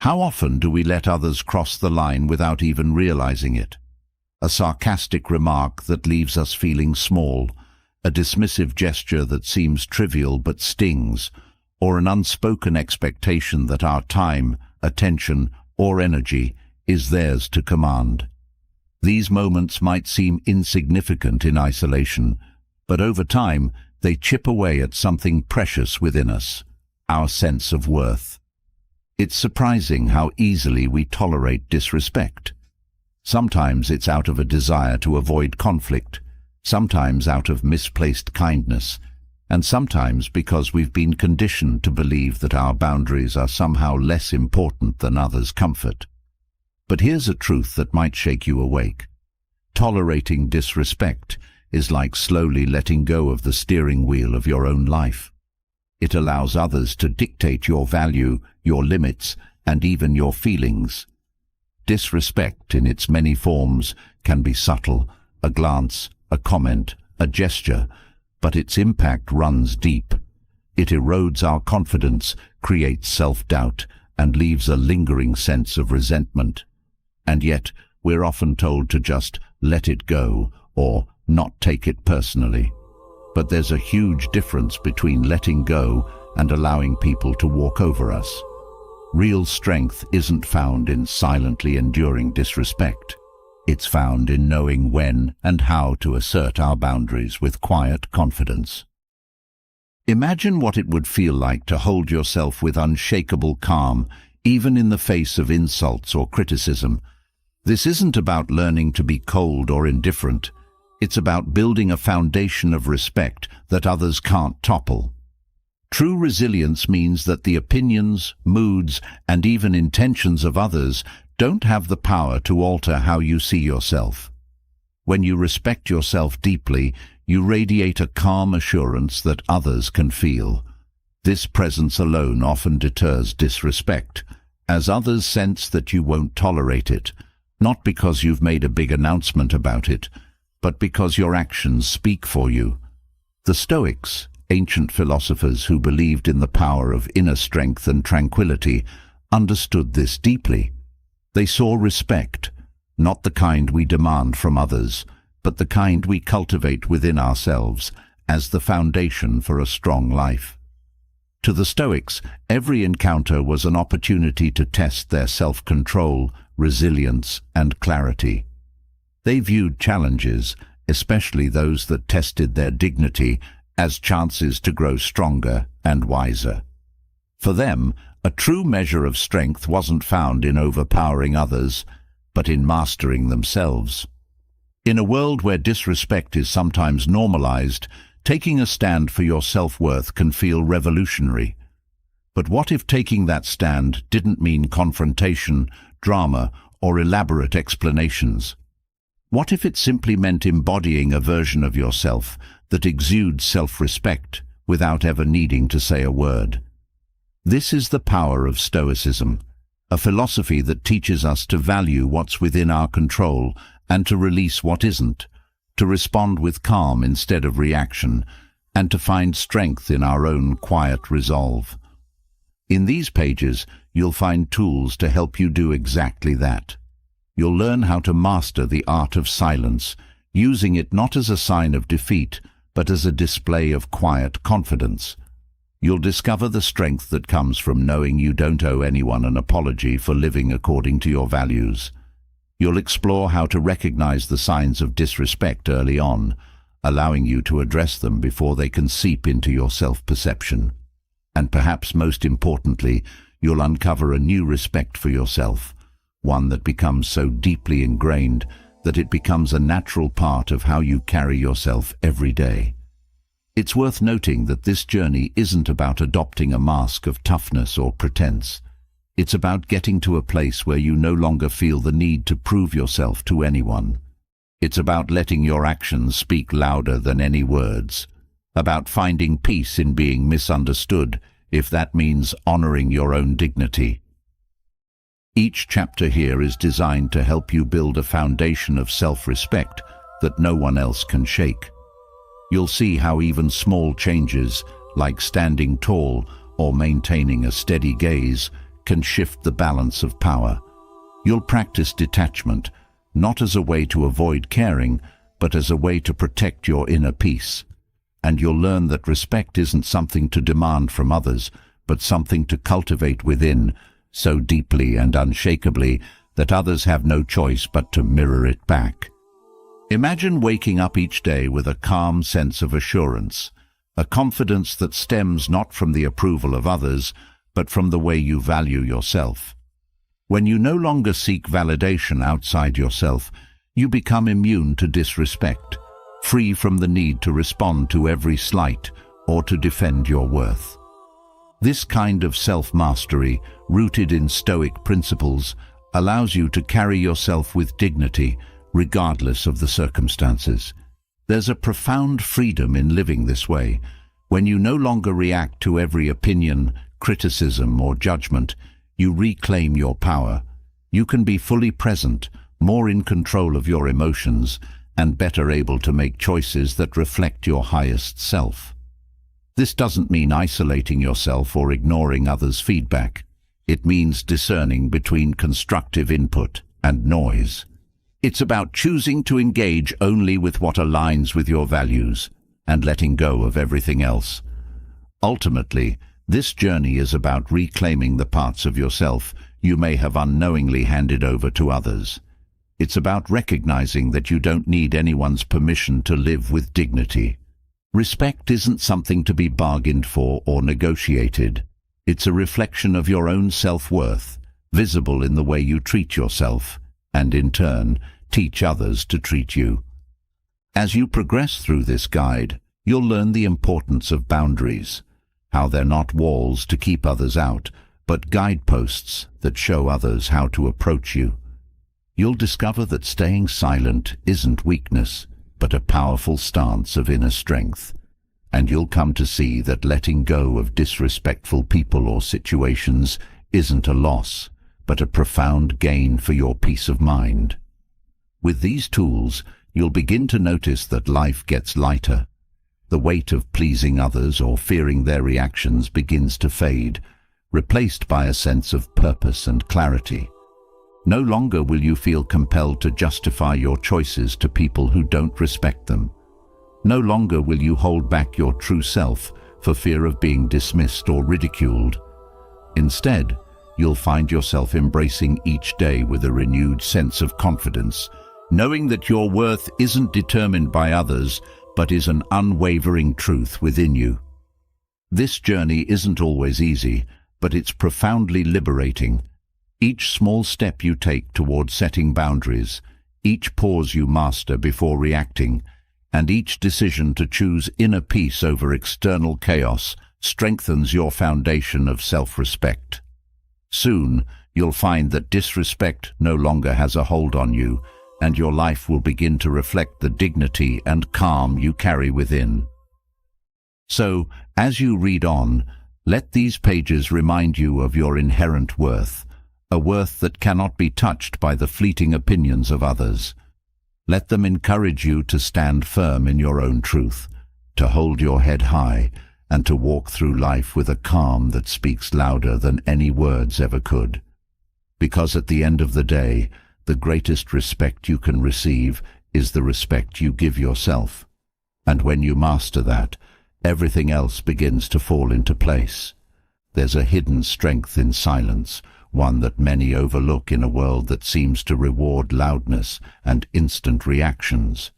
How often do we let others cross the line without even realizing it? A sarcastic remark that leaves us feeling small, a dismissive gesture that seems trivial but stings, or an unspoken expectation that our time, attention, or energy is theirs to command. These moments might seem insignificant in isolation, but over time they chip away at something precious within us, our sense of worth. It's surprising how easily we tolerate disrespect. Sometimes it's out of a desire to avoid conflict, sometimes out of misplaced kindness, and sometimes because we've been conditioned to believe that our boundaries are somehow less important than others' comfort. But here's a truth that might shake you awake. Tolerating disrespect is like slowly letting go of the steering wheel of your own life. It allows others to dictate your value, your limits, and even your feelings. Disrespect in its many forms can be subtle, a glance, a comment, a gesture, but its impact runs deep. It erodes our confidence, creates self-doubt, and leaves a lingering sense of resentment. And yet, we're often told to just let it go or not take it personally. But there's a huge difference between letting go and allowing people to walk over us. Real strength isn't found in silently enduring disrespect. It's found in knowing when and how to assert our boundaries with quiet confidence. Imagine what it would feel like to hold yourself with unshakable calm, even in the face of insults or criticism. This isn't about learning to be cold or indifferent. It's about building a foundation of respect that others can't topple. True resilience means that the opinions, moods, and even intentions of others don't have the power to alter how you see yourself. When you respect yourself deeply, you radiate a calm assurance that others can feel. This presence alone often deters disrespect, as others sense that you won't tolerate it, not because you've made a big announcement about it, but because your actions speak for you. The Stoics, ancient philosophers who believed in the power of inner strength and tranquility, understood this deeply. They saw respect, not the kind we demand from others, but the kind we cultivate within ourselves, as the foundation for a strong life. To the Stoics, every encounter was an opportunity to test their self-control, resilience, and clarity. They viewed challenges, especially those that tested their dignity, as chances to grow stronger and wiser. For them, a true measure of strength wasn't found in overpowering others, but in mastering themselves. In a world where disrespect is sometimes normalized, taking a stand for your self-worth can feel revolutionary. But what if taking that stand didn't mean confrontation, drama, or elaborate explanations? What if it simply meant embodying a version of yourself that exudes self-respect without ever needing to say a word? This is the power of Stoicism, a philosophy that teaches us to value what's within our control and to release what isn't, to respond with calm instead of reaction, and to find strength in our own quiet resolve. In these pages, you'll find tools to help you do exactly that. You'll learn how to master the art of silence, using it not as a sign of defeat, but as a display of quiet confidence. You'll discover the strength that comes from knowing you don't owe anyone an apology for living according to your values. You'll explore how to recognize the signs of disrespect early on, allowing you to address them before they can seep into your self-perception. And perhaps most importantly, you'll uncover a new respect for yourself, one that becomes so deeply ingrained that it becomes a natural part of how you carry yourself every day. It's worth noting that this journey isn't about adopting a mask of toughness or pretense. It's about getting to a place where you no longer feel the need to prove yourself to anyone. It's about letting your actions speak louder than any words, about finding peace in being misunderstood, if that means honoring your own dignity. Each chapter here is designed to help you build a foundation of self-respect that no one else can shake. You'll see how even small changes, like standing tall or maintaining a steady gaze, can shift the balance of power. You'll practice detachment, not as a way to avoid caring, but as a way to protect your inner peace. And you'll learn that respect isn't something to demand from others, but something to cultivate within, so deeply and unshakably that others have no choice but to mirror it back. Imagine waking up each day with a calm sense of assurance, a confidence that stems not from the approval of others, but from the way you value yourself. When you no longer seek validation outside yourself, you become immune to disrespect, free from the need to respond to every slight or to defend your worth. This kind of self-mastery, rooted in Stoic principles, allows you to carry yourself with dignity, regardless of the circumstances. There's a profound freedom in living this way. When you no longer react to every opinion, criticism, or judgment, you reclaim your power. You can be fully present, more in control of your emotions, and better able to make choices that reflect your highest self. This doesn't mean isolating yourself or ignoring others' feedback. It means discerning between constructive input and noise. It's about choosing to engage only with what aligns with your values and letting go of everything else. Ultimately, this journey is about reclaiming the parts of yourself you may have unknowingly handed over to others. It's about recognizing that you don't need anyone's permission to live with dignity. Respect isn't something to be bargained for or negotiated. It's a reflection of your own self-worth, visible in the way you treat yourself, and in turn, teach others to treat you. As you progress through this guide, you'll learn the importance of boundaries, how they're not walls to keep others out, but guideposts that show others how to approach you. You'll discover that staying silent isn't weakness, but a powerful stance of inner strength. And you'll come to see that letting go of disrespectful people or situations isn't a loss, but a profound gain for your peace of mind. With these tools, you'll begin to notice that life gets lighter. The weight of pleasing others or fearing their reactions begins to fade, replaced by a sense of purpose and clarity. No longer will you feel compelled to justify your choices to people who don't respect them. No longer will you hold back your true self for fear of being dismissed or ridiculed. Instead, you'll find yourself embracing each day with a renewed sense of confidence, knowing that your worth isn't determined by others, but is an unwavering truth within you. This journey isn't always easy, but it's profoundly liberating. Each small step you take toward setting boundaries, each pause you master before reacting, and each decision to choose inner peace over external chaos strengthens your foundation of self-respect. Soon, you'll find that disrespect no longer has a hold on you, and your life will begin to reflect the dignity and calm you carry within. So, as you read on, let these pages remind you of your inherent worth, a worth that cannot be touched by the fleeting opinions of others. Let them encourage you to stand firm in your own truth, to hold your head high, and to walk through life with a calm that speaks louder than any words ever could. Because at the end of the day, the greatest respect you can receive is the respect you give yourself. And when you master that, everything else begins to fall into place. There's a hidden strength in silence, one that many overlook in a world that seems to reward loudness and instant reactions.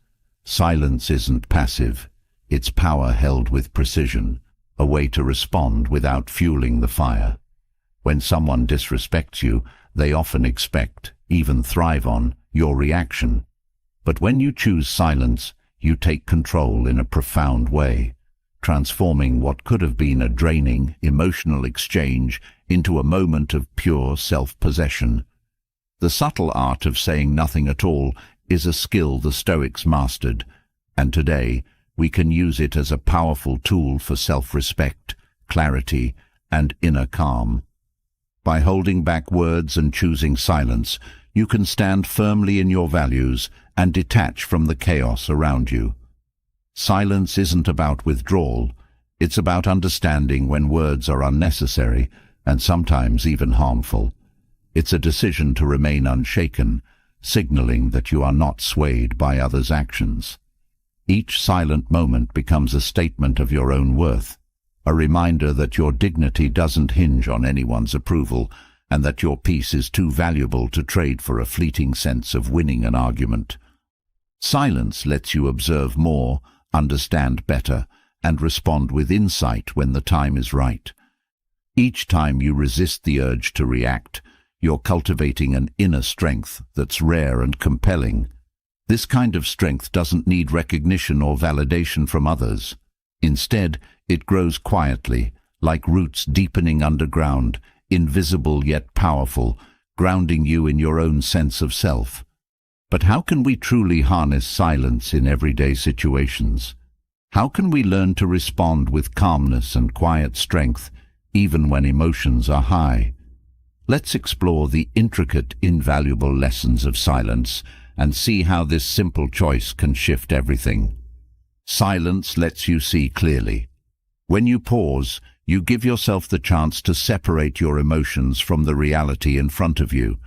Silence isn't passive, it's power held with precision, a way to respond without fueling the fire. When someone disrespects you, they often expect, even thrive on, your reaction. But when you choose silence, you take control in a profound way, transforming what could have been a draining, emotional exchange into a moment of pure self-possession. The subtle art of saying nothing at all is a skill the Stoics mastered, and today we can use it as a powerful tool for self-respect, clarity, and inner calm. By holding back words and choosing silence, you can stand firmly in your values and detach from the chaos around you. Silence isn't about withdrawal, it's about understanding when words are unnecessary, and sometimes even harmful. It's a decision to remain unshaken, signaling that you are not swayed by others' actions. Each silent moment becomes a statement of your own worth, a reminder that your dignity doesn't hinge on anyone's approval, and that your peace is too valuable to trade for a fleeting sense of winning an argument. Silence lets you observe more, understand better, and respond with insight when the time is right. Each time you resist the urge to react, you're cultivating an inner strength that's rare and compelling. This kind of strength doesn't need recognition or validation from others. Instead, it grows quietly, like roots deepening underground, invisible yet powerful, grounding you in your own sense of self. But how can we truly harness silence in everyday situations? How can we learn to respond with calmness and quiet strength, even when emotions are high? Let's explore the intricate, invaluable lessons of silence and see how this simple choice can shift everything. Silence lets you see clearly. When you pause, you give yourself the chance to separate your emotions from the reality in front of you.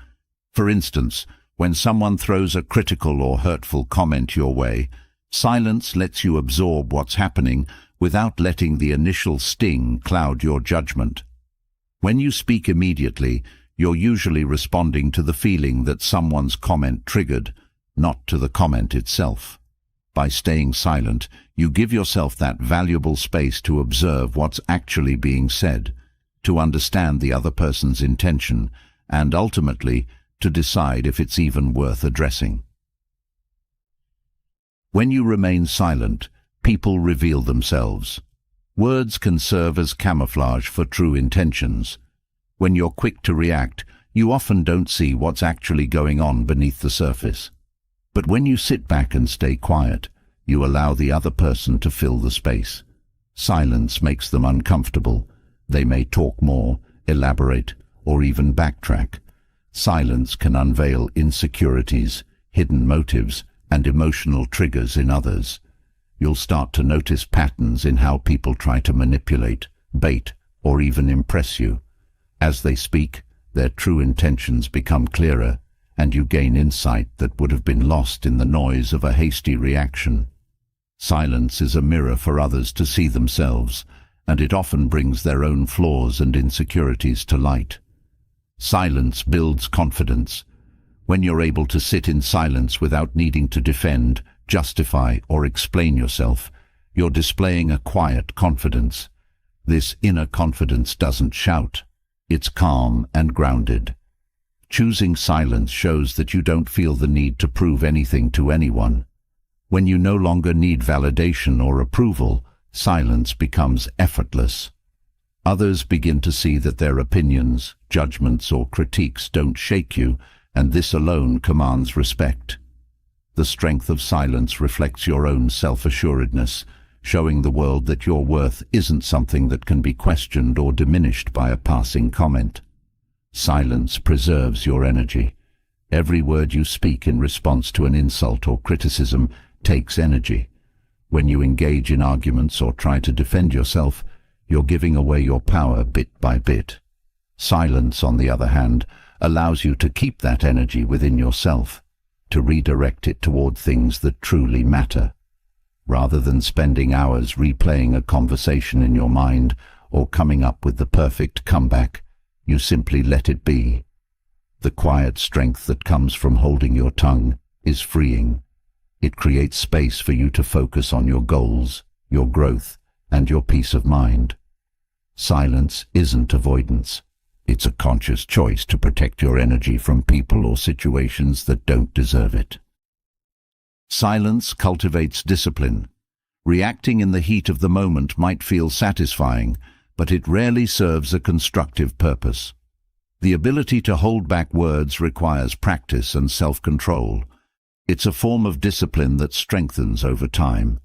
For instance, when someone throws a critical or hurtful comment your way, silence lets you absorb what's happening without letting the initial sting cloud your judgment. When you speak immediately, you're usually responding to the feeling that someone's comment triggered, not to the comment itself. By staying silent, you give yourself that valuable space to observe what's actually being said, to understand the other person's intention, and ultimately, to decide if it's even worth addressing. When you remain silent, people reveal themselves. Words can serve as camouflage for true intentions. When you're quick to react, you often don't see what's actually going on beneath the surface. But when you sit back and stay quiet, you allow the other person to fill the space. Silence makes them uncomfortable. They may talk more, elaborate, or even backtrack. Silence can unveil insecurities, hidden motives, and emotional triggers in others. You'll start to notice patterns in how people try to manipulate, bait, or even impress you. As they speak, their true intentions become clearer, and you gain insight that would have been lost in the noise of a hasty reaction. Silence is a mirror for others to see themselves, and it often brings their own flaws and insecurities to light. Silence builds confidence. When you're able to sit in silence without needing to defend, justify, or explain yourself, you're displaying a quiet confidence. This inner confidence doesn't shout. It's calm and grounded. Choosing silence shows that you don't feel the need to prove anything to anyone. When you no longer need validation or approval, silence becomes effortless. Others begin to see that their opinions, judgments, or critiques don't shake you, and this alone commands respect. The strength of silence reflects your own self-assuredness, showing the world that your worth isn't something that can be questioned or diminished by a passing comment. Silence preserves your energy. Every word you speak in response to an insult or criticism takes energy. When you engage in arguments or try to defend yourself, you're giving away your power bit by bit. Silence, on the other hand, allows you to keep that energy within yourself, to redirect it toward things that truly matter. Rather than spending hours replaying a conversation in your mind or coming up with the perfect comeback, you simply let it be. The quiet strength that comes from holding your tongue is freeing. It creates space for you to focus on your goals, your growth, and your peace of mind. Silence isn't avoidance. It's a conscious choice to protect your energy from people or situations that don't deserve it. Silence cultivates discipline. Reacting in the heat of the moment might feel satisfying, but it rarely serves a constructive purpose. The ability to hold back words requires practice and self-control. It's a form of discipline that strengthens over time.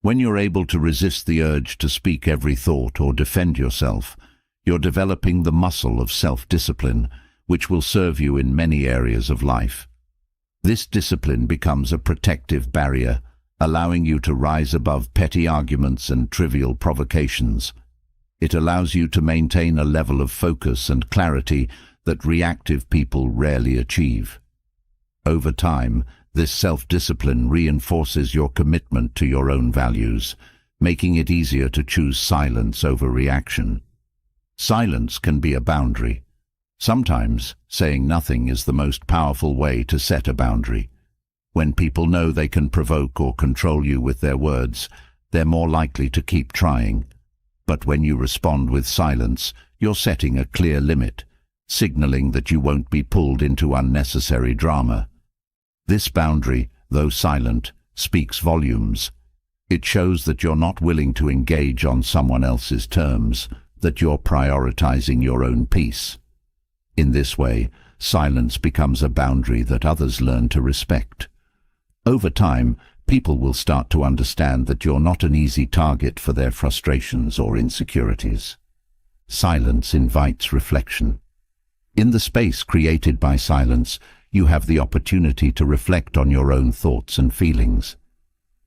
When you're able to resist the urge to speak every thought or defend yourself, you're developing the muscle of self-discipline, which will serve you in many areas of life. This discipline becomes a protective barrier, allowing you to rise above petty arguments and trivial provocations. It allows you to maintain a level of focus and clarity that reactive people rarely achieve. Over time, this self-discipline reinforces your commitment to your own values, making it easier to choose silence over reaction. Silence can be a boundary. Sometimes, saying nothing is the most powerful way to set a boundary. When people know they can provoke or control you with their words, they're more likely to keep trying. But when you respond with silence, you're setting a clear limit, signaling that you won't be pulled into unnecessary drama. This boundary, though silent, speaks volumes. It shows that you're not willing to engage on someone else's terms, that you're prioritizing your own peace. In this way, silence becomes a boundary that others learn to respect. Over time, people will start to understand that you're not an easy target for their frustrations or insecurities. Silence invites reflection. In the space created by silence, you have the opportunity to reflect on your own thoughts and feelings.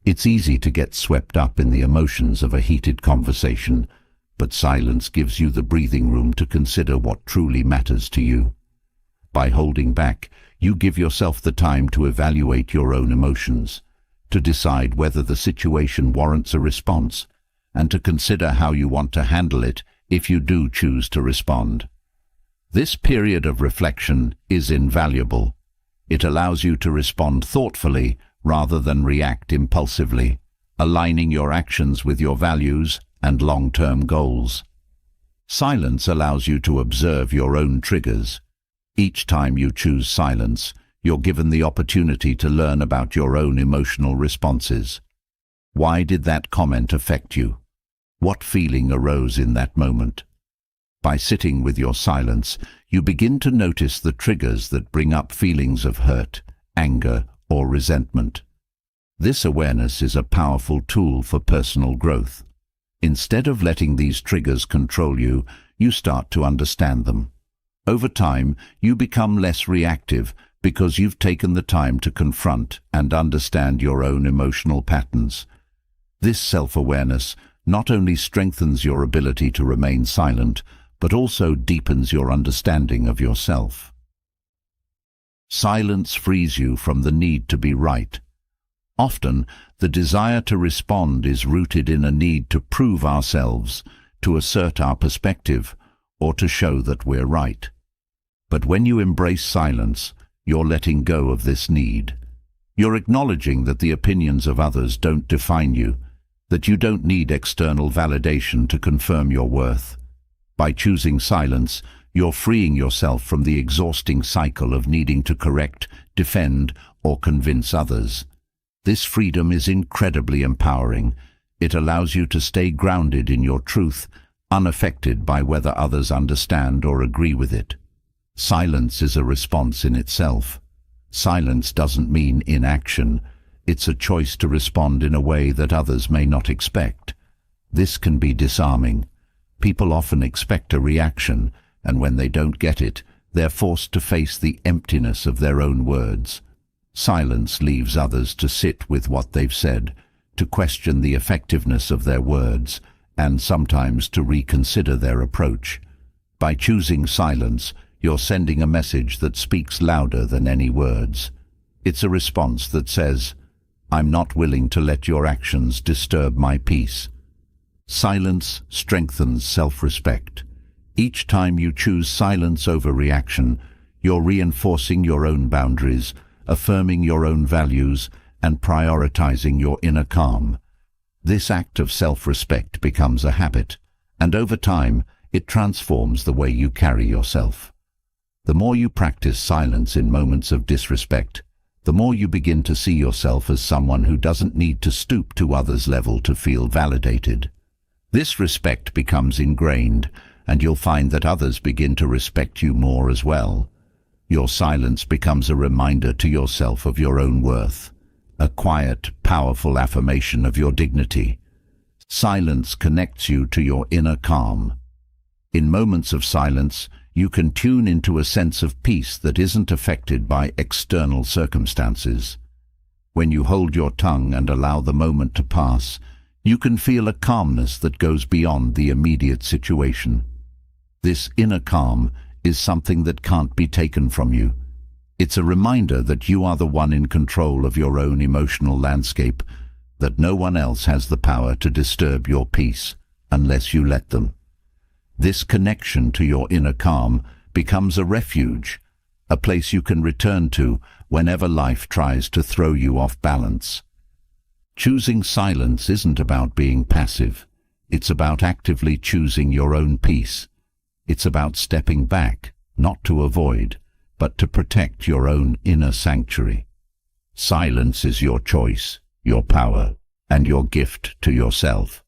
It's easy to get swept up in the emotions of a heated conversation, but silence gives you the breathing room to consider what truly matters to you. By holding back, you give yourself the time to evaluate your own emotions, to decide whether the situation warrants a response, and to consider how you want to handle it if you do choose to respond. This period of reflection is invaluable. It allows you to respond thoughtfully rather than react impulsively, aligning your actions with your values and long-term goals. Silence allows you to observe your own triggers. Each time you choose silence, you're given the opportunity to learn about your own emotional responses. Why did that comment affect you? What feeling arose in that moment? By sitting with your silence, you begin to notice the triggers that bring up feelings of hurt, anger, or resentment. This awareness is a powerful tool for personal growth. Instead of letting these triggers control you, you start to understand them. Over time, you become less reactive because you've taken the time to confront and understand your own emotional patterns. This self-awareness not only strengthens your ability to remain silent, but also deepens your understanding of yourself. Silence frees you from the need to be right. Often, the desire to respond is rooted in a need to prove ourselves, to assert our perspective, or to show that we're right. But when you embrace silence, you're letting go of this need. You're acknowledging that the opinions of others don't define you, that you don't need external validation to confirm your worth. By choosing silence, you're freeing yourself from the exhausting cycle of needing to correct, defend, or convince others. This freedom is incredibly empowering. It allows you to stay grounded in your truth, unaffected by whether others understand or agree with it. Silence is a response in itself. Silence doesn't mean inaction. It's a choice to respond in a way that others may not expect. This can be disarming. People often expect a reaction, and when they don't get it, they're forced to face the emptiness of their own words. Silence leaves others to sit with what they've said, to question the effectiveness of their words, and sometimes to reconsider their approach. By choosing silence, you're sending a message that speaks louder than any words. It's a response that says, "I'm not willing to let your actions disturb my peace." Silence strengthens self-respect. Each time you choose silence over reaction, you're reinforcing your own boundaries, affirming your own values, and prioritizing your inner calm. This act of self-respect becomes a habit, and over time, it transforms the way you carry yourself. The more you practice silence in moments of disrespect, the more you begin to see yourself as someone who doesn't need to stoop to others' level to feel validated. This respect becomes ingrained, and you'll find that others begin to respect you more as well. Your silence becomes a reminder to yourself of your own worth, a quiet, powerful affirmation of your dignity. Silence connects you to your inner calm. In moments of silence, you can tune into a sense of peace that isn't affected by external circumstances. When you hold your tongue and allow the moment to pass, You can feel a calmness that goes beyond the immediate situation. This inner calm is something that can't be taken from you. It's a reminder that you are the one in control of your own emotional landscape, that no one else has the power to disturb your peace unless you let them. This connection to your inner calm becomes a refuge, a place you can return to whenever life tries to throw you off balance. Choosing silence isn't about being passive. It's about actively choosing your own peace. It's about stepping back, not to avoid, but to protect your own inner sanctuary. Silence is your choice, your power, and your gift to yourself.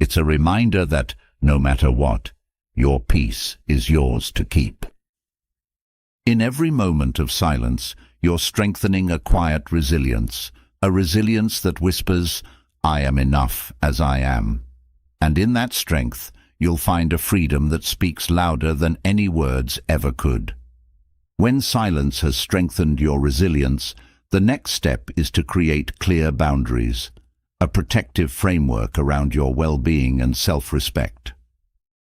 It's a reminder that, no matter what, your peace is yours to keep. In every moment of silence, you're strengthening a quiet resilience, a resilience that whispers, "I am enough as I am." And in that strength, you'll find a freedom that speaks louder than any words ever could. When silence has strengthened your resilience, the next step is to create clear boundaries, a protective framework around your well-being and self-respect.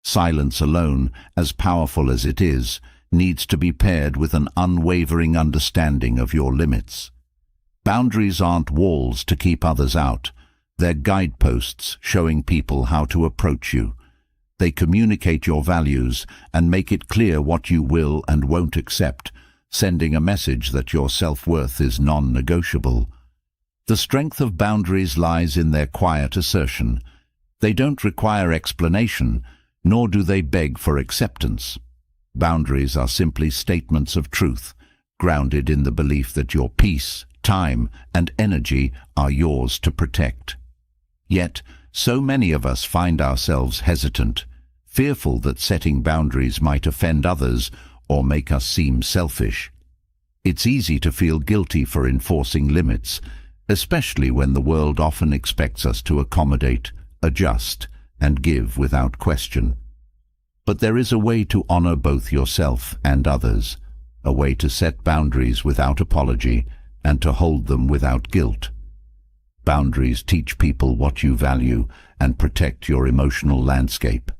Silence alone, as powerful as it is, needs to be paired with an unwavering understanding of your limits. Boundaries aren't walls to keep others out. They're guideposts showing people how to approach you. They communicate your values and make it clear what you will and won't accept, sending a message that your self-worth is non-negotiable. The strength of boundaries lies in their quiet assertion. They don't require explanation, nor do they beg for acceptance. Boundaries are simply statements of truth, grounded in the belief that your peace, time, and energy are yours to protect. Yet, so many of us find ourselves hesitant, fearful that setting boundaries might offend others or make us seem selfish. It's easy to feel guilty for enforcing limits, especially when the world often expects us to accommodate, adjust, and give without question. But there is a way to honor both yourself and others, a way to set boundaries without apology and to hold them without guilt. Boundaries teach people what you value and protect your emotional landscape.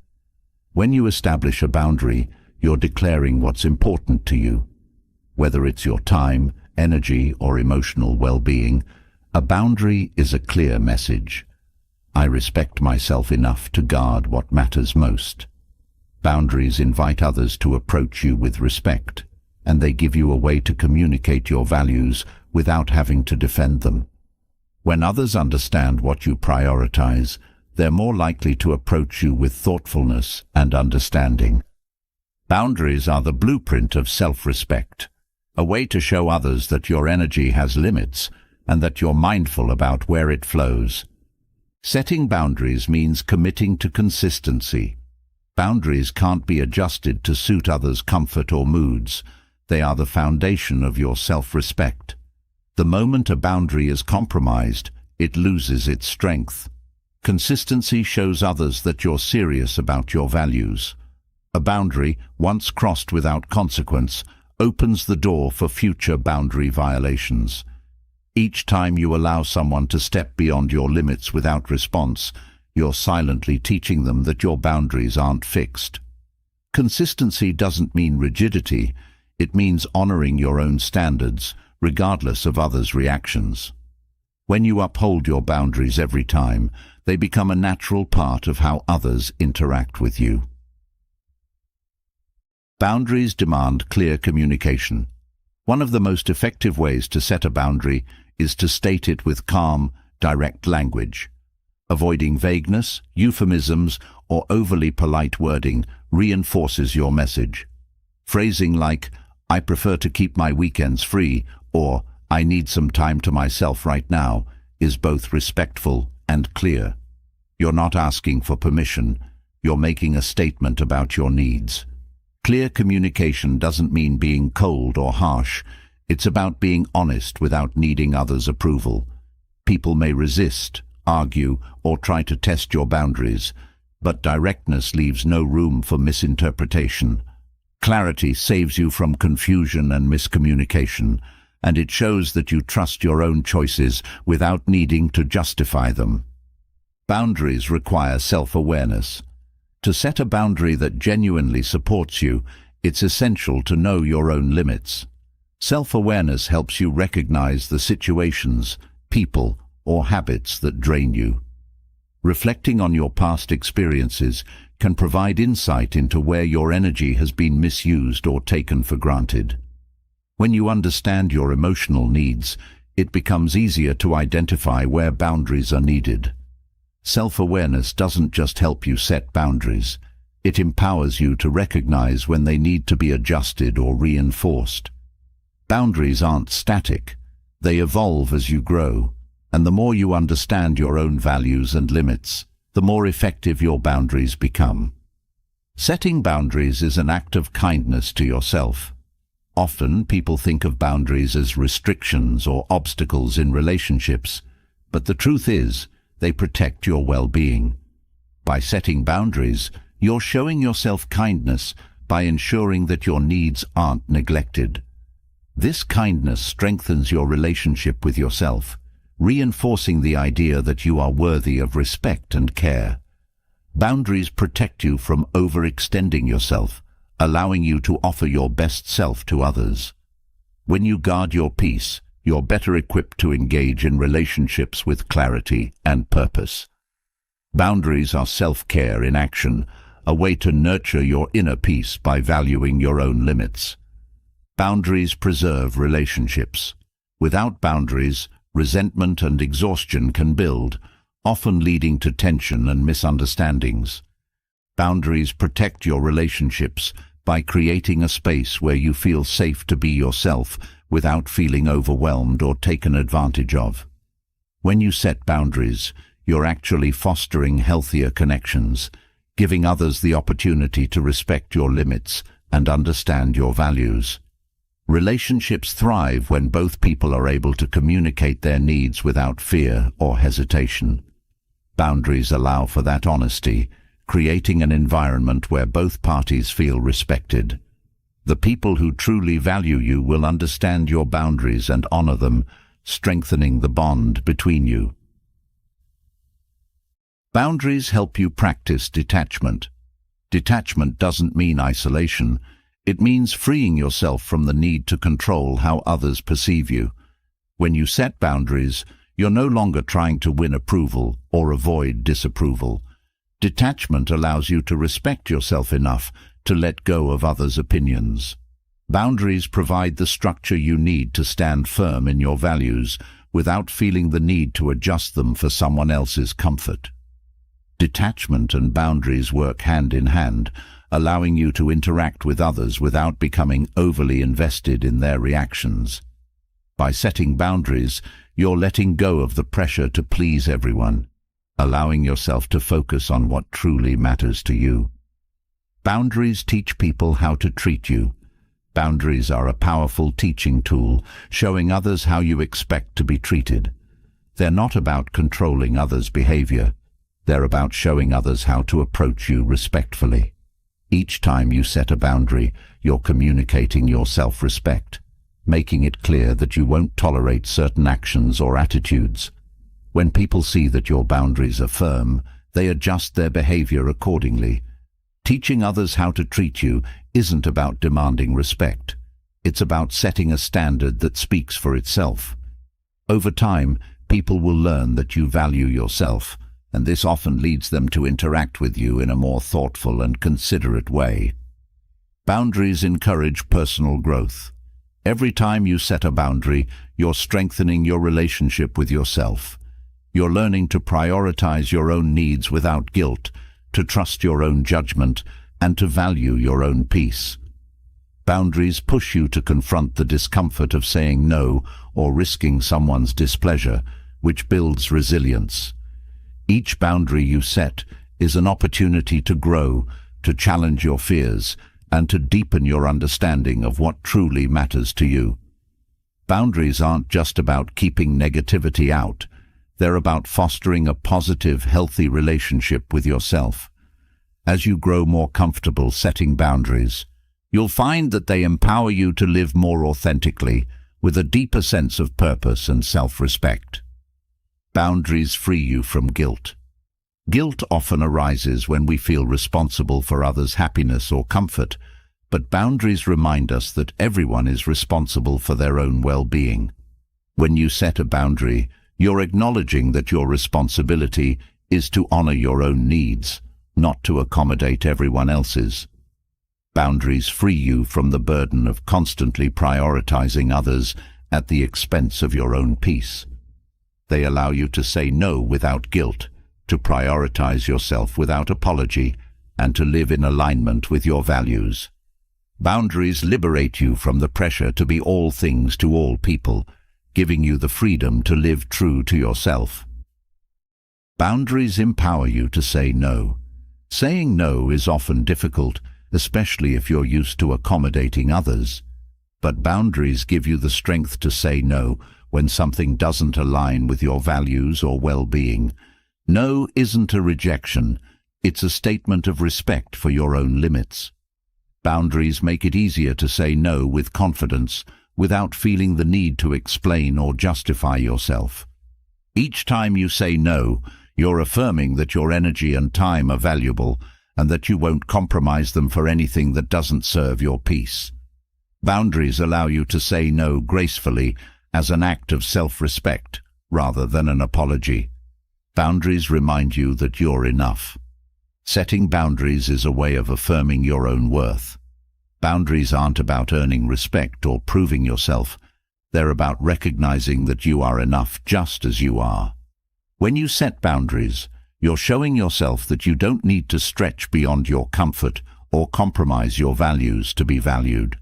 When you establish a boundary, you're declaring what's important to you. Whether it's your time, energy, or emotional well-being, a boundary is a clear message. I respect myself enough to guard what matters most. Boundaries invite others to approach you with respect, and they give you a way to communicate your values without having to defend them. When others understand what you prioritize, they're more likely to approach you with thoughtfulness and understanding. Boundaries are the blueprint of self-respect, a way to show others that your energy has limits and that you're mindful about where it flows. Setting boundaries means committing to consistency. Boundaries can't be adjusted to suit others' comfort or moods. They are the foundation of your self-respect. The moment a boundary is compromised, it loses its strength. Consistency shows others that you're serious about your values. A boundary, once crossed without consequence, opens the door for future boundary violations. Each time you allow someone to step beyond your limits without response, you're silently teaching them that your boundaries aren't fixed. Consistency doesn't mean rigidity. It means honoring your own standards, regardless of others' reactions. When you uphold your boundaries every time, they become a natural part of how others interact with you. Boundaries demand clear communication. One of the most effective ways to set a boundary is to state it with calm, direct language. Avoiding vagueness, euphemisms, or overly polite wording reinforces your message. Phrasing like, "I prefer to keep my weekends free," or "I need some time to myself right now," is both respectful and clear. You're not asking for permission, you're making a statement about your needs. Clear communication doesn't mean being cold or harsh. It's about being honest without needing others' approval. People may resist, argue, or try to test your boundaries, but directness leaves no room for misinterpretation. Clarity saves you from confusion and miscommunication, and it shows that you trust your own choices without needing to justify them. Boundaries require self-awareness. To set a boundary that genuinely supports you, it's essential to know your own limits. Self-awareness helps you recognize the situations, people, or habits that drain you. Reflecting on your past experiences can provide insight into where your energy has been misused or taken for granted. When you understand your emotional needs, it becomes easier to identify where boundaries are needed. Self-awareness doesn't just help you set boundaries, it empowers you to recognize when they need to be adjusted or reinforced. Boundaries aren't static, they evolve as you grow, and the more you understand your own values and limits, the more effective your boundaries become. Setting boundaries is an act of kindness to yourself. Often people think of boundaries as restrictions or obstacles in relationships, but the truth is, they protect your well-being. By setting boundaries, you're showing yourself kindness by ensuring that your needs aren't neglected. This kindness strengthens your relationship with yourself, reinforcing the idea that you are worthy of respect and care. Boundaries protect you from overextending yourself, allowing you to offer your best self to others. When you guard your peace, you're better equipped to engage in relationships with clarity and purpose. Boundaries are self-care in action, a way to nurture your inner peace by valuing your own limits. Boundaries preserve relationships. Without boundaries, resentment and exhaustion can build, often leading to tension and misunderstandings. Boundaries protect your relationships by creating a space where you feel safe to be yourself without feeling overwhelmed or taken advantage of. When you set boundaries, you're actually fostering healthier connections, giving others the opportunity to respect your limits and understand your values. Relationships thrive when both people are able to communicate their needs without fear or hesitation. Boundaries allow for that honesty, creating an environment where both parties feel respected. The people who truly value you will understand your boundaries and honor them, strengthening the bond between you. Boundaries help you practice detachment. Detachment doesn't mean isolation. It means freeing yourself from the need to control how others perceive you. When you set boundaries, you're no longer trying to win approval or avoid disapproval. Detachment allows you to respect yourself enough to let go of others' opinions. Boundaries provide the structure you need to stand firm in your values without feeling the need to adjust them for someone else's comfort. Detachment and boundaries work hand in hand, allowing you to interact with others without becoming overly invested in their reactions. By setting boundaries, you're letting go of the pressure to please everyone, allowing yourself to focus on what truly matters to you. Boundaries teach people how to treat you. Boundaries are a powerful teaching tool, showing others how you expect to be treated. They're not about controlling others' behavior. They're about showing others how to approach you respectfully. Each time you set a boundary, you're communicating your self-respect, making it clear that you won't tolerate certain actions or attitudes. When people see that your boundaries are firm, they adjust their behavior accordingly. Teaching others how to treat you isn't about demanding respect. It's about setting a standard that speaks for itself. Over time, people will learn that you value yourself, and this often leads them to interact with you in a more thoughtful and considerate way. Boundaries encourage personal growth. Every time you set a boundary, you're strengthening your relationship with yourself. You're learning to prioritize your own needs without guilt, to trust your own judgment, and to value your own peace. Boundaries push you to confront the discomfort of saying no or risking someone's displeasure, which builds resilience. Each boundary you set is an opportunity to grow, to challenge your fears, and to deepen your understanding of what truly matters to you. Boundaries aren't just about keeping negativity out. They're about fostering a positive, healthy relationship with yourself. As you grow more comfortable setting boundaries, you'll find that they empower you to live more authentically, with a deeper sense of purpose and self-respect. Boundaries free you from guilt. Guilt often arises when we feel responsible for others' happiness or comfort, but boundaries remind us that everyone is responsible for their own well-being. When you set a boundary, you're acknowledging that your responsibility is to honor your own needs, not to accommodate everyone else's. Boundaries free you from the burden of constantly prioritizing others at the expense of your own peace. They allow you to say no without guilt, to prioritize yourself without apology, and to live in alignment with your values. Boundaries liberate you from the pressure to be all things to all people, giving you the freedom to live true to yourself. Boundaries empower you to say no. Saying no is often difficult, especially if you're used to accommodating others. But boundaries give you the strength to say no when something doesn't align with your values or well-being. No isn't a rejection, it's a statement of respect for your own limits. Boundaries make it easier to say no with confidence, without feeling the need to explain or justify yourself. Each time you say no, you're affirming that your energy and time are valuable, and that you won't compromise them for anything that doesn't serve your peace. Boundaries allow you to say no gracefully as an act of self-respect, rather than an apology. Boundaries remind you that you're enough. Setting boundaries is a way of affirming your own worth. Boundaries aren't about earning respect or proving yourself. They're about recognizing that you are enough just as you are. When you set boundaries, you're showing yourself that you don't need to stretch beyond your comfort or compromise your values to be valued.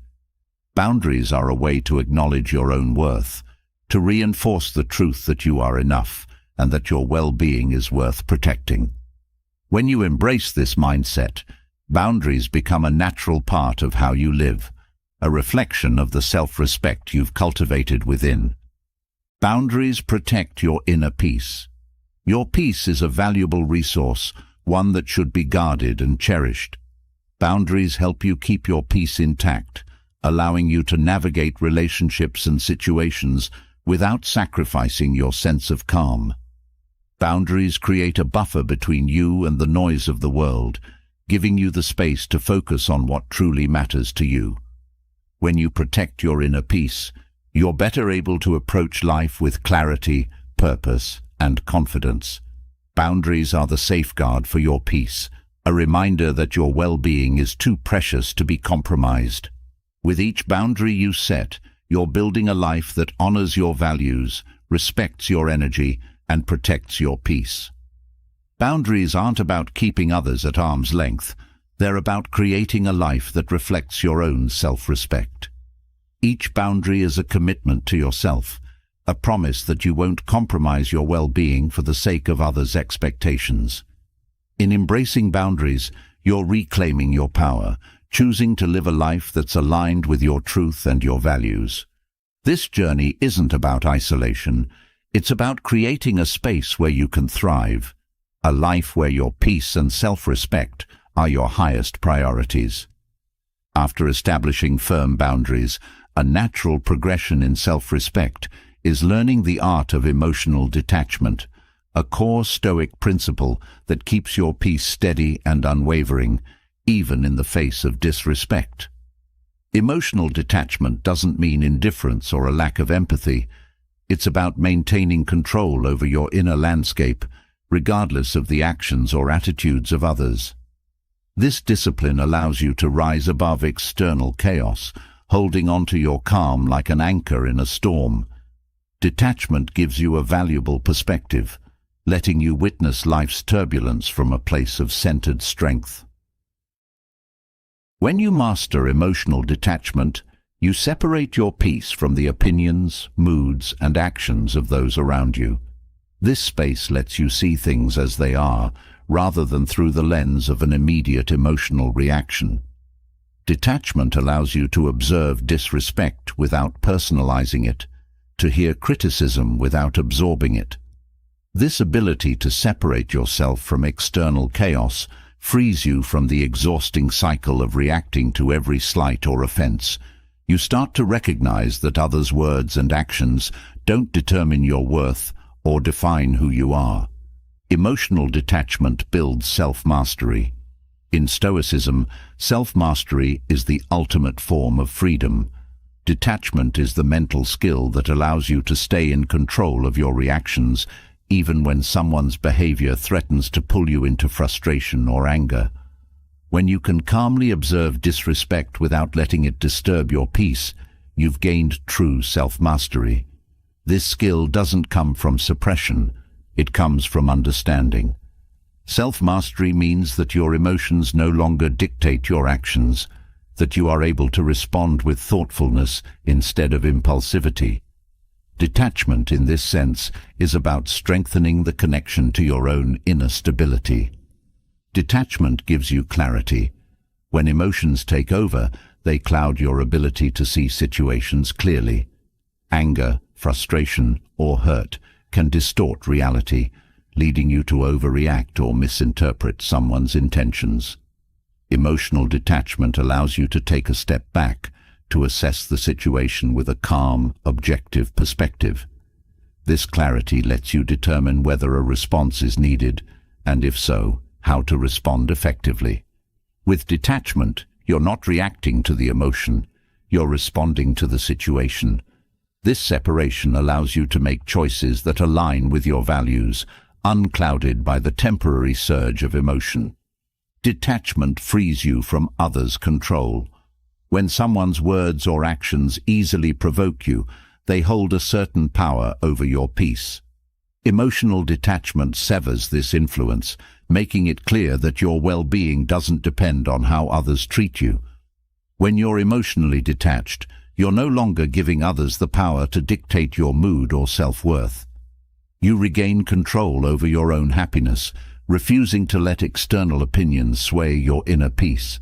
Boundaries are a way to acknowledge your own worth, to reinforce the truth that you are enough and that your well-being is worth protecting. When you embrace this mindset, boundaries become a natural part of how you live, a reflection of the self-respect you've cultivated within. Boundaries protect your inner peace. Your peace is a valuable resource, one that should be guarded and cherished. Boundaries help you keep your peace intact, allowing you to navigate relationships and situations without sacrificing your sense of calm. Boundaries create a buffer between you and the noise of the world, giving you the space to focus on what truly matters to you. When you protect your inner peace, you're better able to approach life with clarity, purpose, and confidence. Boundaries are the safeguard for your peace, a reminder that your well-being is too precious to be compromised. With each boundary you set, you're building a life that honors your values, respects your energy, and protects your peace. Boundaries aren't about keeping others at arm's length. They're about creating a life that reflects your own self-respect. Each boundary is a commitment to yourself, a promise that you won't compromise your well-being for the sake of others' expectations. In embracing boundaries, you're reclaiming your power, choosing to live a life that's aligned with your truth and your values. This journey isn't about isolation. It's about creating a space where you can thrive, a life where your peace and self-respect are your highest priorities. After establishing firm boundaries, a natural progression in self-respect is learning the art of emotional detachment, a core Stoic principle that keeps your peace steady and unwavering, even in the face of disrespect. Emotional detachment doesn't mean indifference or a lack of empathy. It's about maintaining control over your inner landscape, regardless of the actions or attitudes of others. This discipline allows you to rise above external chaos, holding onto your calm like an anchor in a storm. Detachment gives you a valuable perspective, letting you witness life's turbulence from a place of centered strength. When you master emotional detachment, you separate your peace from the opinions, moods, and actions of those around you. This space lets you see things as they are, rather than through the lens of an immediate emotional reaction. Detachment allows you to observe disrespect without personalizing it, to hear criticism without absorbing it. This ability to separate yourself from external chaos frees you from the exhausting cycle of reacting to every slight or offense. You start to recognize that others' words and actions don't determine your worth or define who you are. Emotional detachment builds self-mastery. In Stoicism, self-mastery is the ultimate form of freedom. Detachment is the mental skill that allows you to stay in control of your reactions, even when someone's behavior threatens to pull you into frustration or anger. When you can calmly observe disrespect without letting it disturb your peace, you've gained true self-mastery. This skill doesn't come from suppression, it comes from understanding. Self-mastery means that your emotions no longer dictate your actions, that you are able to respond with thoughtfulness instead of impulsivity. Detachment, in this sense, is about strengthening the connection to your own inner stability. Detachment gives you clarity. When emotions take over, they cloud your ability to see situations clearly. Anger, frustration, or hurt can distort reality, leading you to overreact or misinterpret someone's intentions. Emotional detachment allows you to take a step back, to assess the situation with a calm, objective perspective. This clarity lets you determine whether a response is needed, and if so, how to respond effectively. With detachment, you're not reacting to the emotion, you're responding to the situation. This separation allows you to make choices that align with your values, unclouded by the temporary surge of emotion. Detachment frees you from others' control. When someone's words or actions easily provoke you, they hold a certain power over your peace. Emotional detachment severs this influence, making it clear that your well-being doesn't depend on how others treat you. When you're emotionally detached, you're no longer giving others the power to dictate your mood or self-worth. You regain control over your own happiness, refusing to let external opinions sway your inner peace.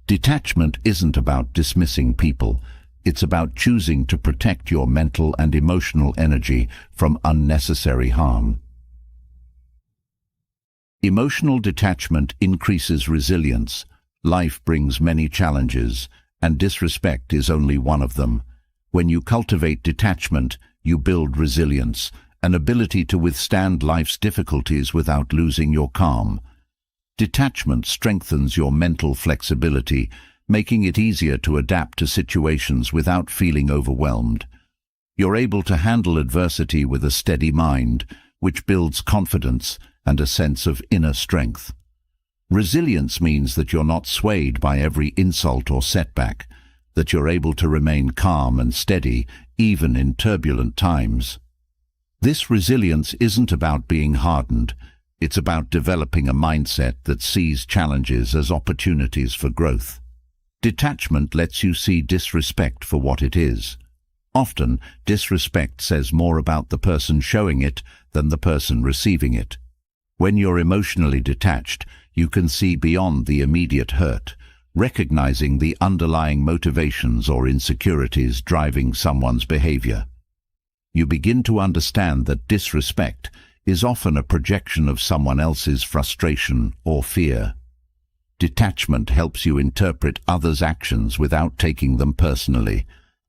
Detachment isn't about dismissing people, it's about choosing to protect your mental and emotional energy from unnecessary harm. Emotional detachment increases resilience. Life brings many challenges, and disrespect is only one of them. When you cultivate detachment, you build resilience, an ability to withstand life's difficulties without losing your calm. Detachment strengthens your mental flexibility, making it easier to adapt to situations without feeling overwhelmed. You're able to handle adversity with a steady mind, which builds confidence and a sense of inner strength. Resilience means that you're not swayed by every insult or setback, that you're able to remain calm and steady even in turbulent times. This resilience isn't about being hardened, it's about developing a mindset that sees challenges as opportunities for growth. Detachment lets you see disrespect for what it is. Often, disrespect says more about the person showing it than the person receiving it. When you're emotionally detached, you can see beyond the immediate hurt, recognizing the underlying motivations or insecurities driving someone's behavior. You begin to understand that disrespect is often a projection of someone else's frustration or fear. Detachment helps you interpret others' actions without taking them personally,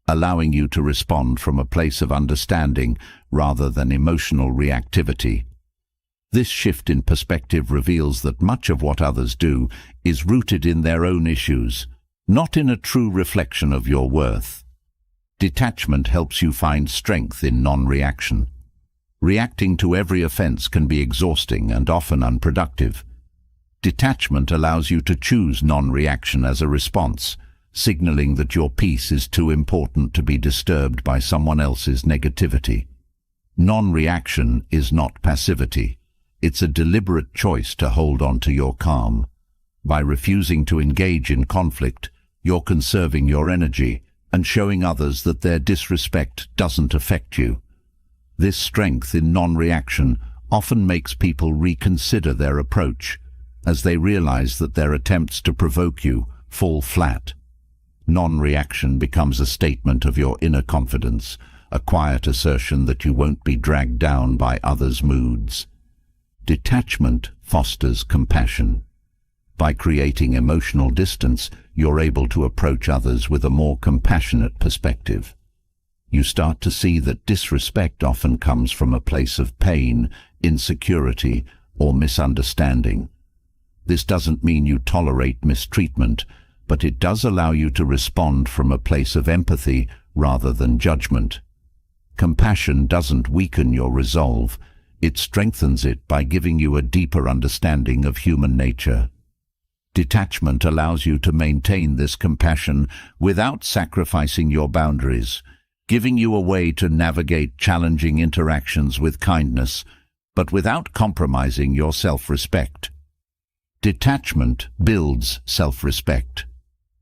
allowing you to respond from a place of understanding rather than emotional reactivity. This shift in perspective reveals that much of what others do is rooted in their own issues, not in a true reflection of your worth. Detachment helps you find strength in non-reaction. Reacting to every offense can be exhausting and often unproductive. Detachment allows you to choose non-reaction as a response, signaling that your peace is too important to be disturbed by someone else's negativity. Non-reaction is not passivity. It's a deliberate choice to hold on to your calm. By refusing to engage in conflict, you're conserving your energy and showing others that their disrespect doesn't affect you. This strength in non-reaction often makes people reconsider their approach, as they realize that their attempts to provoke you fall flat. Non-reaction becomes a statement of your inner confidence, a quiet assertion that you won't be dragged down by others' moods. Detachment fosters compassion. By creating emotional distance, you're able to approach others with a more compassionate perspective. You start to see that disrespect often comes from a place of pain, insecurity, or misunderstanding. This doesn't mean you tolerate mistreatment, but it does allow you to respond from a place of empathy rather than judgment. Compassion doesn't weaken your resolve, it strengthens it by giving you a deeper understanding of human nature. Detachment allows you to maintain this compassion without sacrificing your boundaries, giving you a way to navigate challenging interactions with kindness, but without compromising your self-respect. Detachment builds self-respect.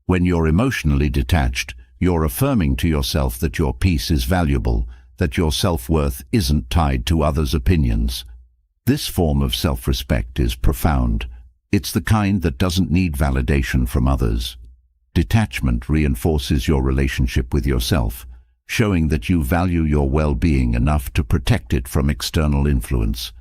When you're emotionally detached, you're affirming to yourself that your peace is valuable, that your self-worth isn't tied to others' opinions. This form of self-respect is profound. It's the kind that doesn't need validation from others. Detachment reinforces your relationship with yourself, showing that you value your well-being enough to protect it from external influence.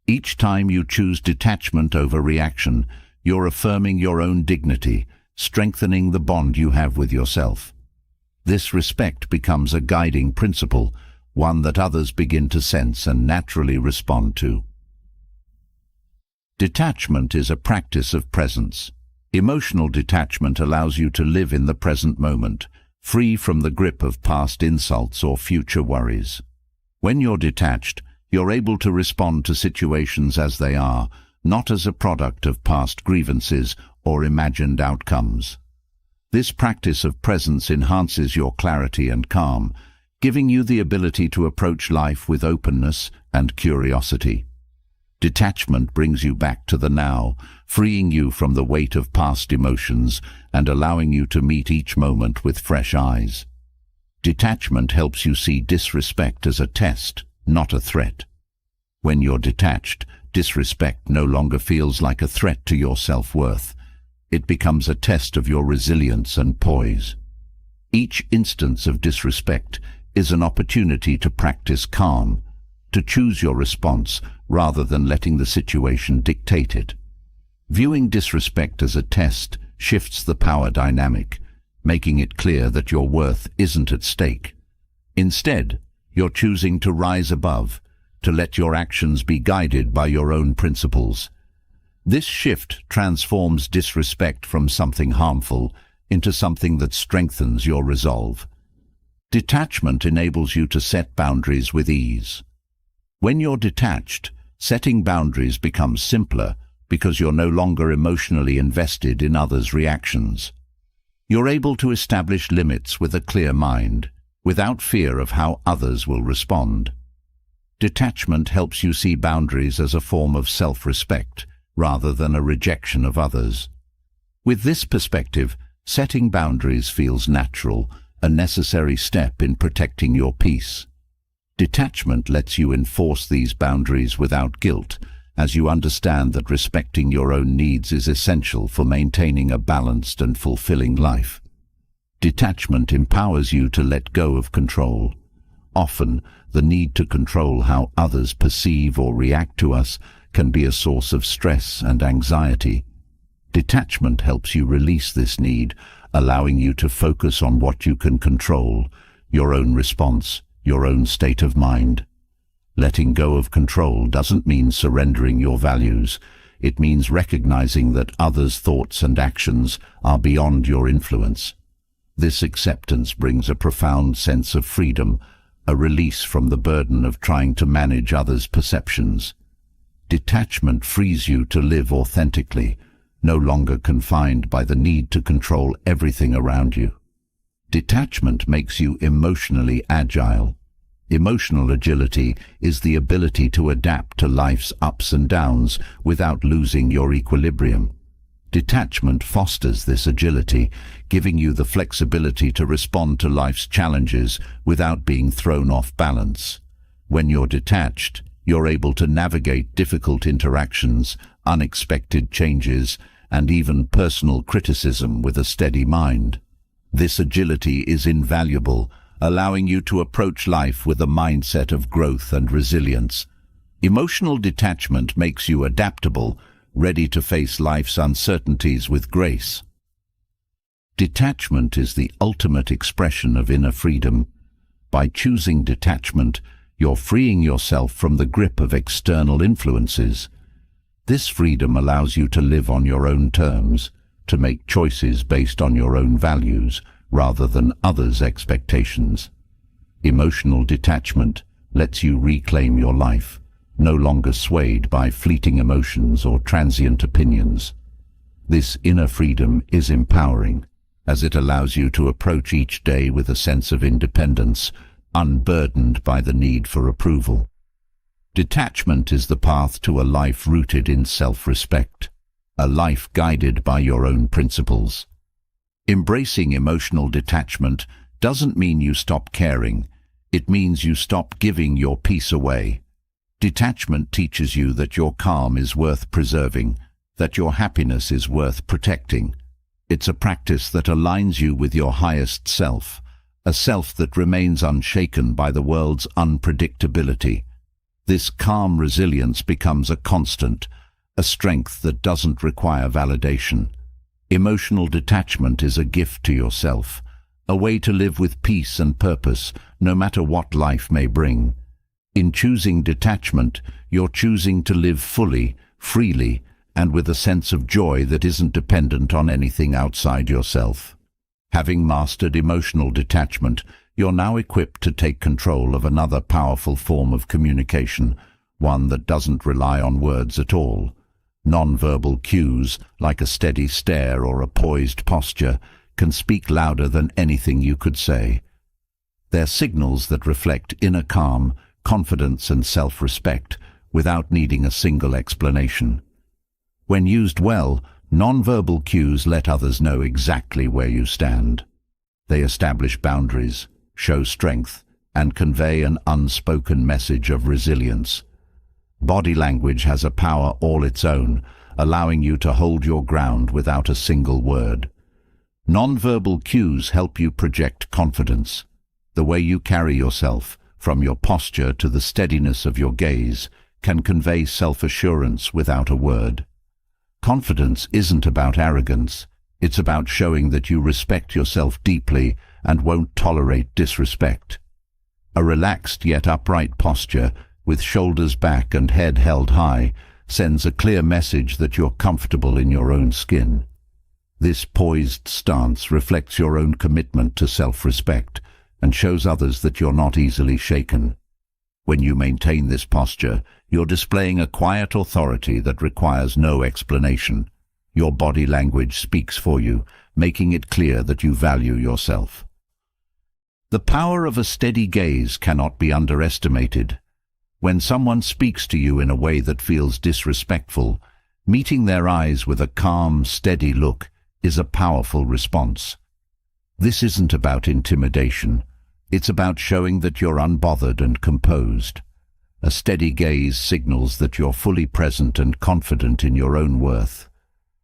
Each time you choose detachment over reaction, you're affirming your own dignity, strengthening the bond you have with yourself. This respect becomes a guiding principle, one that others begin to sense and naturally respond to. Detachment is a practice of presence. Emotional detachment allows you to live in the present moment, free from the grip of past insults or future worries. When you're detached, you're able to respond to situations as they are, not as a product of past grievances or imagined outcomes. This practice of presence enhances your clarity and calm, giving you the ability to approach life with openness and curiosity. Detachment brings you back to the now, freeing you from the weight of past emotions and allowing you to meet each moment with fresh eyes. Detachment helps you see disrespect as a test, not a threat. When you're detached, disrespect no longer feels like a threat to your self-worth. It becomes a test of your resilience and poise. Each instance of disrespect is an opportunity to practice calm, to choose your response rather than letting the situation dictate it. Viewing disrespect as a test shifts the power dynamic, making it clear that your worth isn't at stake. Instead, you're choosing to rise above, to let your actions be guided by your own principles. This shift transforms disrespect from something harmful into something that strengthens your resolve. Detachment enables you to set boundaries with ease. When you're detached, setting boundaries becomes simpler because you're no longer emotionally invested in others' reactions. You're able to establish limits with a clear mind, without fear of how others will respond. Detachment helps you see boundaries as a form of self-respect, rather than a rejection of others. With this perspective, setting boundaries feels natural, a necessary step in protecting your peace. Detachment lets you enforce these boundaries without guilt, as you understand that respecting your own needs is essential for maintaining a balanced and fulfilling life. Detachment empowers you to let go of control. Often, the need to control how others perceive or react to us can be a source of stress and anxiety. Detachment helps you release this need, allowing you to focus on what you can control, your own response, your own state of mind. Letting go of control doesn't mean surrendering your values. It means recognizing that others' thoughts and actions are beyond your influence. This acceptance brings a profound sense of freedom, a release from the burden of trying to manage others' perceptions. Detachment frees you to live authentically, no longer confined by the need to control everything around you. Detachment makes you emotionally agile. Emotional agility is the ability to adapt to life's ups and downs without losing your equilibrium. Detachment fosters this agility, giving you the flexibility to respond to life's challenges without being thrown off balance. When you're detached, you're able to navigate difficult interactions, unexpected changes, and even personal criticism with a steady mind. This agility is invaluable, allowing you to approach life with a mindset of growth and resilience. Emotional detachment makes you adaptable, ready to face life's uncertainties with grace. Detachment is the ultimate expression of inner freedom. By choosing detachment, you're freeing yourself from the grip of external influences. This freedom allows you to live on your own terms, to make choices based on your own values rather than others' expectations. Emotional detachment lets you reclaim your life, no longer swayed by fleeting emotions or transient opinions. This inner freedom is empowering, as it allows you to approach each day with a sense of independence, unburdened by the need for approval. Detachment is the path to a life rooted in self-respect, a life guided by your own principles. Embracing emotional detachment doesn't mean you stop caring. It means you stop giving your peace away. Detachment teaches you that your calm is worth preserving, that your happiness is worth protecting. It's a practice that aligns you with your highest self, a self that remains unshaken by the world's unpredictability. This calm resilience becomes a constant, a strength that doesn't require validation. Emotional detachment is a gift to yourself, a way to live with peace and purpose, no matter what life may bring. In choosing detachment, you're choosing to live fully, freely, and with a sense of joy that isn't dependent on anything outside yourself. Having mastered emotional detachment, you're now equipped to take control of another powerful form of communication, one that doesn't rely on words at all. Non-verbal cues, like a steady stare or a poised posture, can speak louder than anything you could say. They're signals that reflect inner calm, confidence and self-respect, without needing a single explanation. When used well, non-verbal cues let others know exactly where you stand. They establish boundaries, show strength, and convey an unspoken message of resilience. Body language has a power all its own, allowing you to hold your ground without a single word. Non-verbal cues help you project confidence. The way you carry yourself, from your posture to the steadiness of your gaze, can convey self-assurance without a word. Confidence isn't about arrogance. It's about showing that you respect yourself deeply and won't tolerate disrespect. A relaxed yet upright posture, with shoulders back and head held high, sends a clear message that you're comfortable in your own skin. This poised stance reflects your own commitment to self-respect and shows others that you're not easily shaken. When you maintain this posture, you're displaying a quiet authority that requires no explanation. Your body language speaks for you, making it clear that you value yourself. The power of a steady gaze cannot be underestimated. When someone speaks to you in a way that feels disrespectful, meeting their eyes with a calm, steady look is a powerful response. This isn't about intimidation. It's about showing that you're unbothered and composed. A steady gaze signals that you're fully present and confident in your own worth.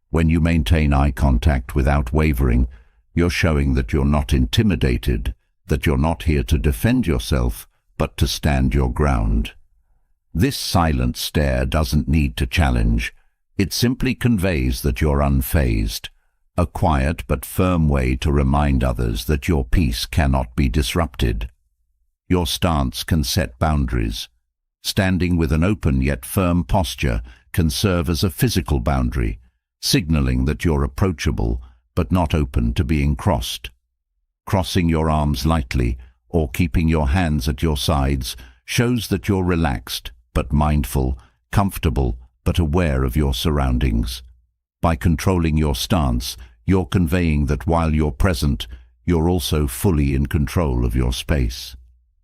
When you maintain eye contact without wavering, you're showing that you're not intimidated, that you're not here to defend yourself, but to stand your ground. This silent stare doesn't need to challenge. It simply conveys that you're unfazed, a quiet but firm way to remind others that your peace cannot be disrupted. Your stance can set boundaries. Standing with an open yet firm posture can serve as a physical boundary, signaling that you're approachable but not open to being crossed. Crossing your arms lightly or keeping your hands at your sides shows that you're relaxed but mindful, comfortable but aware of your surroundings. By controlling your stance, you're conveying that while you're present, you're also fully in control of your space.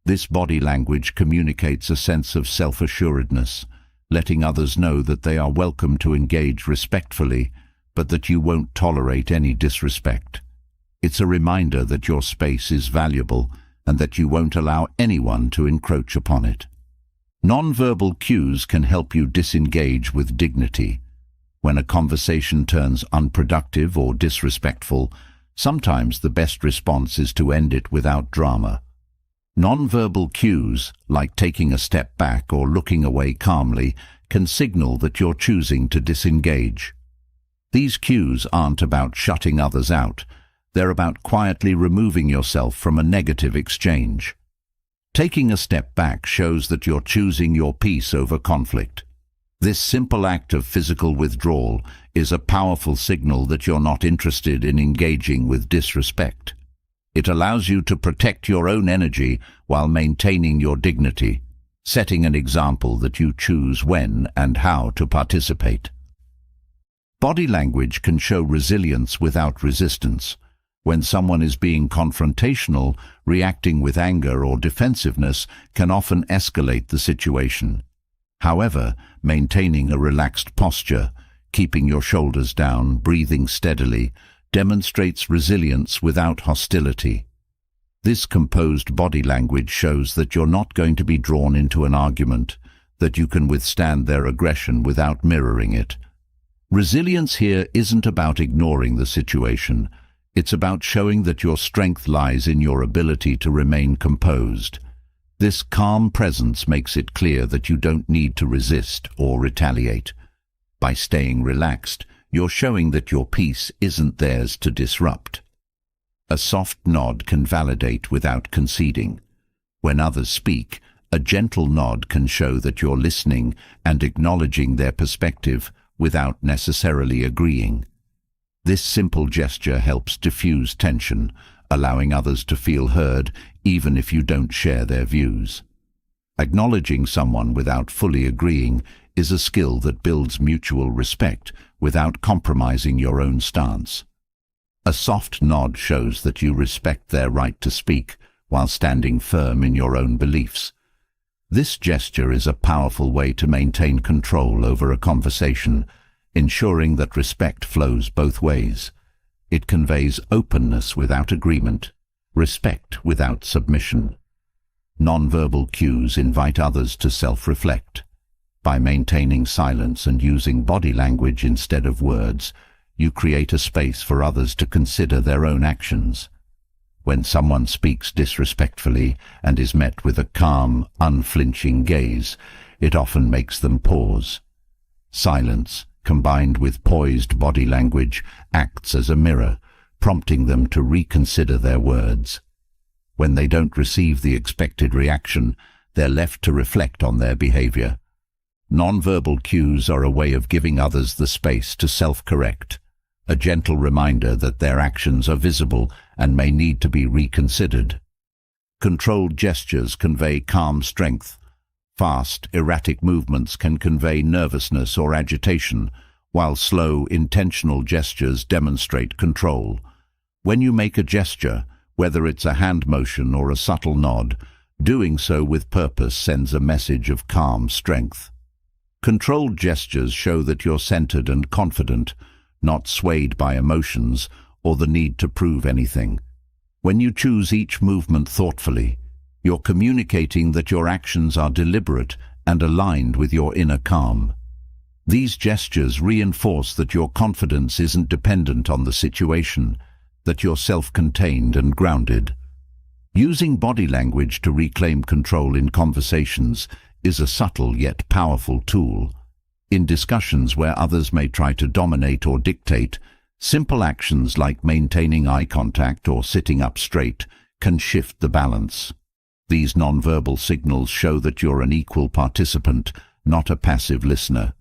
This body language communicates a sense of self-assuredness, letting others know that they are welcome to engage respectfully, but that you won't tolerate any disrespect. It's a reminder that your space is valuable and that you won't allow anyone to encroach upon it. Non-verbal cues can help you disengage with dignity. When a conversation turns unproductive or disrespectful, sometimes the best response is to end it without drama. Non-verbal cues, like taking a step back or looking away calmly, can signal that you're choosing to disengage. These cues aren't about shutting others out. They're about quietly removing yourself from a negative exchange. Taking a step back shows that you're choosing your peace over conflict. This simple act of physical withdrawal is a powerful signal that you're not interested in engaging with disrespect. It allows you to protect your own energy while maintaining your dignity, setting an example that you choose when and how to participate. Body language can show resilience without resistance. When someone is being confrontational, reacting with anger or defensiveness can often escalate the situation. However, maintaining a relaxed posture, keeping your shoulders down, breathing steadily, demonstrates resilience without hostility. This composed body language shows that you're not going to be drawn into an argument, that you can withstand their aggression without mirroring it. Resilience here isn't about ignoring the situation. It's about showing that your strength lies in your ability to remain composed. This calm presence makes it clear that you don't need to resist or retaliate. By staying relaxed, you're showing that your peace isn't theirs to disrupt. A soft nod can validate without conceding. When others speak, a gentle nod can show that you're listening and acknowledging their perspective without necessarily agreeing. This simple gesture helps diffuse tension, allowing others to feel heard even if you don't share their views. Acknowledging someone without fully agreeing is a skill that builds mutual respect without compromising your own stance. A soft nod shows that you respect their right to speak while standing firm in your own beliefs. This gesture is a powerful way to maintain control over a conversation, ensuring that respect flows both ways. It conveys openness without agreement, respect without submission. Nonverbal cues invite others to self-reflect. By maintaining silence and using body language instead of words, you create a space for others to consider their own actions. When someone speaks disrespectfully and is met with a calm, unflinching gaze, it often makes them pause. Silence, combined with poised body language, acts as a mirror, prompting them to reconsider their words. When they don't receive the expected reaction, they're left to reflect on their behavior. Nonverbal cues are a way of giving others the space to self-correct, a gentle reminder that their actions are visible and may need to be reconsidered. Controlled gestures convey calm strength. Fast, erratic movements can convey nervousness or agitation, while slow, intentional gestures demonstrate control. When you make a gesture, whether it's a hand motion or a subtle nod, doing so with purpose sends a message of calm strength. Controlled gestures show that you're centered and confident, not swayed by emotions or the need to prove anything. When you choose each movement thoughtfully, you're communicating that your actions are deliberate and aligned with your inner calm. These gestures reinforce that your confidence isn't dependent on the situation, that you're self-contained and grounded. Using body language to reclaim control in conversations is a subtle yet powerful tool. In discussions where others may try to dominate or dictate, simple actions like maintaining eye contact or sitting up straight can shift the balance. These nonverbal signals show that you're an equal participant, not a passive listener.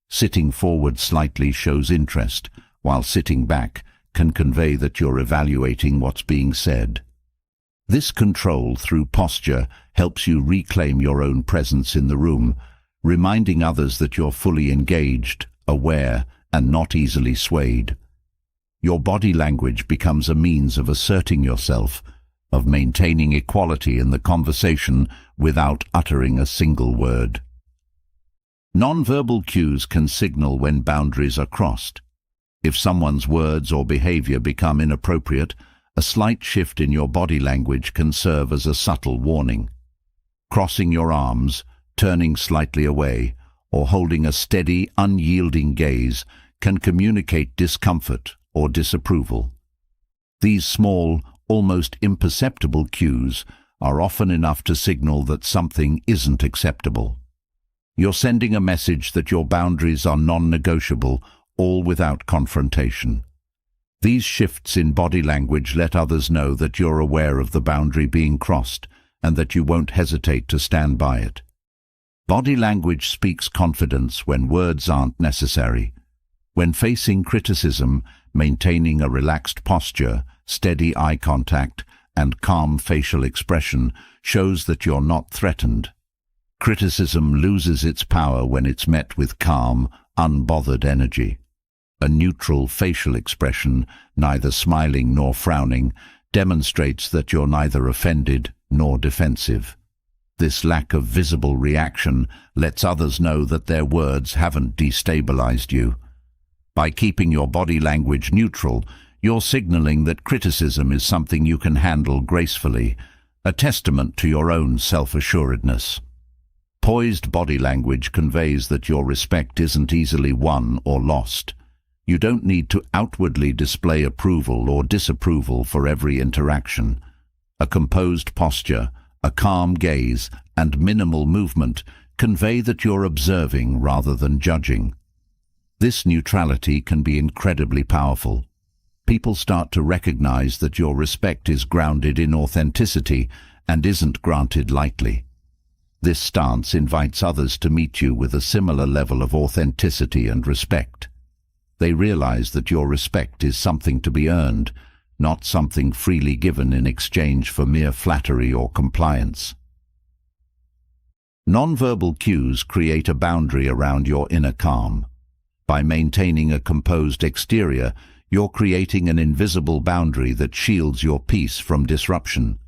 Sitting forward slightly shows interest, while sitting back can convey that you're evaluating what's being said. This control through posture helps you reclaim your own presence in the room, reminding others that you're fully engaged, aware, and not easily swayed. Your body language becomes a means of asserting yourself, of maintaining equality in the conversation without uttering a single word. Nonverbal cues can signal when boundaries are crossed. If someone's words or behavior become inappropriate, a slight shift in your body language can serve as a subtle warning. Crossing your arms, turning slightly away, or holding a steady, unyielding gaze can communicate discomfort or disapproval. These small, almost imperceptible cues are often enough to signal that something isn't acceptable. You're sending a message that your boundaries are non-negotiable, all without confrontation. These shifts in body language let others know that you're aware of the boundary being crossed and that you won't hesitate to stand by it. Body language speaks confidence when words aren't necessary. When facing criticism, maintaining a relaxed posture, steady eye contact, and calm facial expression shows that you're not threatened. Criticism loses its power when it's met with calm, unbothered energy. A neutral facial expression, neither smiling nor frowning, demonstrates that you're neither offended nor defensive. This lack of visible reaction lets others know that their words haven't destabilized you. By keeping your body language neutral, you're signaling that criticism is something you can handle gracefully, a testament to your own self-assuredness. Poised body language conveys that your respect isn't easily won or lost. You don't need to outwardly display approval or disapproval for every interaction. A composed posture, a calm gaze, and minimal movement convey that you're observing rather than judging. This neutrality can be incredibly powerful. People start to recognize that your respect is grounded in authenticity and isn't granted lightly. This stance invites others to meet you with a similar level of authenticity and respect. They realize that your respect is something to be earned, not something freely given in exchange for mere flattery or compliance. Nonverbal cues create a boundary around your inner calm. By maintaining a composed exterior, you're creating an invisible boundary that shields your peace from disruption.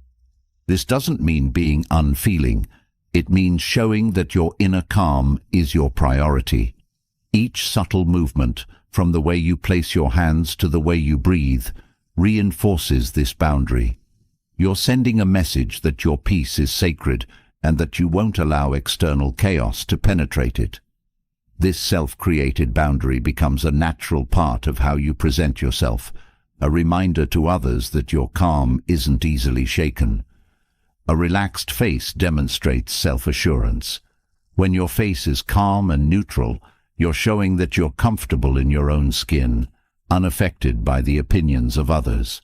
This doesn't mean being unfeeling. It means showing that your inner calm is your priority. Each subtle movement, from the way you place your hands to the way you breathe, reinforces this boundary. You're sending a message that your peace is sacred and that you won't allow external chaos to penetrate it. This self-created boundary becomes a natural part of how you present yourself, a reminder to others that your calm isn't easily shaken. A relaxed face demonstrates self-assurance. When your face is calm and neutral, you're showing that you're comfortable in your own skin, unaffected by the opinions of others.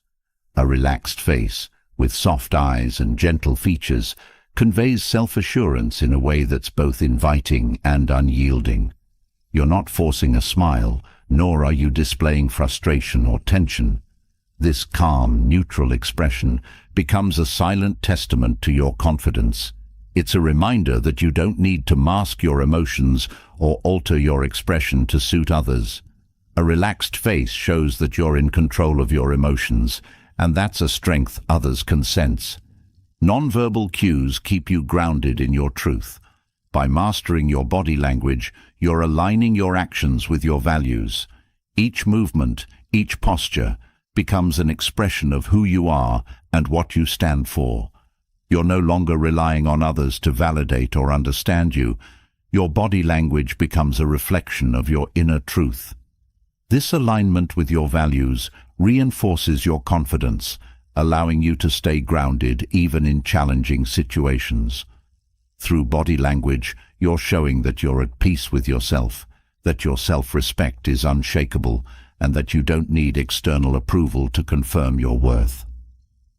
A relaxed face, with soft eyes and gentle features, conveys self-assurance in a way that's both inviting and unyielding. You're not forcing a smile, nor are you displaying frustration or tension. This calm, neutral expression becomes a silent testament to your confidence. It's a reminder that you don't need to mask your emotions or alter your expression to suit others. A relaxed face shows that you're in control of your emotions, and that's a strength others can sense. Nonverbal cues keep you grounded in your truth. By mastering your body language, you're aligning your actions with your values. Each movement, each posture, becomes an expression of who you are and what you stand for. You're no longer relying on others to validate or understand you. Your body language becomes a reflection of your inner truth. This alignment with your values reinforces your confidence, allowing you to stay grounded even in challenging situations. Through body language, you're showing that you're at peace with yourself, that your self-respect is unshakable, and that you don't need external approval to confirm your worth.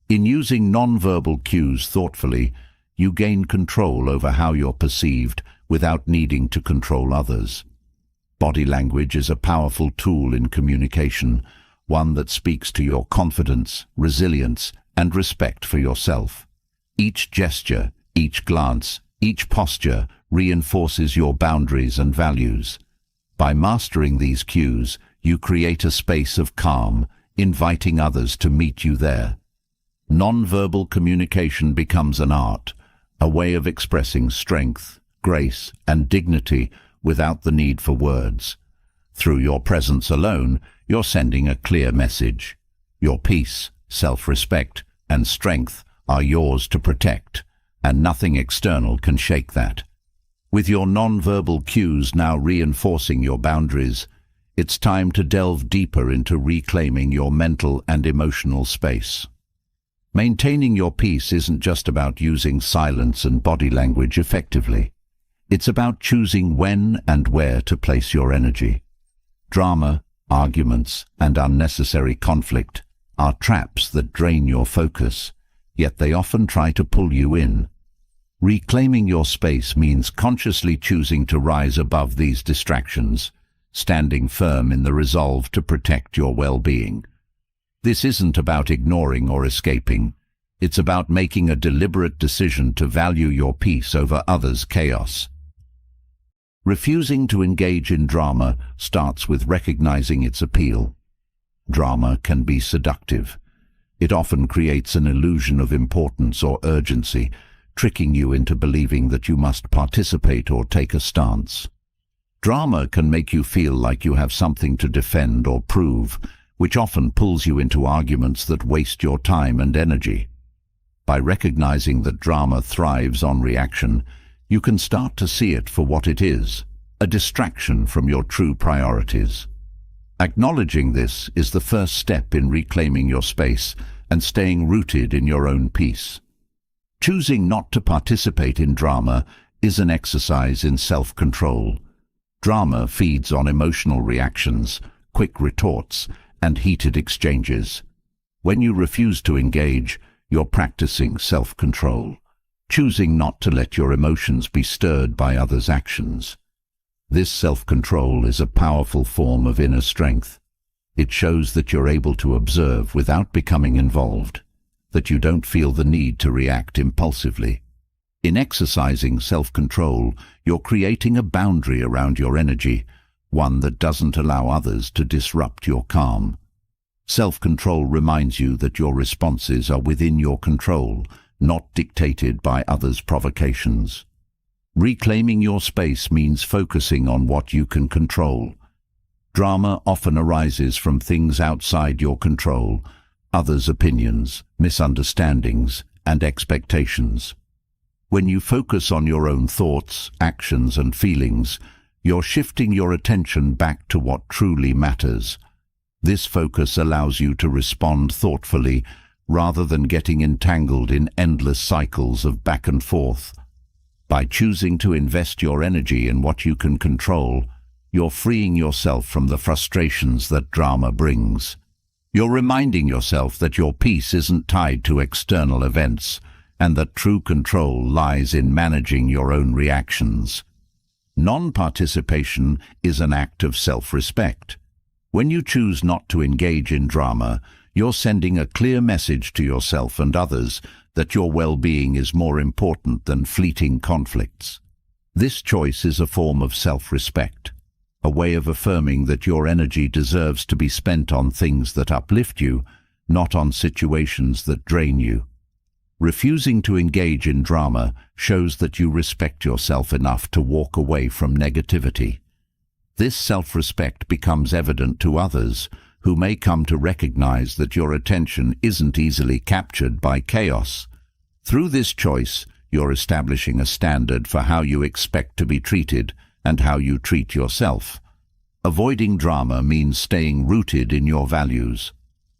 In using nonverbal cues thoughtfully, you gain control over how you're perceived without needing to control others. Body language is a powerful tool in communication, one that speaks to your confidence, resilience, and respect for yourself. Each gesture, each glance, each posture reinforces your boundaries and values. By mastering these cues, you create a space of calm, inviting others to meet you there. Nonverbal communication becomes an art, a way of expressing strength, grace, and dignity without the need for words. Through your presence alone, you're sending a clear message. Your peace, self-respect, and strength are yours to protect, and nothing external can shake that. With your nonverbal cues now reinforcing your boundaries, it's time to delve deeper into reclaiming your mental and emotional space. Maintaining your peace isn't just about using silence and body language effectively. It's about choosing when and where to place your energy. Drama, arguments, and unnecessary conflict are traps that drain your focus, yet they often try to pull you in. Reclaiming your space means consciously choosing to rise above these distractions, standing firm in the resolve to protect your well-being. This isn't about ignoring or escaping. It's about making a deliberate decision to value your peace over others' chaos. Refusing to engage in drama starts with recognizing its appeal. Drama can be seductive. It often creates an illusion of importance or urgency, tricking you into believing that you must participate or take a stance. Drama can make you feel like you have something to defend or prove, which often pulls you into arguments that waste your time and energy. By recognizing that drama thrives on reaction, you can start to see it for what it is, a distraction from your true priorities. Acknowledging this is the first step in reclaiming your space and staying rooted in your own peace. Choosing not to participate in drama is an exercise in self-control. Drama feeds on emotional reactions, quick retorts, and heated exchanges. When you refuse to engage, you're practicing self-control, choosing not to let your emotions be stirred by others' actions. This self-control is a powerful form of inner strength. It shows that you're able to observe without becoming involved, that you don't feel the need to react impulsively. In exercising self-control, you're creating a boundary around your energy, one that doesn't allow others to disrupt your calm. Self-control reminds you that your responses are within your control, not dictated by others' provocations. Reclaiming your space means focusing on what you can control. Drama often arises from things outside your control, others' opinions, misunderstandings, and expectations. When you focus on your own thoughts, actions, and feelings, you're shifting your attention back to what truly matters. This focus allows you to respond thoughtfully rather than getting entangled in endless cycles of back and forth. By choosing to invest your energy in what you can control, you're freeing yourself from the frustrations that drama brings. You're reminding yourself that your peace isn't tied to external events, and that true control lies in managing your own reactions. Non-participation is an act of self-respect. When you choose not to engage in drama, you're sending a clear message to yourself and others that your well-being is more important than fleeting conflicts. This choice is a form of self-respect, a way of affirming that your energy deserves to be spent on things that uplift you, not on situations that drain you. Refusing to engage in drama shows that you respect yourself enough to walk away from negativity. This self-respect becomes evident to others, who may come to recognize that your attention isn't easily captured by chaos. Through this choice, you're establishing a standard for how you expect to be treated and how you treat yourself. Avoiding drama means staying rooted in your values.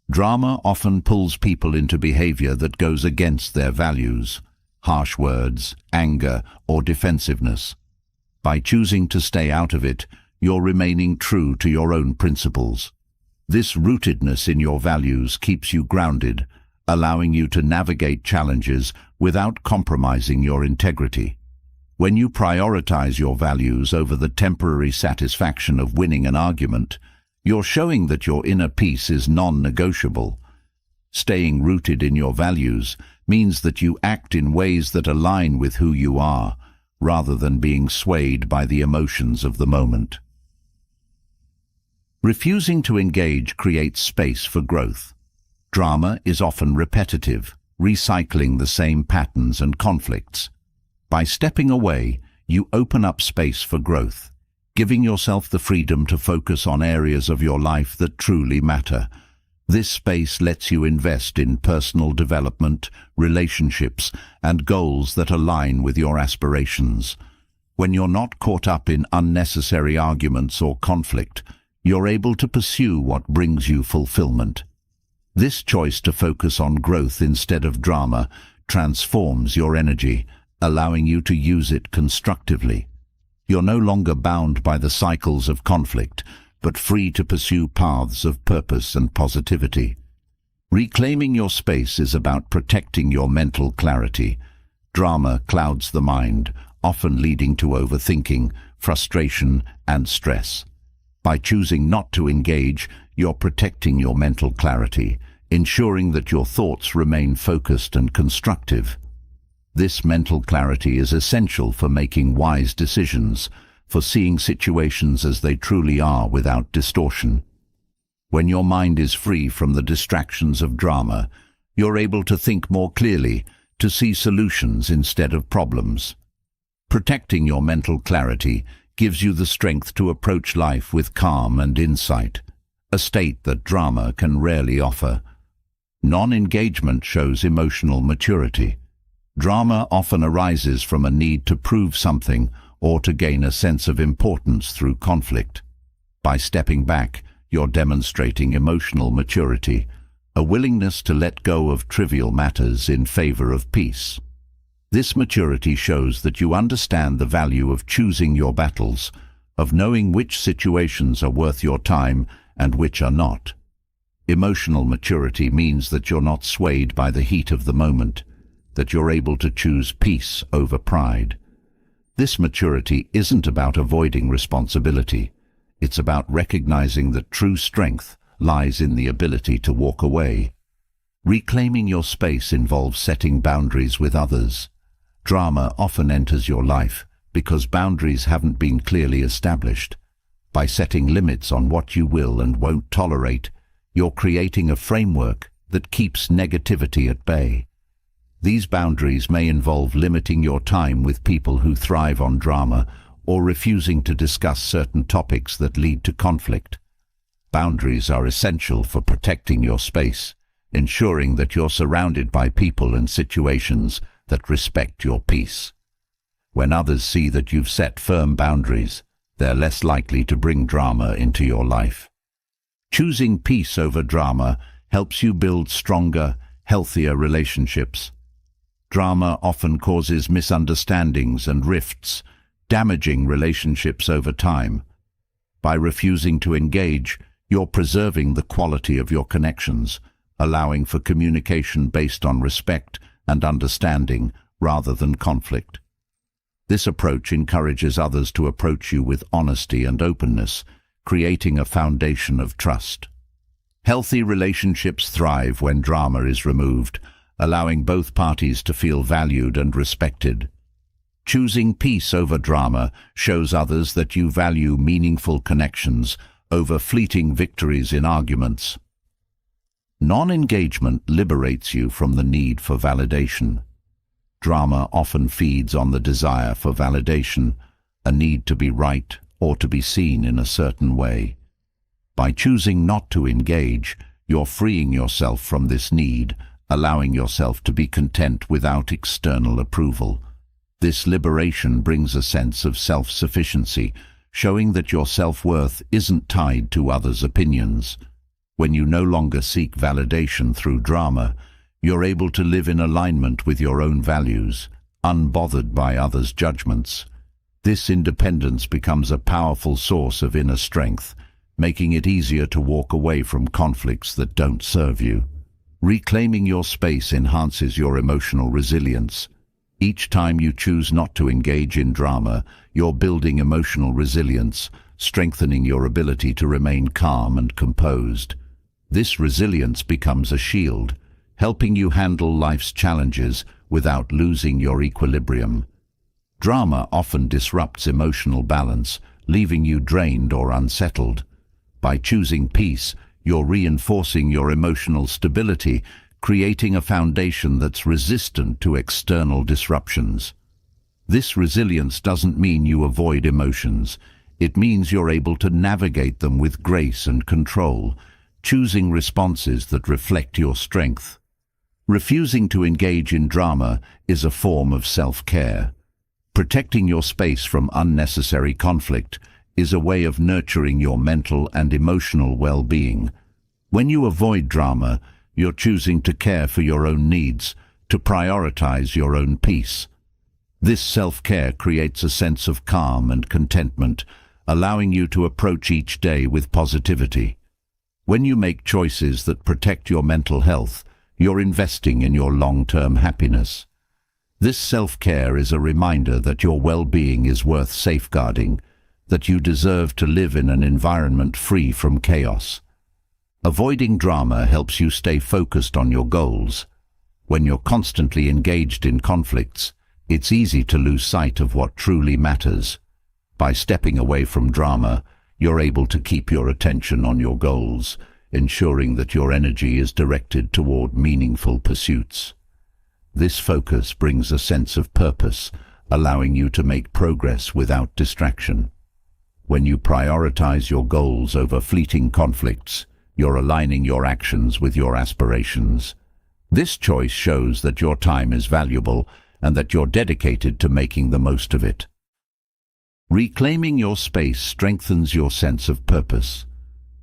Drama often pulls people into behavior that goes against their values, harsh words, anger, or defensiveness. By choosing to stay out of it, you're remaining true to your own principles. This rootedness in your values keeps you grounded, allowing you to navigate challenges without compromising your integrity. When you prioritize your values over the temporary satisfaction of winning an argument, you're showing that your inner peace is non-negotiable. Staying rooted in your values means that you act in ways that align with who you are, rather than being swayed by the emotions of the moment. Refusing to engage creates space for growth. Drama is often repetitive, recycling the same patterns and conflicts. By stepping away, you open up space for growth, giving yourself the freedom to focus on areas of your life that truly matter. This space lets you invest in personal development, relationships, and goals that align with your aspirations. When you're not caught up in unnecessary arguments or conflict, you're able to pursue what brings you fulfillment. This choice to focus on growth instead of drama transforms your energy, allowing you to use it constructively. You're no longer bound by the cycles of conflict, but free to pursue paths of purpose and positivity. Reclaiming your space is about protecting your mental clarity. Drama clouds the mind, often leading to overthinking, frustration, and stress. By choosing not to engage, you're protecting your mental clarity, ensuring that your thoughts remain focused and constructive. This mental clarity is essential for making wise decisions, for seeing situations as they truly are without distortion. When your mind is free from the distractions of drama, you're able to think more clearly, to see solutions instead of problems. Protecting your mental clarity gives you the strength to approach life with calm and insight, a state that drama can rarely offer. Non-engagement shows emotional maturity. Drama often arises from a need to prove something or to gain a sense of importance through conflict. By stepping back, you're demonstrating emotional maturity, a willingness to let go of trivial matters in favor of peace. This maturity shows that you understand the value of choosing your battles, of knowing which situations are worth your time and which are not. Emotional maturity means that you're not swayed by the heat of the moment, that you're able to choose peace over pride. This maturity isn't about avoiding responsibility. It's about recognizing that true strength lies in the ability to walk away. Reclaiming your space involves setting boundaries with others. Drama often enters your life because boundaries haven't been clearly established. By setting limits on what you will and won't tolerate, you're creating a framework that keeps negativity at bay. These boundaries may involve limiting your time with people who thrive on drama or refusing to discuss certain topics that lead to conflict. Boundaries are essential for protecting your space, ensuring that you're surrounded by people and situations that respect your peace. When others see that you've set firm boundaries, they're less likely to bring drama into your life. Choosing peace over drama helps you build stronger, healthier relationships. Drama often causes misunderstandings and rifts, damaging relationships over time. By refusing to engage, you're preserving the quality of your connections, allowing for communication based on respect and understanding rather than conflict. This approach encourages others to approach you with honesty and openness, creating a foundation of trust. Healthy relationships thrive when drama is removed, allowing both parties to feel valued and respected. Choosing peace over drama shows others that you value meaningful connections over fleeting victories in arguments. Non-engagement liberates you from the need for validation. Drama often feeds on the desire for validation, a need to be right or to be seen in a certain way. By choosing not to engage, you're freeing yourself from this need, allowing yourself to be content without external approval. This liberation brings a sense of self-sufficiency, showing that your self-worth isn't tied to others' opinions. When you no longer seek validation through drama, you're able to live in alignment with your own values, unbothered by others' judgments. This independence becomes a powerful source of inner strength, making it easier to walk away from conflicts that don't serve you. Reclaiming your space enhances your emotional resilience. Each time you choose not to engage in drama, you're building emotional resilience, strengthening your ability to remain calm and composed. This resilience becomes a shield, helping you handle life's challenges without losing your equilibrium. Drama often disrupts emotional balance, leaving you drained or unsettled. By choosing peace, you're reinforcing your emotional stability, creating a foundation that's resistant to external disruptions. This resilience doesn't mean you avoid emotions. It means you're able to navigate them with grace and control, choosing responses that reflect your strength. Refusing to engage in drama is a form of self-care. Protecting your space from unnecessary conflict is a way of nurturing your mental and emotional well-being. When you avoid drama, you're choosing to care for your own needs, to prioritize your own peace. This self-care creates a sense of calm and contentment, allowing you to approach each day with positivity. When you make choices that protect your mental health, you're investing in your long-term happiness. This self-care is a reminder that your well-being is worth safeguarding, that you deserve to live in an environment free from chaos. Avoiding drama helps you stay focused on your goals. When you're constantly engaged in conflicts, it's easy to lose sight of what truly matters. By stepping away from drama, you're able to keep your attention on your goals, ensuring that your energy is directed toward meaningful pursuits. This focus brings a sense of purpose, allowing you to make progress without distraction. When you prioritize your goals over fleeting conflicts, you're aligning your actions with your aspirations. This choice shows that your time is valuable and that you're dedicated to making the most of it. Reclaiming your space strengthens your sense of purpose.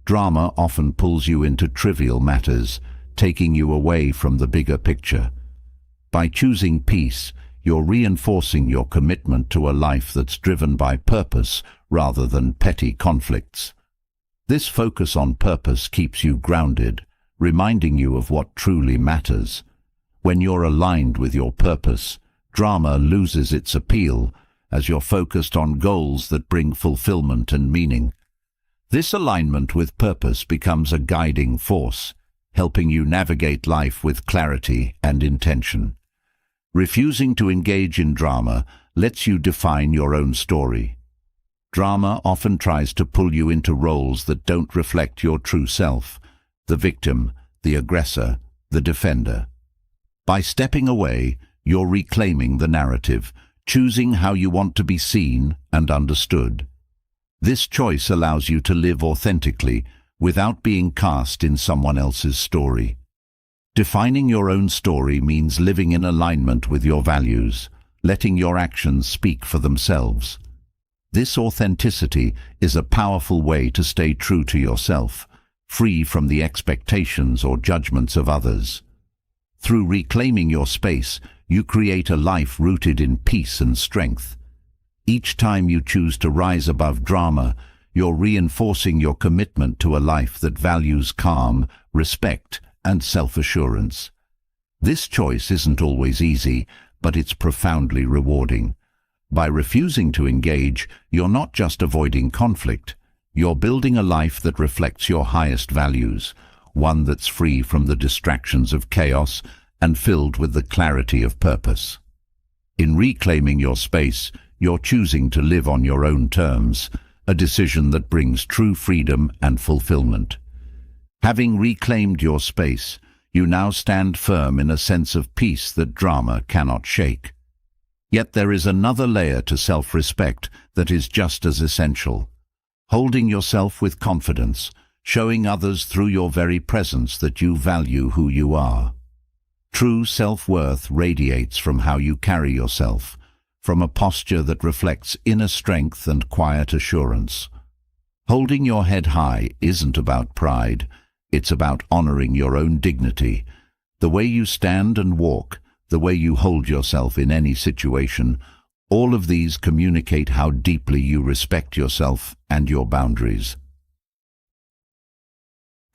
Drama often pulls you into trivial matters, taking you away from the bigger picture. By choosing peace, you're reinforcing your commitment to a life that's driven by purpose rather than petty conflicts. This focus on purpose keeps you grounded, reminding you of what truly matters. When you're aligned with your purpose, drama loses its appeal as you're focused on goals that bring fulfillment and meaning. This alignment with purpose becomes a guiding force, helping you navigate life with clarity and intention. Refusing to engage in drama lets you define your own story. Drama often tries to pull you into roles that don't reflect your true self: the victim, the aggressor, the defender. By stepping away, you're reclaiming the narrative, choosing how you want to be seen and understood. This choice allows you to live authentically without being cast in someone else's story. Defining your own story means living in alignment with your values, letting your actions speak for themselves. This authenticity is a powerful way to stay true to yourself, free from the expectations or judgments of others. Through reclaiming your space, you create a life rooted in peace and strength. Each time you choose to rise above drama, you're reinforcing your commitment to a life that values calm, respect, and self-assurance. This choice isn't always easy, but it's profoundly rewarding. By refusing to engage, you're not just avoiding conflict. You're building a life that reflects your highest values, one that's free from the distractions of chaos and filled with the clarity of purpose. In reclaiming your space, you're choosing to live on your own terms, a decision that brings true freedom and fulfillment. Having reclaimed your space, you now stand firm in a sense of peace that drama cannot shake. Yet there is another layer to self-respect that is just as essential. Holding yourself with confidence, showing others through your very presence that you value who you are. True self-worth radiates from how you carry yourself, from a posture that reflects inner strength and quiet assurance. Holding your head high isn't about pride, it's about honoring your own dignity. The way you stand and walk, the way you hold yourself in any situation, all of these communicate how deeply you respect yourself and your boundaries.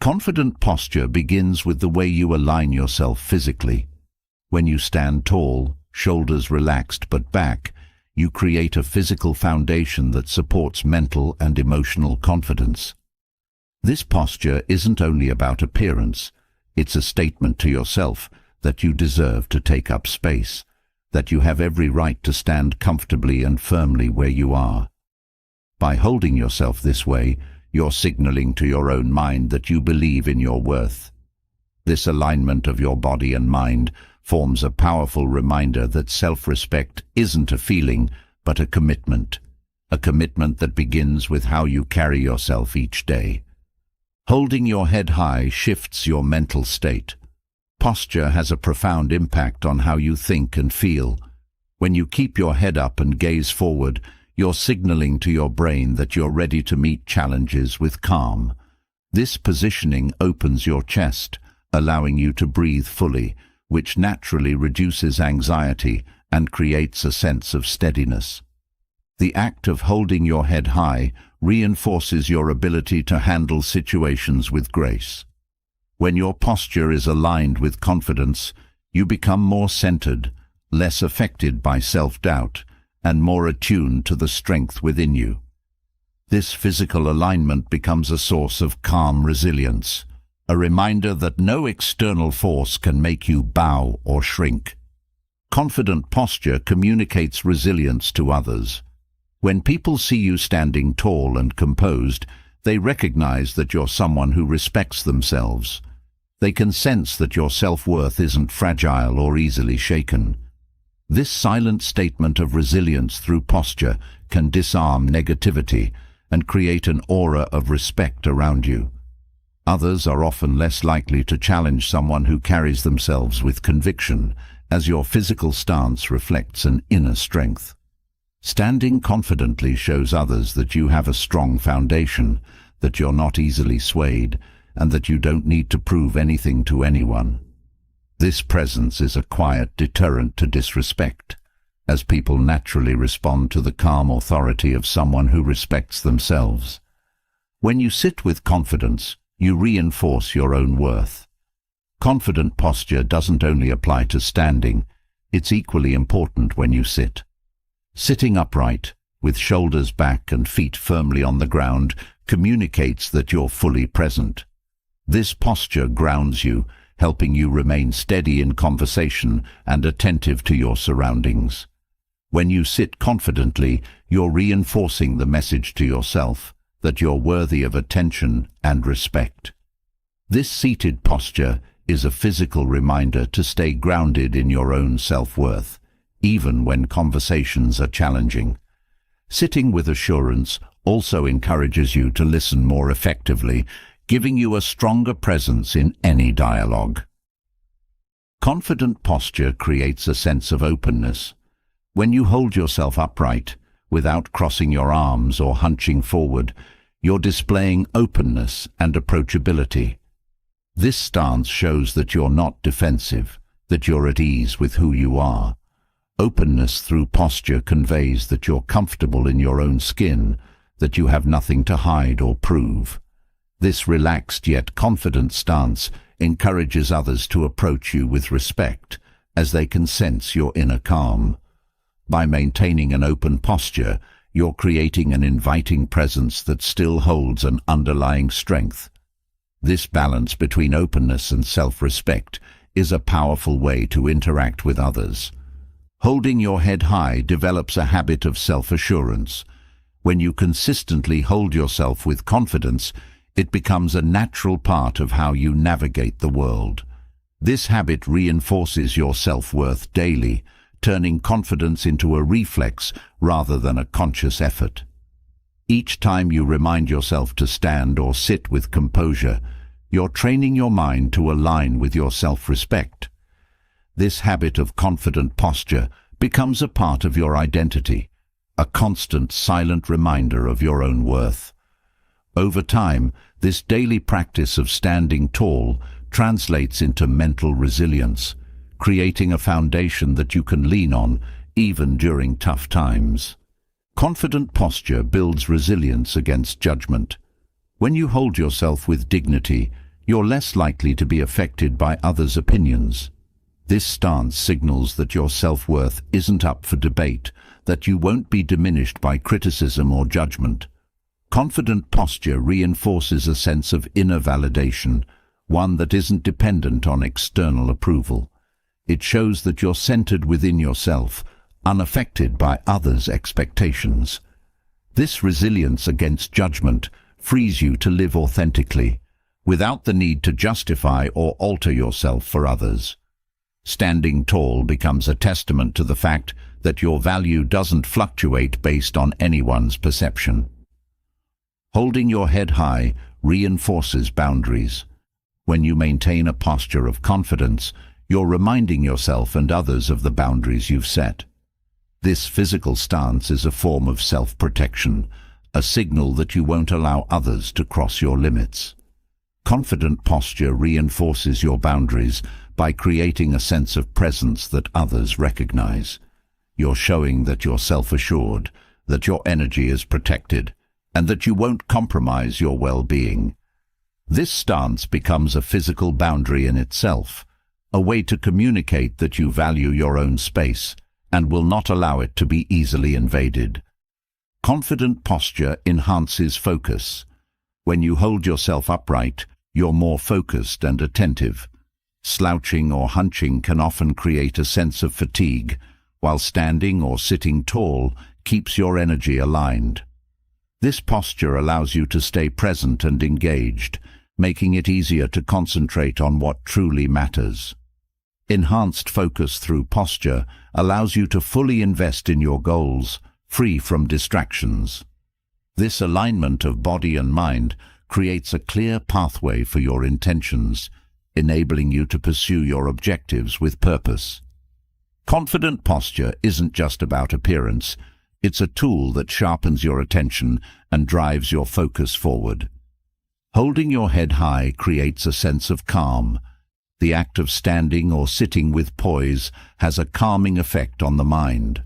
Confident posture begins with the way you align yourself physically. When you stand tall, shoulders relaxed but back, you create a physical foundation that supports mental and emotional confidence. This posture isn't only about appearance, it's a statement to yourself that you deserve to take up space, that you have every right to stand comfortably and firmly where you are. By holding yourself this way, you're signaling to your own mind that you believe in your worth. This alignment of your body and mind forms a powerful reminder that self-respect isn't a feeling, but a commitment that begins with how you carry yourself each day. Holding your head high shifts your mental state. Posture has a profound impact on how you think and feel. When you keep your head up and gaze forward, you're signaling to your brain that you're ready to meet challenges with calm. This positioning opens your chest, allowing you to breathe fully, which naturally reduces anxiety and creates a sense of steadiness. The act of holding your head high reinforces your ability to handle situations with grace. When your posture is aligned with confidence, you become more centered, less affected by self-doubt, and more attuned to the strength within you. This physical alignment becomes a source of calm resilience, a reminder that no external force can make you bow or shrink. Confident posture communicates resilience to others. When people see you standing tall and composed, they recognize that you're someone who respects themselves. They can sense that your self-worth isn't fragile or easily shaken. This silent statement of resilience through posture can disarm negativity and create an aura of respect around you. Others are often less likely to challenge someone who carries themselves with conviction, as your physical stance reflects an inner strength. Standing confidently shows others that you have a strong foundation, that you're not easily swayed, and that you don't need to prove anything to anyone. This presence is a quiet deterrent to disrespect, as people naturally respond to the calm authority of someone who respects themselves. When you sit with confidence, you reinforce your own worth. Confident posture doesn't only apply to standing, it's equally important when you sit. Sitting upright, with shoulders back and feet firmly on the ground, communicates that you're fully present. This posture grounds you, helping you remain steady in conversation and attentive to your surroundings. When you sit confidently, you're reinforcing the message to yourself that you're worthy of attention and respect. This seated posture is a physical reminder to stay grounded in your own self-worth, even when conversations are challenging. Sitting with assurance also encourages you to listen more effectively, giving you a stronger presence in any dialogue. Confident posture creates a sense of openness. When you hold yourself upright, without crossing your arms or hunching forward, you're displaying openness and approachability. This stance shows that you're not defensive, that you're at ease with who you are. Openness through posture conveys that you're comfortable in your own skin, that you have nothing to hide or prove. This relaxed yet confident stance encourages others to approach you with respect, as they can sense your inner calm. By maintaining an open posture, you're creating an inviting presence that still holds an underlying strength. This balance between openness and self-respect is a powerful way to interact with others. Holding your head high develops a habit of self-assurance. When you consistently hold yourself with confidence, it becomes a natural part of how you navigate the world. This habit reinforces your self-worth daily, turning confidence into a reflex rather than a conscious effort. Each time you remind yourself to stand or sit with composure, you're training your mind to align with your self-respect. This habit of confident posture becomes a part of your identity, a constant silent reminder of your own worth. Over time, this daily practice of standing tall translates into mental resilience, creating a foundation that you can lean on even during tough times. Confident posture builds resilience against judgment. When you hold yourself with dignity, you're less likely to be affected by others' opinions. This stance signals that your self-worth isn't up for debate, that you won't be diminished by criticism or judgment. Confident posture reinforces a sense of inner validation, one that isn't dependent on external approval. It shows that you're centered within yourself, unaffected by others' expectations. This resilience against judgment frees you to live authentically, without the need to justify or alter yourself for others. Standing tall becomes a testament to the fact that your value doesn't fluctuate based on anyone's perception. Holding your head high reinforces boundaries. When you maintain a posture of confidence, you're reminding yourself and others of the boundaries you've set. This physical stance is a form of self-protection, a signal that you won't allow others to cross your limits. Confident posture reinforces your boundaries by creating a sense of presence that others recognize. You're showing that you're self-assured, that your energy is protected, and that you won't compromise your well-being. This stance becomes a physical boundary in itself, a way to communicate that you value your own space and will not allow it to be easily invaded. Confident posture enhances focus. When you hold yourself upright, you're more focused and attentive. Slouching or hunching can often create a sense of fatigue, while standing or sitting tall keeps your energy aligned. This posture allows you to stay present and engaged, making it easier to concentrate on what truly matters. Enhanced focus through posture allows you to fully invest in your goals, free from distractions. This alignment of body and mind creates a clear pathway for your intentions, enabling you to pursue your objectives with purpose. Confident posture isn't just about appearance, it's a tool that sharpens your attention and drives your focus forward. Holding your head high creates a sense of calm. The act of standing or sitting with poise has a calming effect on the mind.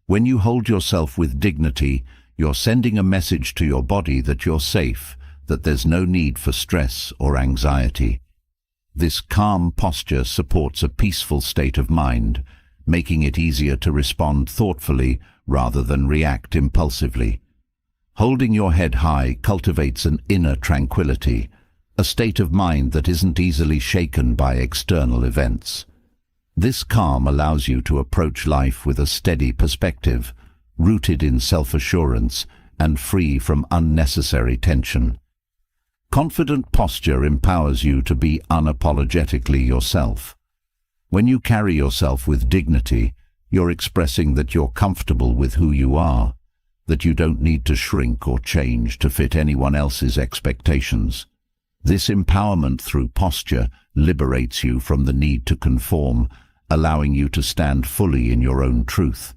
When you hold yourself with dignity, you're sending a message to your body that you're safe, that there's no need for stress or anxiety. This calm posture supports a peaceful state of mind, making it easier to respond thoughtfully rather than react impulsively. Holding your head high cultivates an inner tranquility, a state of mind that isn't easily shaken by external events. This calm allows you to approach life with a steady perspective, rooted in self-assurance and free from unnecessary tension. Confident posture empowers you to be unapologetically yourself. When you carry yourself with dignity, you're expressing that you're comfortable with who you are, that you don't need to shrink or change to fit anyone else's expectations. This empowerment through posture liberates you from the need to conform, allowing you to stand fully in your own truth.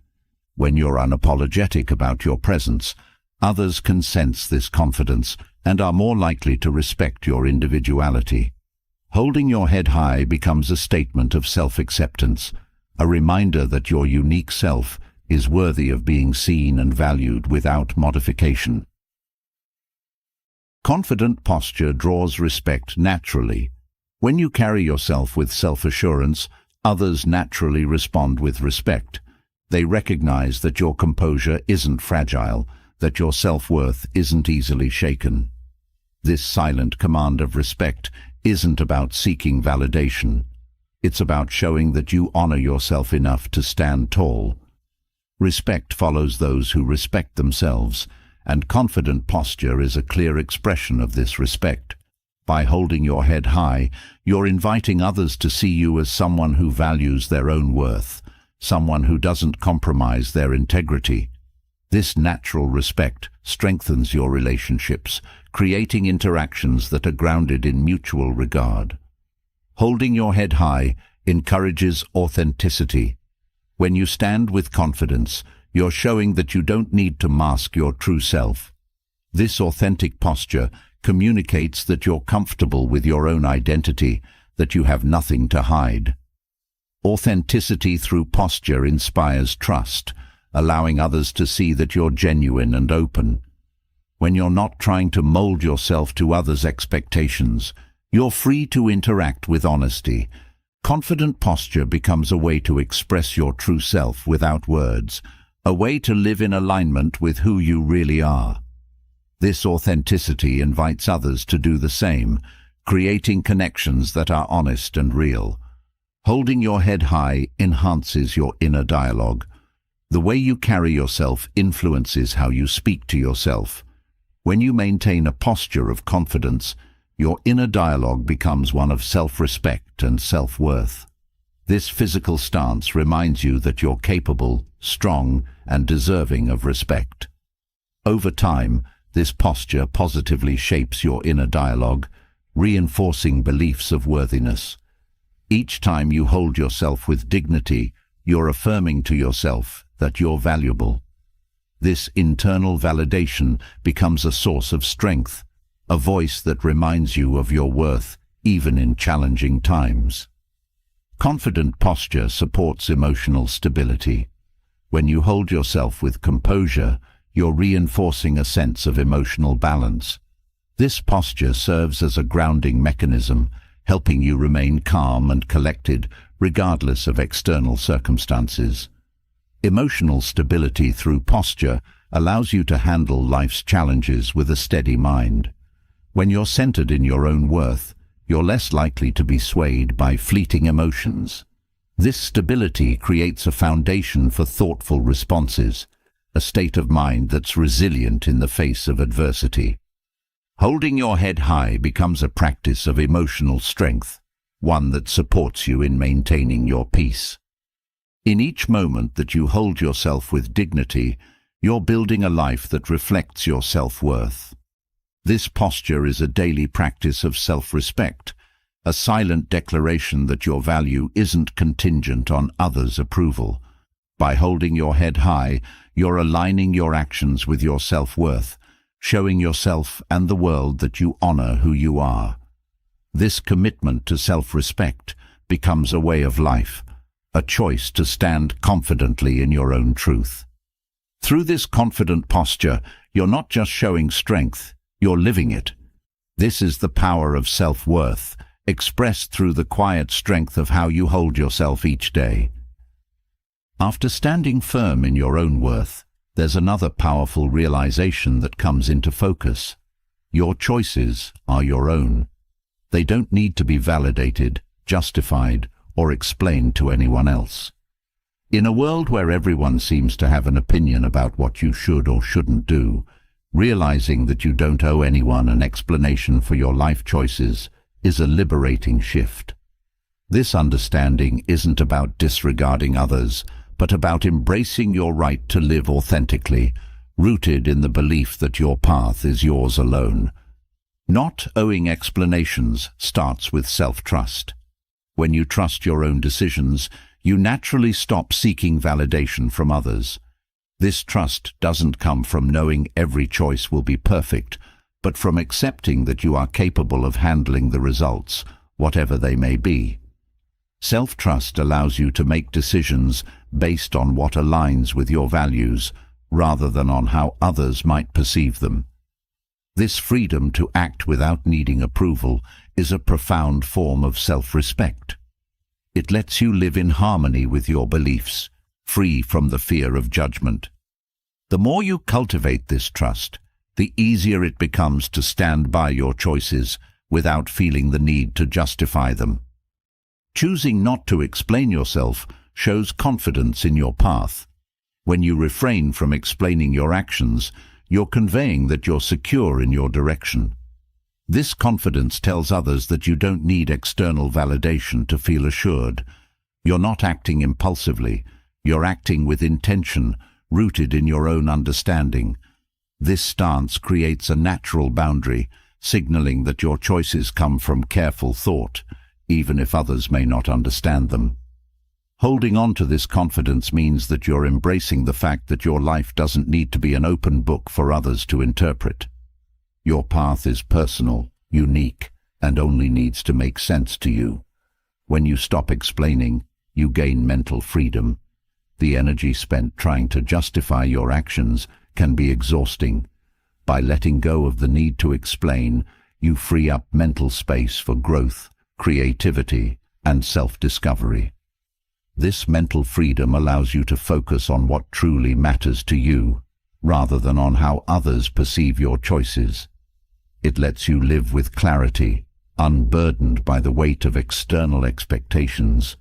When you're unapologetic about your presence, others can sense this confidence and are more likely to respect your individuality. Holding your head high becomes a statement of self-acceptance, a reminder that your unique self is worthy of being seen and valued without modification. Confident posture draws respect naturally. When you carry yourself with self-assurance, others naturally respond with respect. They recognize that your composure isn't fragile, that your self-worth isn't easily shaken. This silent command of respect isn't about seeking validation. It's about showing that you honor yourself enough to stand tall. Respect follows those who respect themselves, and confident posture is a clear expression of this respect. By holding your head high, you're inviting others to see you as someone who values their own worth, someone who doesn't compromise their integrity. This natural respect strengthens your relationships, creating interactions that are grounded in mutual regard. Holding your head high encourages authenticity. When you stand with confidence, you're showing that you don't need to mask your true self. This authentic posture communicates that you're comfortable with your own identity, that you have nothing to hide. Authenticity through posture inspires trust, allowing others to see that you're genuine and open. When you're not trying to mold yourself to others' expectations, you're free to interact with honesty. Confident posture becomes a way to express your true self without words, a way to live in alignment with who you really are. This authenticity invites others to do the same, creating connections that are honest and real. Holding your head high enhances your inner dialogue. The way you carry yourself influences how you speak to yourself. When you maintain a posture of confidence, your inner dialogue becomes one of self-respect and self-worth. This physical stance reminds you that you're capable, strong, and deserving of respect. Over time, this posture positively shapes your inner dialogue, reinforcing beliefs of worthiness. Each time you hold yourself with dignity, you're affirming to yourself that you're valuable. This internal validation becomes a source of strength, a voice that reminds you of your worth even in challenging times. Confident posture supports emotional stability. When you hold yourself with composure, you're reinforcing a sense of emotional balance. This posture serves as a grounding mechanism, helping you remain calm and collected regardless of external circumstances. Emotional stability through posture allows you to handle life's challenges with a steady mind. When you're centered in your own worth, you're less likely to be swayed by fleeting emotions. This stability creates a foundation for thoughtful responses, a state of mind that's resilient in the face of adversity. Holding your head high becomes a practice of emotional strength, one that supports you in maintaining your peace. In each moment that you hold yourself with dignity, you're building a life that reflects your self-worth. This posture is a daily practice of self-respect, a silent declaration that your value isn't contingent on others' approval. By holding your head high, you're aligning your actions with your self-worth, showing yourself and the world that you honor who you are. This commitment to self-respect becomes a way of life, a choice to stand confidently in your own truth. Through this confident posture, you're not just showing strength, you're living it. This is the power of self-worth, expressed through the quiet strength of how you hold yourself each day. After standing firm in your own worth, there's another powerful realization that comes into focus. Your choices are your own. They don't need to be validated, justified, or explained to anyone else. In a world where everyone seems to have an opinion about what you should or shouldn't do, realizing that you don't owe anyone an explanation for your life choices is a liberating shift. This understanding isn't about disregarding others, but about embracing your right to live authentically, rooted in the belief that your path is yours alone. Not owing explanations starts with self-trust. When you trust your own decisions, you naturally stop seeking validation from others. This trust doesn't come from knowing every choice will be perfect, but from accepting that you are capable of handling the results, whatever they may be. Self-trust allows you to make decisions based on what aligns with your values, rather than on how others might perceive them. This freedom to act without needing approval is a profound form of self-respect. It lets you live in harmony with your beliefs, free from the fear of judgment. The more you cultivate this trust, the easier it becomes to stand by your choices without feeling the need to justify them. Choosing not to explain yourself shows confidence in your path. When you refrain from explaining your actions, you're conveying that you're secure in your direction. This confidence tells others that you don't need external validation to feel assured. You're not acting impulsively, you're acting with intention, rooted in your own understanding. This stance creates a natural boundary, signaling that your choices come from careful thought, even if others may not understand them. Holding on to this confidence means that you're embracing the fact that your life doesn't need to be an open book for others to interpret. Your path is personal, unique, and only needs to make sense to you. When you stop explaining, you gain mental freedom. The energy spent trying to justify your actions can be exhausting. By letting go of the need to explain, you free up mental space for growth, creativity, and self-discovery. This mental freedom allows you to focus on what truly matters to you, rather than on how others perceive your choices. It lets you live with clarity, unburdened by the weight of external expectations.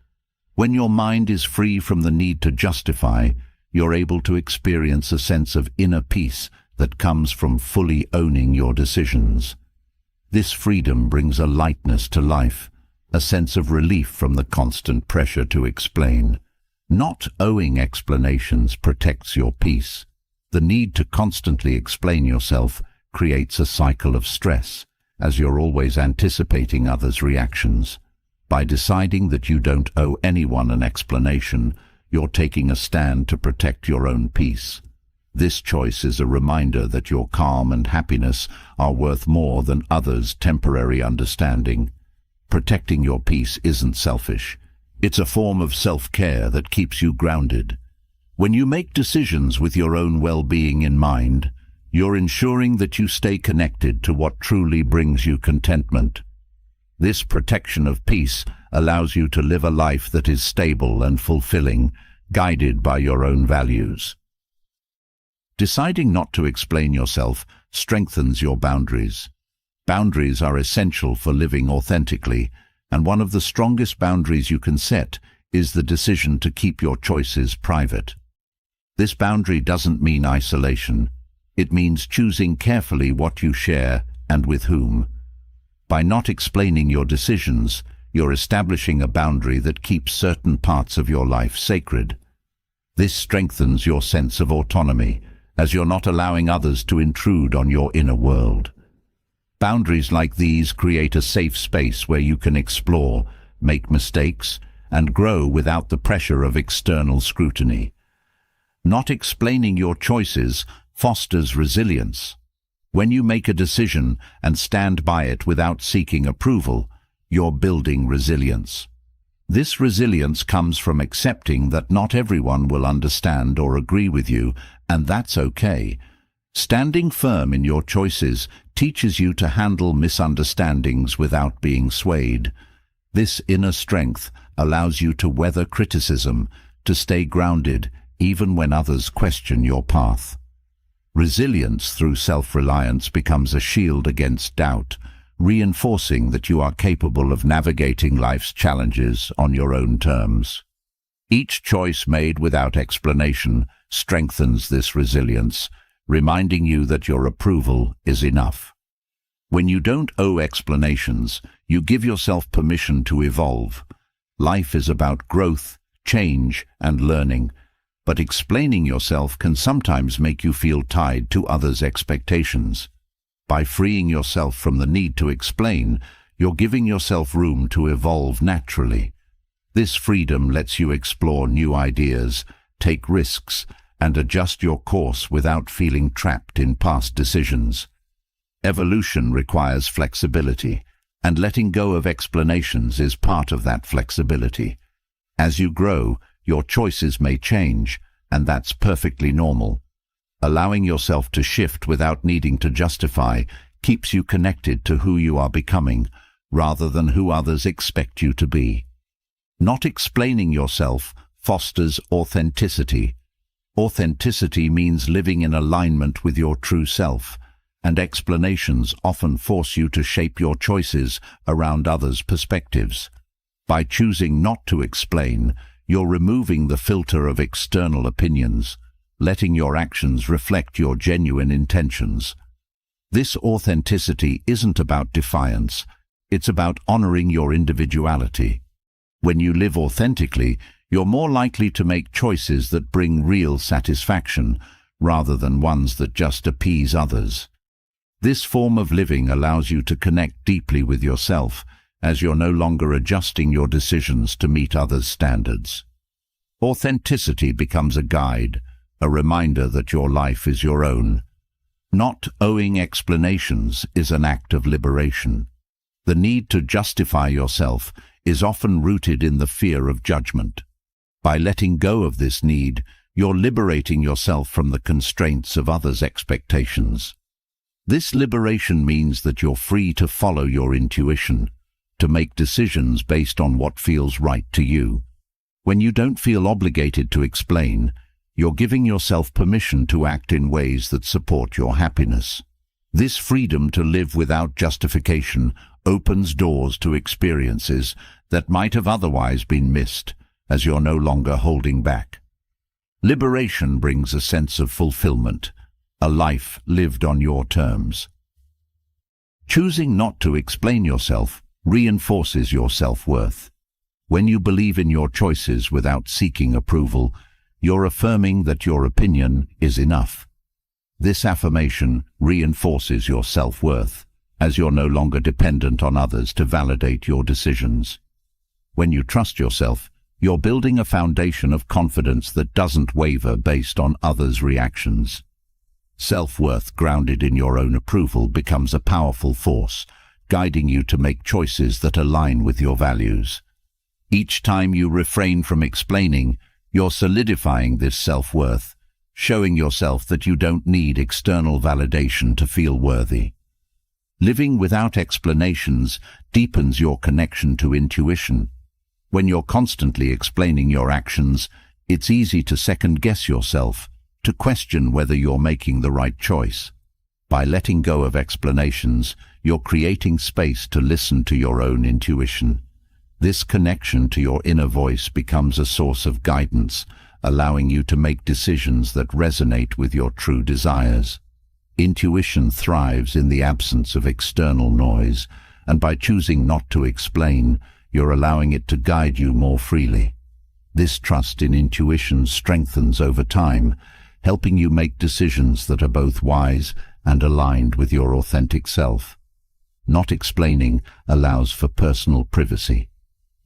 When your mind is free from the need to justify, you're able to experience a sense of inner peace that comes from fully owning your decisions. This freedom brings a lightness to life, a sense of relief from the constant pressure to explain. Not owing explanations protects your peace. The need to constantly explain yourself creates a cycle of stress, as you're always anticipating others' reactions. By deciding that you don't owe anyone an explanation, you're taking a stand to protect your own peace. This choice is a reminder that your calm and happiness are worth more than others' temporary understanding. Protecting your peace isn't selfish. It's a form of self-care that keeps you grounded. When you make decisions with your own well-being in mind, you're ensuring that you stay connected to what truly brings you contentment. This protection of peace allows you to live a life that is stable and fulfilling, guided by your own values. Deciding not to explain yourself strengthens your boundaries. Boundaries are essential for living authentically, and one of the strongest boundaries you can set is the decision to keep your choices private. This boundary doesn't mean isolation. It means choosing carefully what you share and with whom. By not explaining your decisions, you're establishing a boundary that keeps certain parts of your life sacred. This strengthens your sense of autonomy, as you're not allowing others to intrude on your inner world. Boundaries like these create a safe space where you can explore, make mistakes, and grow without the pressure of external scrutiny. Not explaining your choices fosters resilience. When you make a decision and stand by it without seeking approval, you're building resilience. This resilience comes from accepting that not everyone will understand or agree with you, and that's okay. Standing firm in your choices teaches you to handle misunderstandings without being swayed. This inner strength allows you to weather criticism, to stay grounded even when others question your path. Resilience through self-reliance becomes a shield against doubt, reinforcing that you are capable of navigating life's challenges on your own terms. Each choice made without explanation strengthens this resilience, reminding you that your approval is enough. When you don't owe explanations, you give yourself permission to evolve. Life is about growth, change, and learning, but explaining yourself can sometimes make you feel tied to others' expectations. By freeing yourself from the need to explain, you're giving yourself room to evolve naturally. This freedom lets you explore new ideas, take risks, and adjust your course without feeling trapped in past decisions. Evolution requires flexibility, and letting go of explanations is part of that flexibility. As you grow, your choices may change, and that's perfectly normal. Allowing yourself to shift without needing to justify keeps you connected to who you are becoming, rather than who others expect you to be. Not explaining yourself fosters authenticity. Authenticity means living in alignment with your true self, and explanations often force you to shape your choices around others' perspectives. By choosing not to explain, you're removing the filter of external opinions, letting your actions reflect your genuine intentions. This authenticity isn't about defiance, it's about honoring your individuality. When you live authentically, you're more likely to make choices that bring real satisfaction, rather than ones that just appease others. This form of living allows you to connect deeply with yourself, as you're no longer adjusting your decisions to meet others' standards. Authenticity becomes a guide, a reminder that your life is your own. Not owing explanations is an act of liberation. The need to justify yourself is often rooted in the fear of judgment. By letting go of this need, you're liberating yourself from the constraints of others' expectations. This liberation means that you're free to follow your intuition, to make decisions based on what feels right to you. When you don't feel obligated to explain, you're giving yourself permission to act in ways that support your happiness. This freedom to live without justification opens doors to experiences that might have otherwise been missed, as you're no longer holding back. Liberation brings a sense of fulfillment, a life lived on your terms. Choosing not to explain yourself reinforces your self-worth. When you believe in your choices without seeking approval, you're affirming that your opinion is enough. This affirmation reinforces your self-worth, as you're no longer dependent on others to validate your decisions. When you trust yourself, you're building a foundation of confidence that doesn't waver based on others' reactions. Self-worth grounded in your own approval becomes a powerful force, guiding you to make choices that align with your values. Each time you refrain from explaining, you're solidifying this self-worth, showing yourself that you don't need external validation to feel worthy. Living without explanations deepens your connection to intuition. When you're constantly explaining your actions, it's easy to second-guess yourself, to question whether you're making the right choice. By letting go of explanations, you're creating space to listen to your own intuition. This connection to your inner voice becomes a source of guidance, allowing you to make decisions that resonate with your true desires. Intuition thrives in the absence of external noise, and by choosing not to explain, you're allowing it to guide you more freely. This trust in intuition strengthens over time, helping you make decisions that are both wise and aligned with your authentic self. Not explaining allows for personal privacy.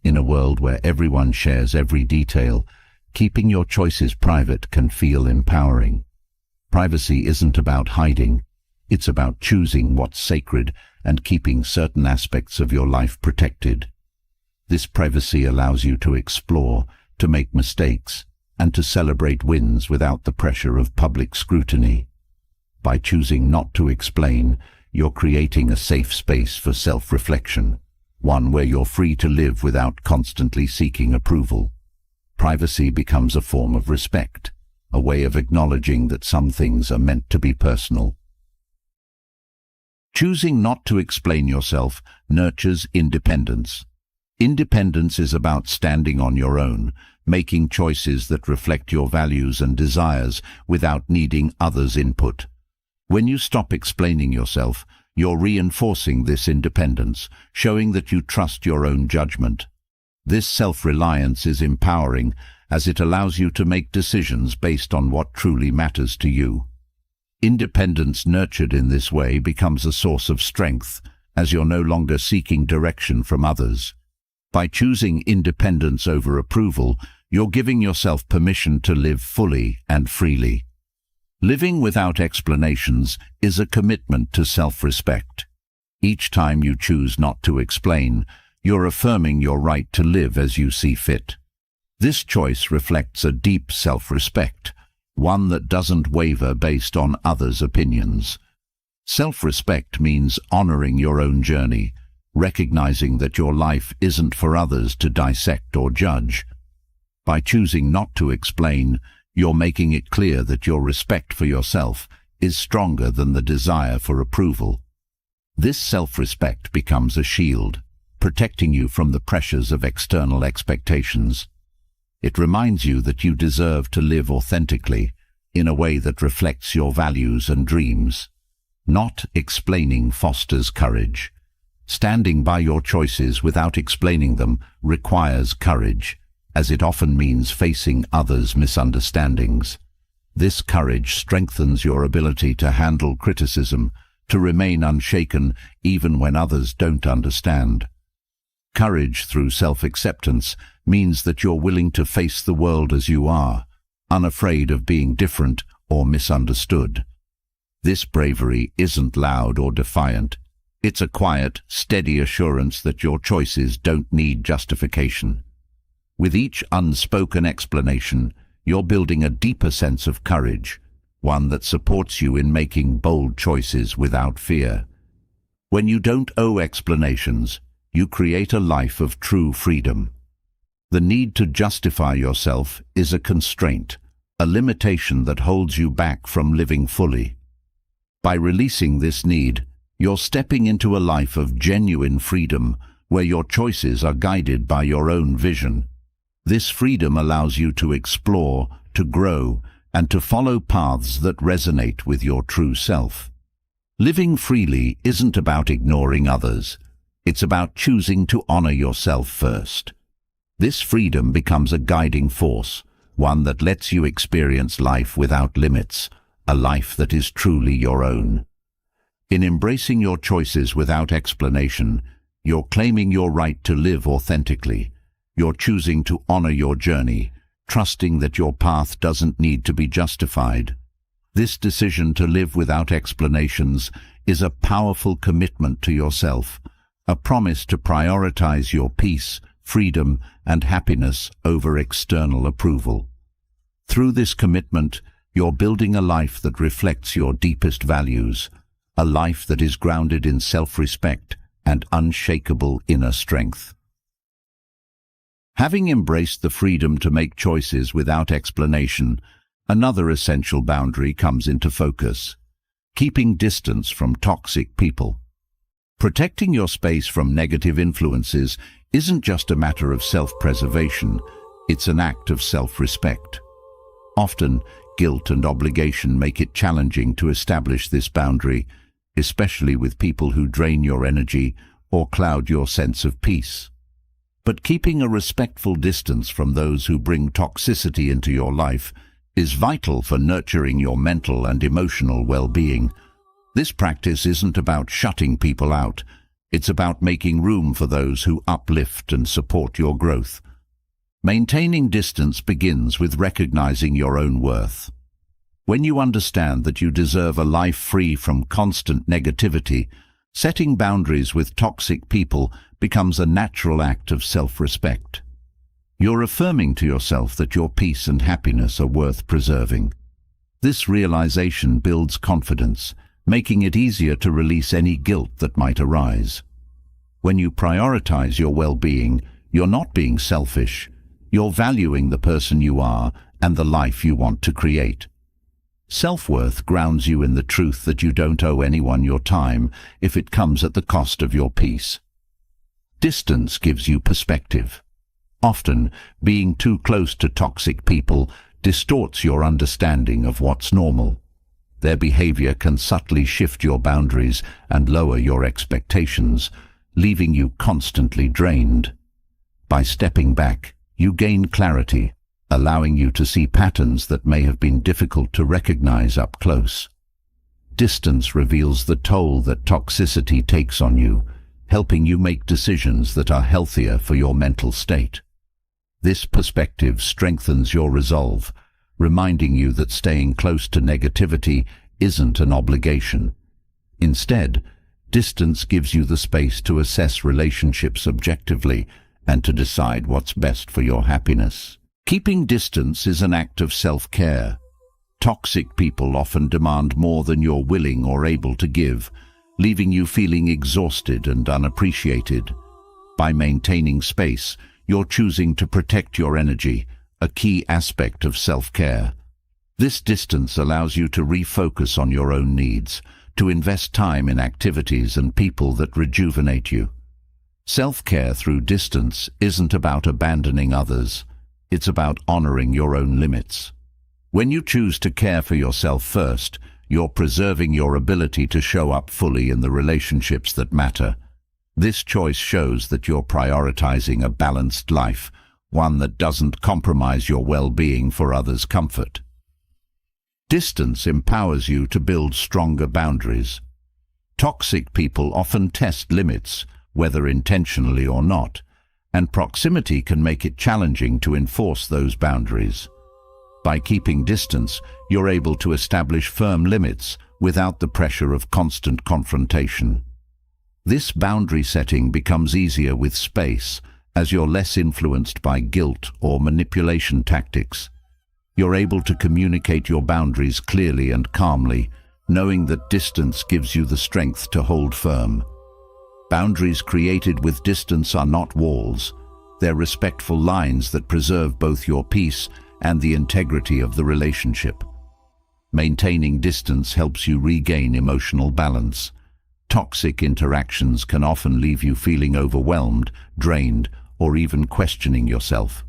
In a world where everyone shares every detail, keeping your choices private can feel empowering. Privacy isn't about hiding, it's about choosing what's sacred and keeping certain aspects of your life protected. This privacy allows you to explore, to make mistakes, and to celebrate wins without the pressure of public scrutiny. By choosing not to explain, you're creating a safe space for self-reflection, one where you're free to live without constantly seeking approval. Privacy becomes a form of respect, a way of acknowledging that some things are meant to be personal. Choosing not to explain yourself nurtures independence. Independence is about standing on your own, making choices that reflect your values and desires without needing others' input. When you stop explaining yourself, you're reinforcing this independence, showing that you trust your own judgment. This self-reliance is empowering, as it allows you to make decisions based on what truly matters to you. Independence nurtured in this way becomes a source of strength, as you're no longer seeking direction from others. By choosing independence over approval, you're giving yourself permission to live fully and freely. Living without explanations is a commitment to self-respect. Each time you choose not to explain, you're affirming your right to live as you see fit. This choice reflects a deep self-respect, one that doesn't waver based on others' opinions. Self-respect means honoring your own journey, recognizing that your life isn't for others to dissect or judge. By choosing not to explain, you're making it clear that your respect for yourself is stronger than the desire for approval. This self-respect becomes a shield, protecting you from the pressures of external expectations. It reminds you that you deserve to live authentically, in a way that reflects your values and dreams. Not explaining fosters courage. Standing by your choices without explaining them requires courage, as it often means facing others' misunderstandings. This courage strengthens your ability to handle criticism, to remain unshaken even when others don't understand. Courage through self-acceptance means that you're willing to face the world as you are, unafraid of being different or misunderstood. This bravery isn't loud or defiant. It's a quiet, steady assurance that your choices don't need justification. With each unspoken explanation, you're building a deeper sense of courage, one that supports you in making bold choices without fear. When you don't owe explanations, you create a life of true freedom. The need to justify yourself is a constraint, a limitation that holds you back from living fully. By releasing this need, you're stepping into a life of genuine freedom, where your choices are guided by your own vision. This freedom allows you to explore, to grow, and to follow paths that resonate with your true self. Living freely isn't about ignoring others. It's about choosing to honor yourself first. This freedom becomes a guiding force, one that lets you experience life without limits, a life that is truly your own. In embracing your choices without explanation, you're claiming your right to live authentically. You're choosing to honor your journey, trusting that your path doesn't need to be justified. This decision to live without explanations is a powerful commitment to yourself, a promise to prioritize your peace, freedom, and happiness over external approval. Through this commitment, you're building a life that reflects your deepest values, a life that is grounded in self-respect and unshakable inner strength. Having embraced the freedom to make choices without explanation, another essential boundary comes into focus: keeping distance from toxic people. Protecting your space from negative influences isn't just a matter of self-preservation, it's an act of self-respect. Often, guilt and obligation make it challenging to establish this boundary, especially with people who drain your energy or cloud your sense of peace. But keeping a respectful distance from those who bring toxicity into your life is vital for nurturing your mental and emotional well-being. This practice isn't about shutting people out, it's about making room for those who uplift and support your growth. Maintaining distance begins with recognizing your own worth. When you understand that you deserve a life free from constant negativity, setting boundaries with toxic people becomes a natural act of self-respect. You're affirming to yourself that your peace and happiness are worth preserving. This realization builds confidence, making it easier to release any guilt that might arise. When you prioritize your well-being, you're not being selfish. You're valuing the person you are and the life you want to create. Self-worth grounds you in the truth that you don't owe anyone your time if it comes at the cost of your peace. Distance gives you perspective. Often, being too close to toxic people distorts your understanding of what's normal. Their behavior can subtly shift your boundaries and lower your expectations, leaving you constantly drained. By stepping back, you gain clarity, allowing you to see patterns that may have been difficult to recognize up close. Distance reveals the toll that toxicity takes on you, helping you make decisions that are healthier for your mental state. This perspective strengthens your resolve, reminding you that staying close to negativity isn't an obligation. Instead, distance gives you the space to assess relationships objectively and to decide what's best for your happiness. Keeping distance is an act of self-care. Toxic people often demand more than you're willing or able to give, leaving you feeling exhausted and unappreciated. By maintaining space, you're choosing to protect your energy, a key aspect of self-care. This distance allows you to refocus on your own needs, to invest time in activities and people that rejuvenate you. Self-care through distance isn't about abandoning others. It's about honoring your own limits. When you choose to care for yourself first, you're preserving your ability to show up fully in the relationships that matter. This choice shows that you're prioritizing a balanced life, one that doesn't compromise your well-being for others' comfort. Distance empowers you to build stronger boundaries. Toxic people often test limits, whether intentionally or not, and proximity can make it challenging to enforce those boundaries. By keeping distance, you're able to establish firm limits without the pressure of constant confrontation. This boundary setting becomes easier with space, as you're less influenced by guilt or manipulation tactics. You're able to communicate your boundaries clearly and calmly, knowing that distance gives you the strength to hold firm. Boundaries created with distance are not walls. They're respectful lines that preserve both your peace and the integrity of the relationship. Maintaining distance helps you regain emotional balance. Toxic interactions can often leave you feeling overwhelmed, drained, or even questioning yourself.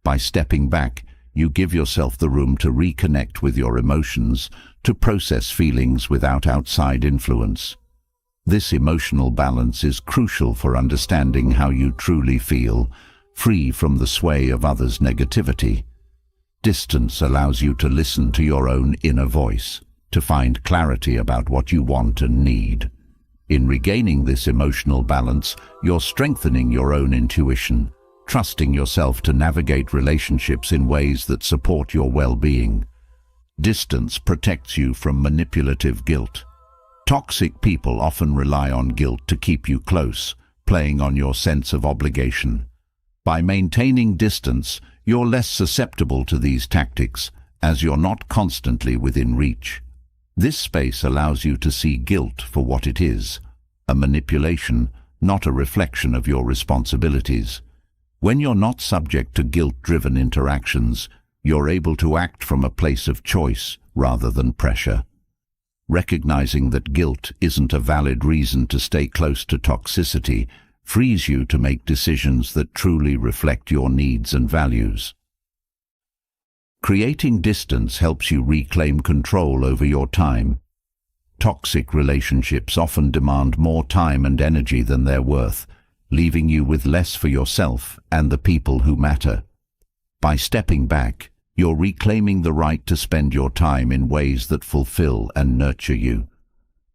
By stepping back, you give yourself the room to reconnect with your emotions, to process feelings without outside influence. This emotional balance is crucial for understanding how you truly feel, free from the sway of others' negativity. Distance allows you to listen to your own inner voice, to find clarity about what you want and need. In regaining this emotional balance, you're strengthening your own intuition, trusting yourself to navigate relationships in ways that support your well-being. Distance protects you from manipulative guilt. Toxic people often rely on guilt to keep you close, playing on your sense of obligation. By maintaining distance, you're less susceptible to these tactics, as you're not constantly within reach. This space allows you to see guilt for what it is, a manipulation, not a reflection of your responsibilities. When you're not subject to guilt-driven interactions, you're able to act from a place of choice rather than pressure. Recognizing that guilt isn't a valid reason to stay close to toxicity frees you to make decisions that truly reflect your needs and values. Creating distance helps you reclaim control over your time. Toxic relationships often demand more time and energy than they're worth, leaving you with less for yourself and the people who matter. By stepping back, you're reclaiming the right to spend your time in ways that fulfill and nurture you.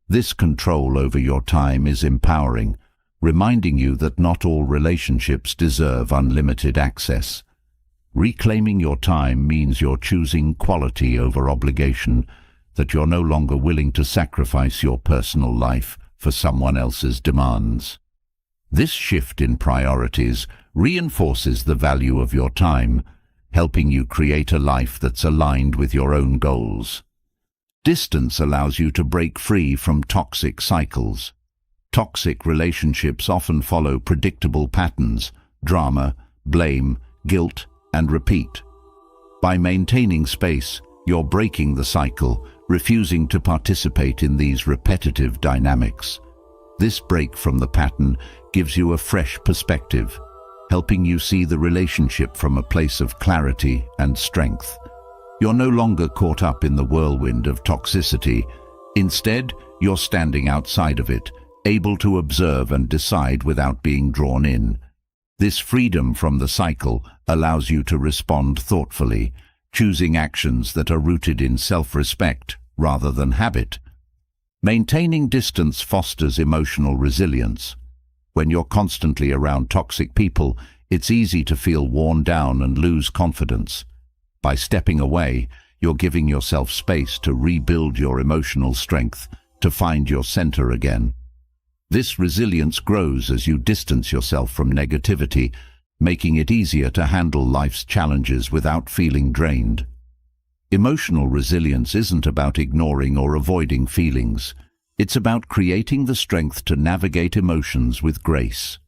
This control over your time is empowering, reminding you that not all relationships deserve unlimited access. Reclaiming your time means you're choosing quality over obligation, that you're no longer willing to sacrifice your personal life for someone else's demands. This shift in priorities reinforces the value of your time, helping you create a life that's aligned with your own goals. Distance allows you to break free from toxic cycles. Toxic relationships often follow predictable patterns: drama, blame, guilt, and repeat. By maintaining space, you're breaking the cycle, refusing to participate in these repetitive dynamics. This break from the pattern gives you a fresh perspective, helping you see the relationship from a place of clarity and strength. You're no longer caught up in the whirlwind of toxicity. Instead, you're standing outside of it, able to observe and decide without being drawn in. This freedom from the cycle allows you to respond thoughtfully, choosing actions that are rooted in self-respect rather than habit. Maintaining distance fosters emotional resilience. When you're constantly around toxic people, it's easy to feel worn down and lose confidence. By stepping away, you're giving yourself space to rebuild your emotional strength, to find your center again. This resilience grows as you distance yourself from negativity, making it easier to handle life's challenges without feeling drained. Emotional resilience isn't about ignoring or avoiding feelings. It's about creating the strength to navigate emotions with grace.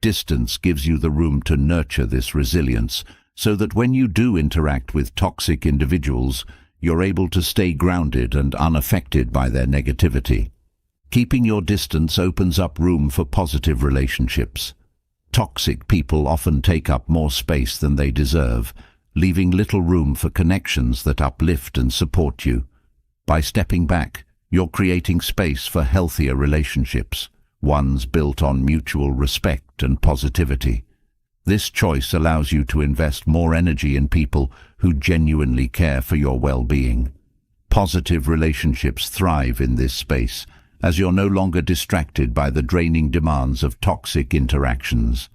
Distance gives you the room to nurture this resilience, so that when you do interact with toxic individuals, you're able to stay grounded and unaffected by their negativity. Keeping your distance opens up room for positive relationships. Toxic people often take up more space than they deserve, leaving little room for connections that uplift and support you. By stepping back, you're creating space for healthier relationships, ones built on mutual respect and positivity. This choice allows you to invest more energy in people who genuinely care for your well-being. Positive relationships thrive in this space, as you're no longer distracted by the draining demands of toxic interactions.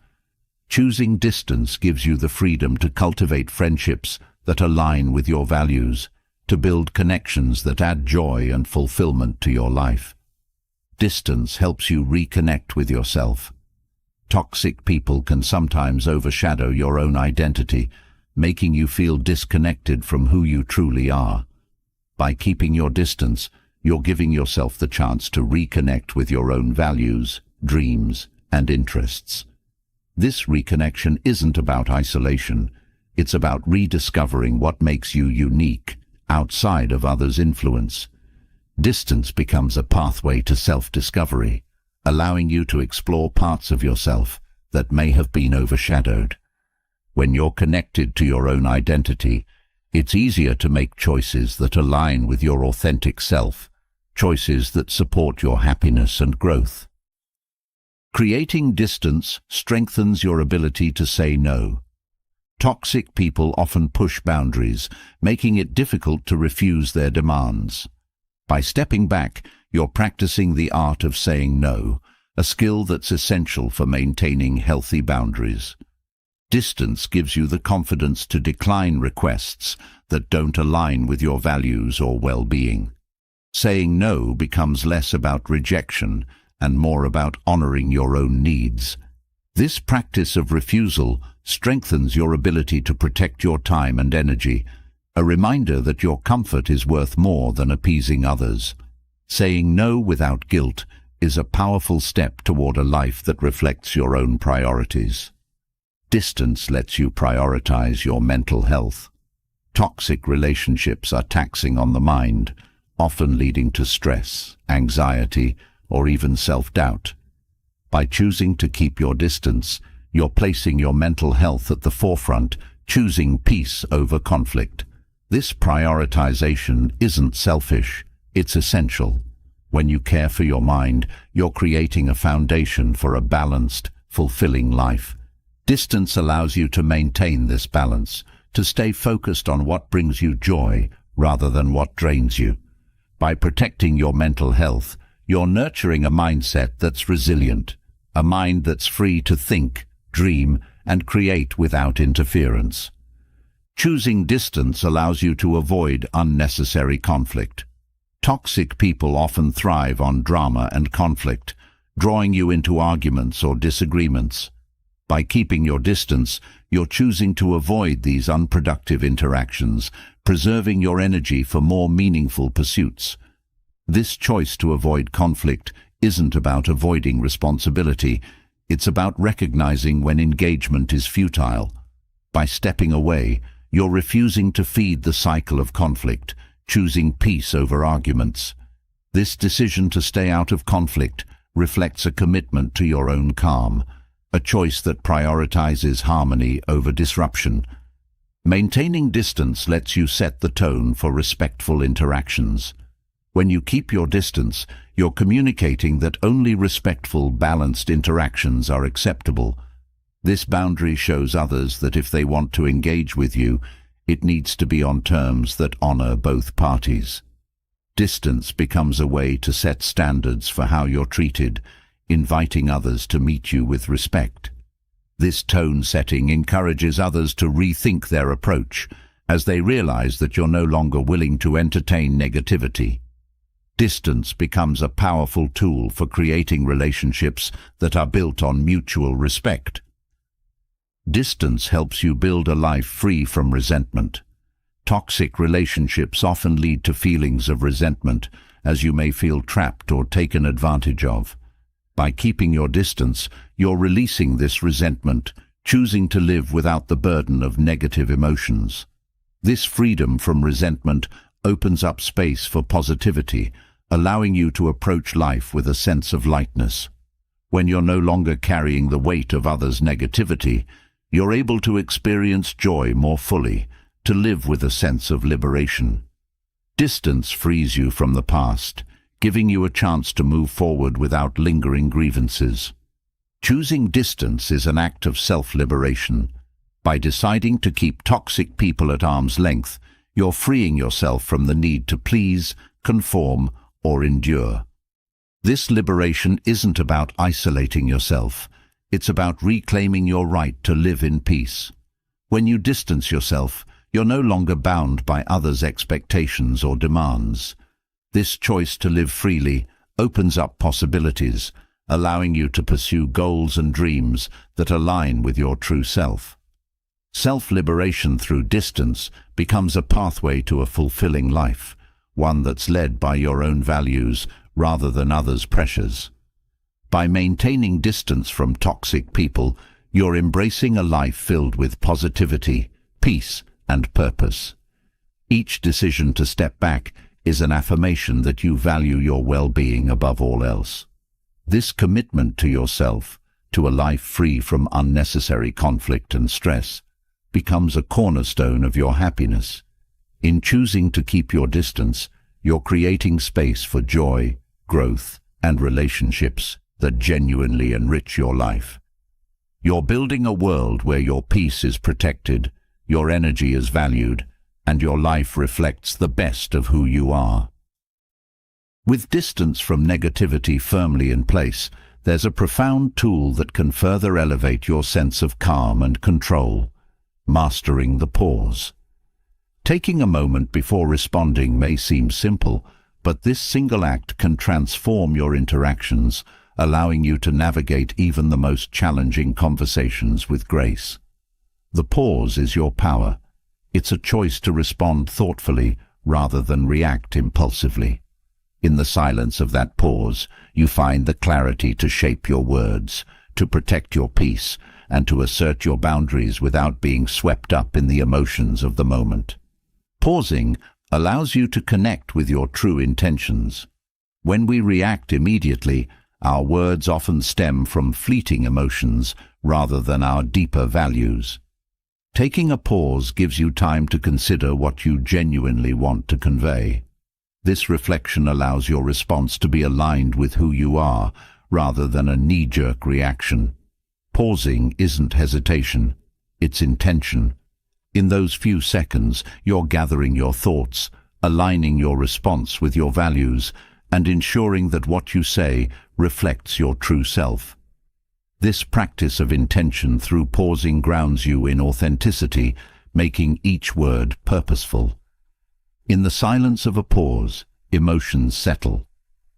Choosing distance gives you the freedom to cultivate friendships that align with your values, to build connections that add joy and fulfillment to your life. Distance helps you reconnect with yourself. Toxic people can sometimes overshadow your own identity, making you feel disconnected from who you truly are. By keeping your distance, you're giving yourself the chance to reconnect with your own values, dreams, and interests. This reconnection isn't about isolation. It's about rediscovering what makes you unique, outside of others' influence. Distance becomes a pathway to self-discovery, allowing you to explore parts of yourself that may have been overshadowed. When you're connected to your own identity, it's easier to make choices that align with your authentic self, choices that support your happiness and growth. Creating distance strengthens your ability to say no. Toxic people often push boundaries, making it difficult to refuse their demands. By stepping back, you're practicing the art of saying no, a skill that's essential for maintaining healthy boundaries. Distance gives you the confidence to decline requests that don't align with your values or well-being. Saying no becomes less about rejection and more about honoring your own needs. This practice of refusal strengthens your ability to protect your time and energy, a reminder that your comfort is worth more than appeasing others. Saying no without guilt is a powerful step toward a life that reflects your own priorities. Distance lets you prioritize your mental health. Toxic relationships are taxing on the mind, often leading to stress, anxiety, or even self-doubt. By choosing to keep your distance, you're placing your mental health at the forefront, choosing peace over conflict. This prioritization isn't selfish, it's essential. When you care for your mind, you're creating a foundation for a balanced, fulfilling life. Distance allows you to maintain this balance, to stay focused on what brings you joy rather than what drains you. By protecting your mental health, you're nurturing a mindset that's resilient, a mind that's free to think, dream, and create without interference. Choosing distance allows you to avoid unnecessary conflict. Toxic people often thrive on drama and conflict, drawing you into arguments or disagreements. By keeping your distance, you're choosing to avoid these unproductive interactions, preserving your energy for more meaningful pursuits. This choice to avoid conflict isn't about avoiding responsibility, it's about recognizing when engagement is futile. By stepping away, you're refusing to feed the cycle of conflict, choosing peace over arguments. This decision to stay out of conflict reflects a commitment to your own calm, a choice that prioritizes harmony over disruption. Maintaining distance lets you set the tone for respectful interactions. When you keep your distance, you're communicating that only respectful, balanced interactions are acceptable. This boundary shows others that if they want to engage with you, it needs to be on terms that honor both parties. Distance becomes a way to set standards for how you're treated, inviting others to meet you with respect. This tone setting encourages others to rethink their approach, as they realize that you're no longer willing to entertain negativity. Distance becomes a powerful tool for creating relationships that are built on mutual respect. Distance helps you build a life free from resentment. Toxic relationships often lead to feelings of resentment, as you may feel trapped or taken advantage of. By keeping your distance, you're releasing this resentment, choosing to live without the burden of negative emotions. This freedom from resentment opens up space for positivity, allowing you to approach life with a sense of lightness. When you're no longer carrying the weight of others' negativity, you're able to experience joy more fully, to live with a sense of liberation. Distance frees you from the past, giving you a chance to move forward without lingering grievances. Choosing distance is an act of self-liberation. By deciding to keep toxic people at arm's length, you're freeing yourself from the need to please, conform, or endure. This liberation isn't about isolating yourself. It's about reclaiming your right to live in peace. When you distance yourself, you're no longer bound by others' expectations or demands. This choice to live freely opens up possibilities, allowing you to pursue goals and dreams that align with your true self. Self-liberation through distance becomes a pathway to a fulfilling life, one that's led by your own values rather than others' pressures. By maintaining distance from toxic people, you're embracing a life filled with positivity, peace, and purpose. Each decision to step back is an affirmation that you value your well-being above all else. This commitment to yourself, to a life free from unnecessary conflict and stress, becomes a cornerstone of your happiness. In choosing to keep your distance, you're creating space for joy, growth, and relationships that genuinely enrich your life. You're building a world where your peace is protected, your energy is valued, and your life reflects the best of who you are. With distance from negativity firmly in place, there's a profound tool that can further elevate your sense of calm and control: mastering the pause. Taking a moment before responding may seem simple, but this single act can transform your interactions, allowing you to navigate even the most challenging conversations with grace. The pause is your power. It's a choice to respond thoughtfully rather than react impulsively. In the silence of that pause, you find the clarity to shape your words, to protect your peace, and to assert your boundaries without being swept up in the emotions of the moment. Pausing allows you to connect with your true intentions. When we react immediately, our words often stem from fleeting emotions rather than our deeper values. Taking a pause gives you time to consider what you genuinely want to convey. This reflection allows your response to be aligned with who you are, rather than a knee-jerk reaction. Pausing isn't hesitation, it's intention. In those few seconds, you're gathering your thoughts, aligning your response with your values, and ensuring that what you say reflects your true self. This practice of intention through pausing grounds you in authenticity, making each word purposeful. In the silence of a pause, emotions settle.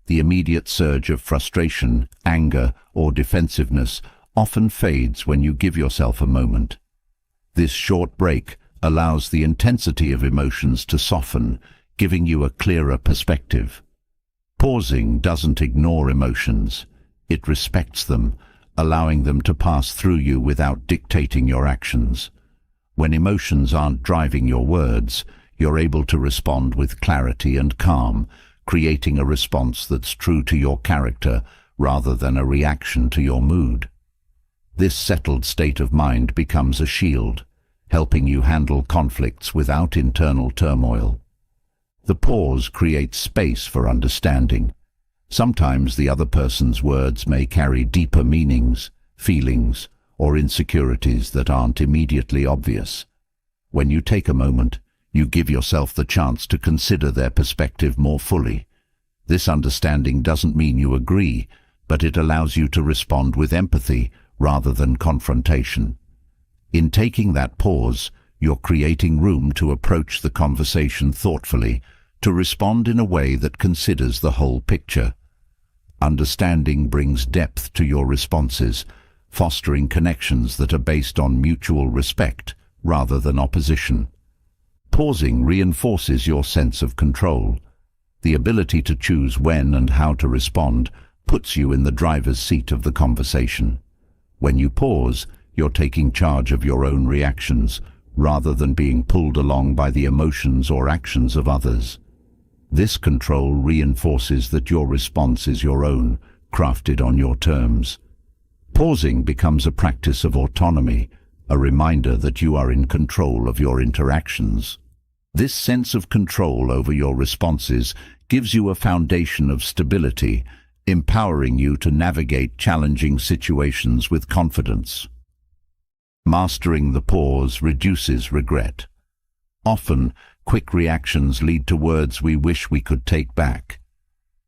The immediate surge of frustration, anger, or defensiveness often fades when you give yourself a moment. This short break allows the intensity of emotions to soften, giving you a clearer perspective. Pausing doesn't ignore emotions. It respects them, allowing them to pass through you without dictating your actions. When emotions aren't driving your words, you're able to respond with clarity and calm, creating a response that's true to your character rather than a reaction to your mood. This settled state of mind becomes a shield, helping you handle conflicts without internal turmoil. The pause creates space for understanding. Sometimes the other person's words may carry deeper meanings, feelings, or insecurities that aren't immediately obvious. When you take a moment, you give yourself the chance to consider their perspective more fully. This understanding doesn't mean you agree, but it allows you to respond with empathy rather than confrontation. In taking that pause, you're creating room to approach the conversation thoughtfully, to respond in a way that considers the whole picture. Understanding brings depth to your responses, fostering connections that are based on mutual respect rather than opposition. Pausing reinforces your sense of control. The ability to choose when and how to respond puts you in the driver's seat of the conversation. When you pause, you're taking charge of your own reactions, rather than being pulled along by the emotions or actions of others. This control reinforces that your response is your own, crafted on your terms. Pausing becomes a practice of autonomy, a reminder that you are in control of your interactions. This sense of control over your responses gives you a foundation of stability, empowering you to navigate challenging situations with confidence. Mastering the pause reduces regret. Often, quick reactions lead to words we wish we could take back.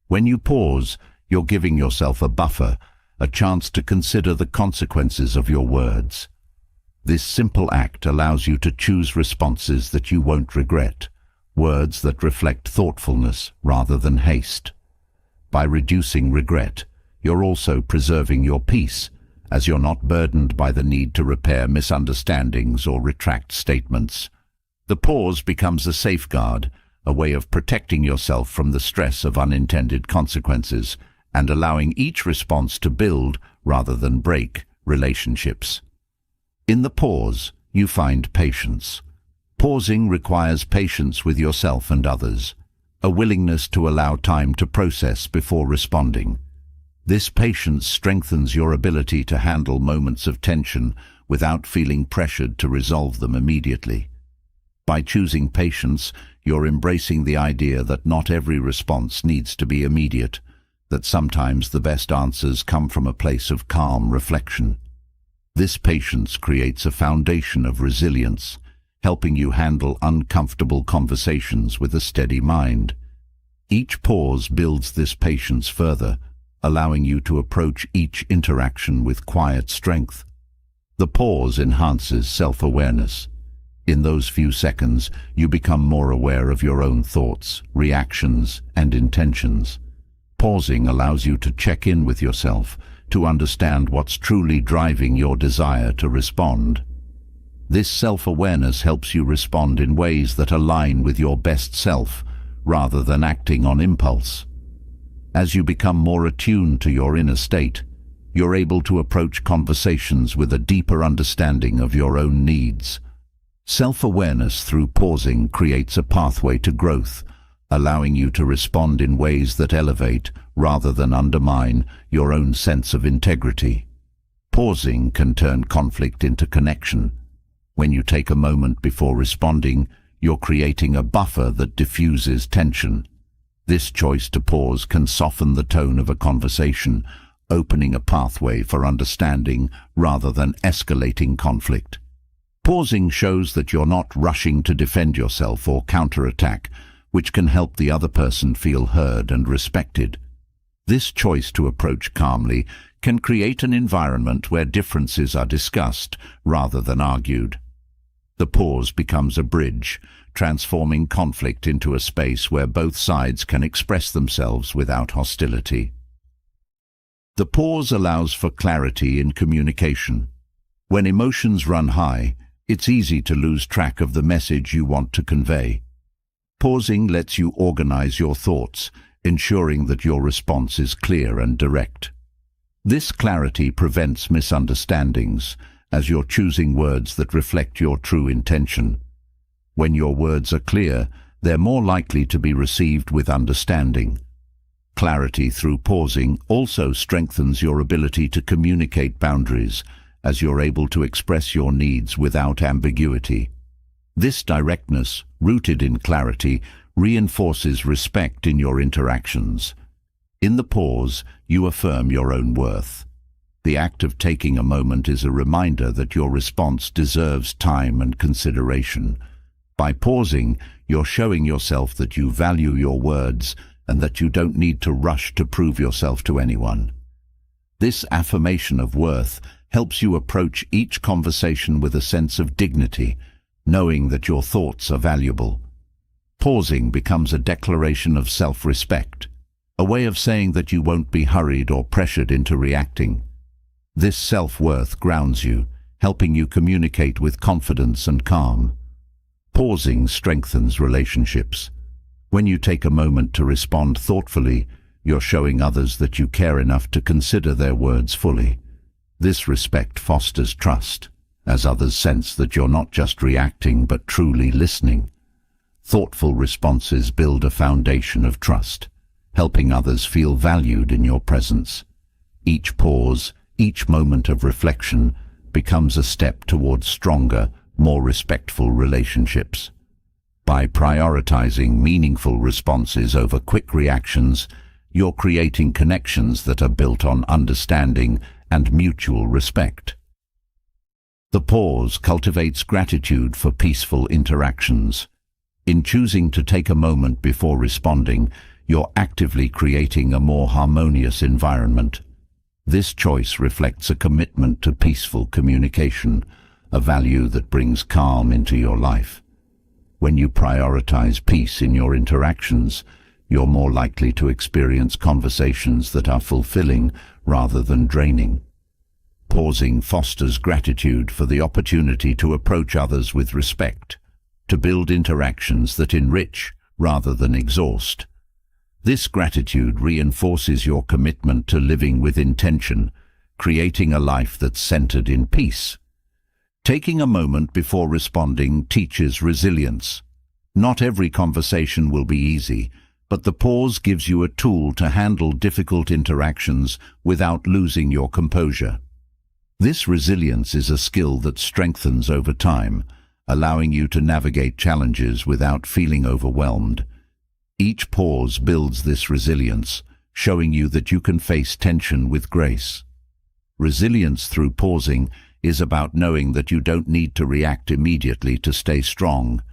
When you pause, you're giving yourself a buffer, a chance to consider the consequences of your words. This simple act allows you to choose responses that you won't regret, words that reflect thoughtfulness rather than haste. By reducing regret, you're also preserving your peace, as you're not burdened by the need to repair misunderstandings or retract statements. The pause becomes a safeguard, a way of protecting yourself from the stress of unintended consequences and allowing each response to build rather than break relationships. In the pause, you find patience. Pausing requires patience with yourself and others, a willingness to allow time to process before responding. This patience strengthens your ability to handle moments of tension without feeling pressured to resolve them immediately. By choosing patience, you're embracing the idea that not every response needs to be immediate, that sometimes the best answers come from a place of calm reflection. This patience creates a foundation of resilience, helping you handle uncomfortable conversations with a steady mind. Each pause builds this patience further, allowing you to approach each interaction with quiet strength. The pause enhances self-awareness. In those few seconds, you become more aware of your own thoughts, reactions, and intentions. Pausing allows you to check in with yourself, to understand what's truly driving your desire to respond. This self-awareness helps you respond in ways that align with your best self, rather than acting on impulse. As you become more attuned to your inner state, you're able to approach conversations with a deeper understanding of your own needs. Self-awareness through pausing creates a pathway to growth, allowing you to respond in ways that elevate, rather than undermine, your own sense of integrity. Pausing can turn conflict into connection. When you take a moment before responding, you're creating a buffer that diffuses tension. This choice to pause can soften the tone of a conversation, opening a pathway for understanding rather than escalating conflict. Pausing shows that you're not rushing to defend yourself or counterattack, which can help the other person feel heard and respected. This choice to approach calmly can create an environment where differences are discussed rather than argued. The pause becomes a bridge, transforming conflict into a space where both sides can express themselves without hostility. The pause allows for clarity in communication. When emotions run high, it's easy to lose track of the message you want to convey. Pausing lets you organize your thoughts, ensuring that your response is clear and direct. This clarity prevents misunderstandings, as you're choosing words that reflect your true intention. When your words are clear, they're more likely to be received with understanding. Clarity through pausing also strengthens your ability to communicate boundaries, as you're able to express your needs without ambiguity. This directness, rooted in clarity, reinforces respect in your interactions. In the pause, you affirm your own worth. The act of taking a moment is a reminder that your response deserves time and consideration. By pausing, you're showing yourself that you value your words and that you don't need to rush to prove yourself to anyone. This affirmation of worth helps you approach each conversation with a sense of dignity, knowing that your thoughts are valuable. Pausing becomes a declaration of self-respect, a way of saying that you won't be hurried or pressured into reacting. This self-worth grounds you, helping you communicate with confidence and calm. Pausing strengthens relationships. When you take a moment to respond thoughtfully, you're showing others that you care enough to consider their words fully. This respect fosters trust, as others sense that you're not just reacting but truly listening. Thoughtful responses build a foundation of trust, helping others feel valued in your presence. Each pause, each moment of reflection, becomes a step towards stronger, more respectful relationships. By prioritizing meaningful responses over quick reactions, you're creating connections that are built on understanding and mutual respect. The pause cultivates gratitude for peaceful interactions. In choosing to take a moment before responding, you're actively creating a more harmonious environment. This choice reflects a commitment to peaceful communication, a value that brings calm into your life. When you prioritize peace in your interactions, you're more likely to experience conversations that are fulfilling rather than draining. Pausing fosters gratitude for the opportunity to approach others with respect, to build interactions that enrich rather than exhaust. This gratitude reinforces your commitment to living with intention, creating a life that's centered in peace. Taking a moment before responding teaches resilience. Not every conversation will be easy, but the pause gives you a tool to handle difficult interactions without losing your composure. This resilience is a skill that strengthens over time, allowing you to navigate challenges without feeling overwhelmed. Each pause builds this resilience, showing you that you can face tension with grace. Resilience through pausing is about knowing that you don't need to react immediately to stay strong.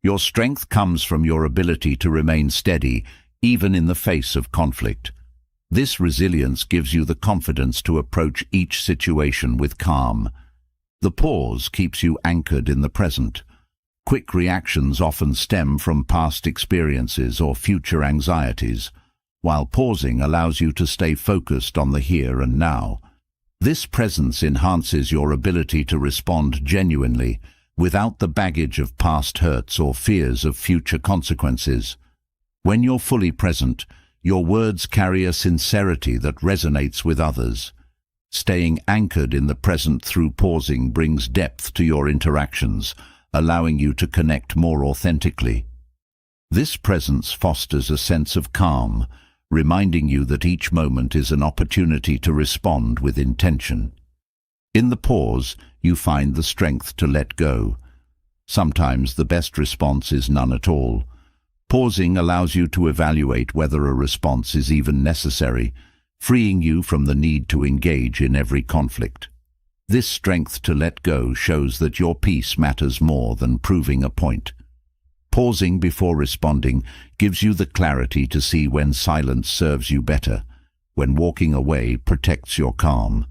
Your strength comes from your ability to remain steady, even in the face of conflict. This resilience gives you the confidence to approach each situation with calm. The pause keeps you anchored in the present. Quick reactions often stem from past experiences or future anxieties, while pausing allows you to stay focused on the here and now. This presence enhances your ability to respond genuinely, without the baggage of past hurts or fears of future consequences. When you're fully present, your words carry a sincerity that resonates with others. Staying anchored in the present through pausing brings depth to your interactions, allowing you to connect more authentically. This presence fosters a sense of calm, reminding you that each moment is an opportunity to respond with intention. In the pause, you find the strength to let go. Sometimes the best response is none at all. Pausing allows you to evaluate whether a response is even necessary, freeing you from the need to engage in every conflict. This strength to let go shows that your peace matters more than proving a point. Pausing before responding gives you the clarity to see when silence serves you better, when walking away protects your calm.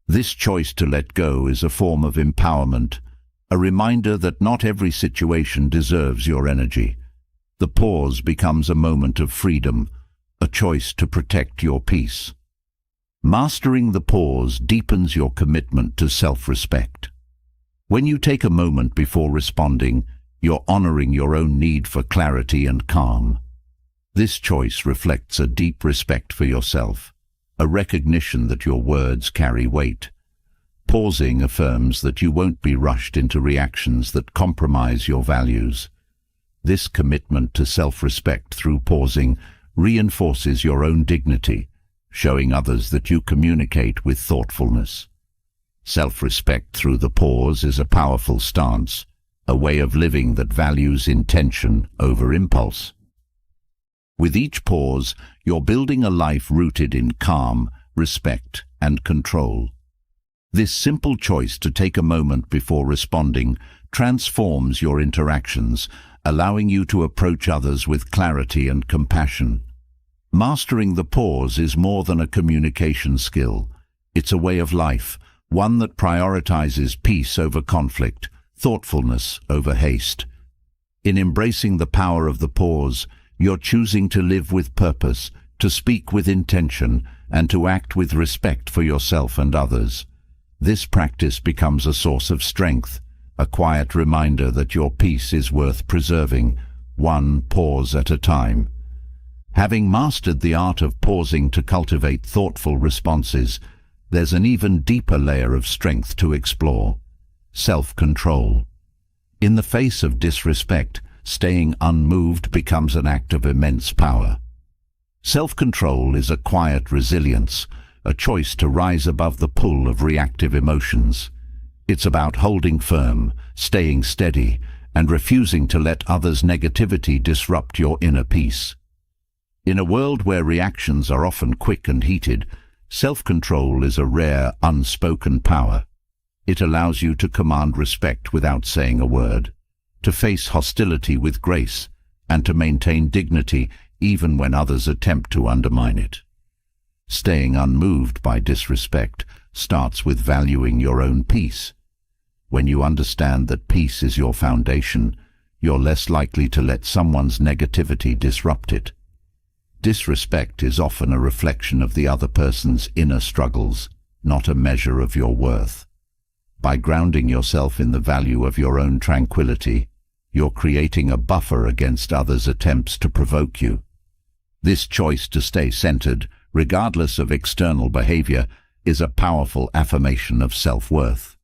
This choice to let go is a form of empowerment, a reminder that not every situation deserves your energy. The pause becomes a moment of freedom, a choice to protect your peace. Mastering the pause deepens your commitment to self-respect. When you take a moment before responding, you're honoring your own need for clarity and calm. This choice reflects a deep respect for yourself, a recognition that your words carry weight. Pausing affirms that you won't be rushed into reactions that compromise your values. This commitment to self-respect through pausing reinforces your own dignity, showing others that you communicate with thoughtfulness. Self-respect through the pause is a powerful stance, a way of living that values intention over impulse. With each pause, you're building a life rooted in calm, respect, and control. This simple choice to take a moment before responding transforms your interactions, allowing you to approach others with clarity and compassion. Mastering the pause is more than a communication skill. It's a way of life, one that prioritizes peace over conflict, thoughtfulness over haste. In embracing the power of the pause, you're choosing to live with purpose, to speak with intention, and to act with respect for yourself and others. This practice becomes a source of strength, a quiet reminder that your peace is worth preserving, one pause at a time. Having mastered the art of pausing to cultivate thoughtful responses, there's an even deeper layer of strength to explore: self-control. In the face of disrespect, staying unmoved becomes an act of immense power. Self-control is a quiet resilience, a choice to rise above the pull of reactive emotions. It's about holding firm, staying steady, and refusing to let others' negativity disrupt your inner peace. In a world where reactions are often quick and heated, self-control is a rare, unspoken power. It allows you to command respect without saying a word, to face hostility with grace, and to maintain dignity even when others attempt to undermine it. Staying unmoved by disrespect starts with valuing your own peace. When you understand that peace is your foundation, you're less likely to let someone's negativity disrupt it. Disrespect is often a reflection of the other person's inner struggles, not a measure of your worth. By grounding yourself in the value of your own tranquility, you're creating a buffer against others' attempts to provoke you. This choice to stay centered, regardless of external behavior, is a powerful affirmation of self-worth.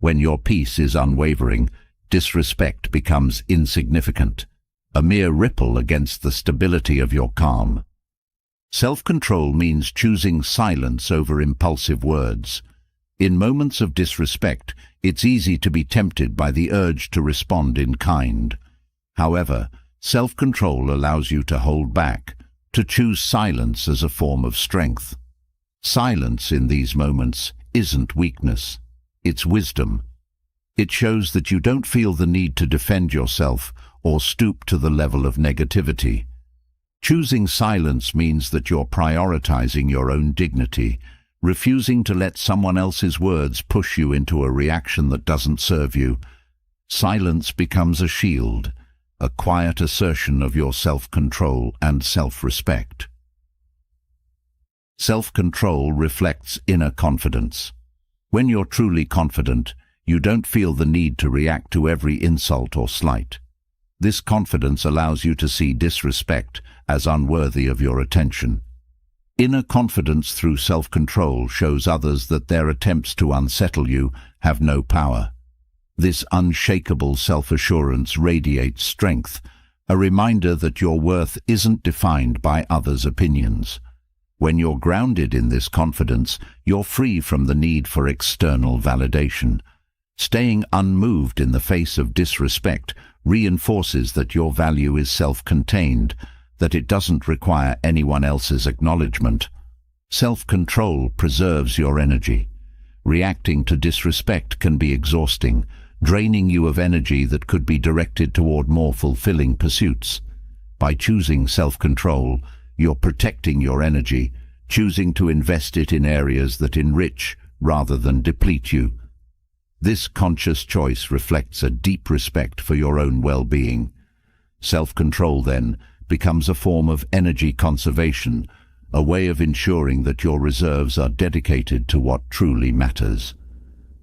When your peace is unwavering, disrespect becomes insignificant, a mere ripple against the stability of your calm. Self-control means choosing silence over impulsive words. In moments of disrespect, it's easy to be tempted by the urge to respond in kind. However, self-control allows you to hold back, to choose silence as a form of strength. Silence in these moments isn't weakness, it's wisdom. It shows that you don't feel the need to defend yourself or stoop to the level of negativity. Choosing silence means that you're prioritizing your own dignity, refusing to let someone else's words push you into a reaction that doesn't serve you. Silence becomes a shield, a quiet assertion of your self-control and self-respect. Self-control reflects inner confidence. When you're truly confident, You don't feel the need to react to every insult or slight. This confidence allows you to see disrespect as unworthy of your attention. Inner confidence through self-control shows others that their attempts to unsettle you have no power. This unshakable self-assurance radiates strength, a reminder that your worth isn't defined by others' opinions. When you're grounded in this confidence, you're free from the need for external validation. Staying unmoved in the face of disrespect reinforces that your value is self-contained, that it doesn't require anyone else's acknowledgement. Self-control preserves your energy. Reacting to disrespect can be exhausting, draining you of energy that could be directed toward more fulfilling pursuits. By choosing self-control, you're protecting your energy, choosing to invest it in areas that enrich rather than deplete you. This conscious choice reflects a deep respect for your own well-being. Self-control, then, becomes a form of energy conservation, a way of ensuring that your reserves are dedicated to what truly matters.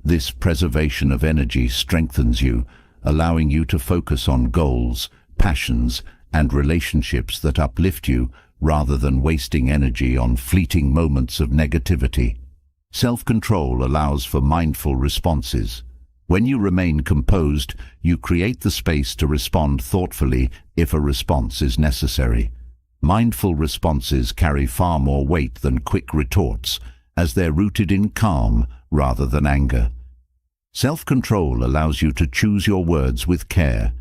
This preservation of energy strengthens you, allowing you to focus on goals, passions, and relationships that uplift you rather than wasting energy on fleeting moments of negativity. Self-control allows for mindful responses. When you remain composed, you create the space to respond thoughtfully if a response is necessary. Mindful responses carry far more weight than quick retorts, as they're rooted in calm rather than anger. Self-control allows you to choose your words with care,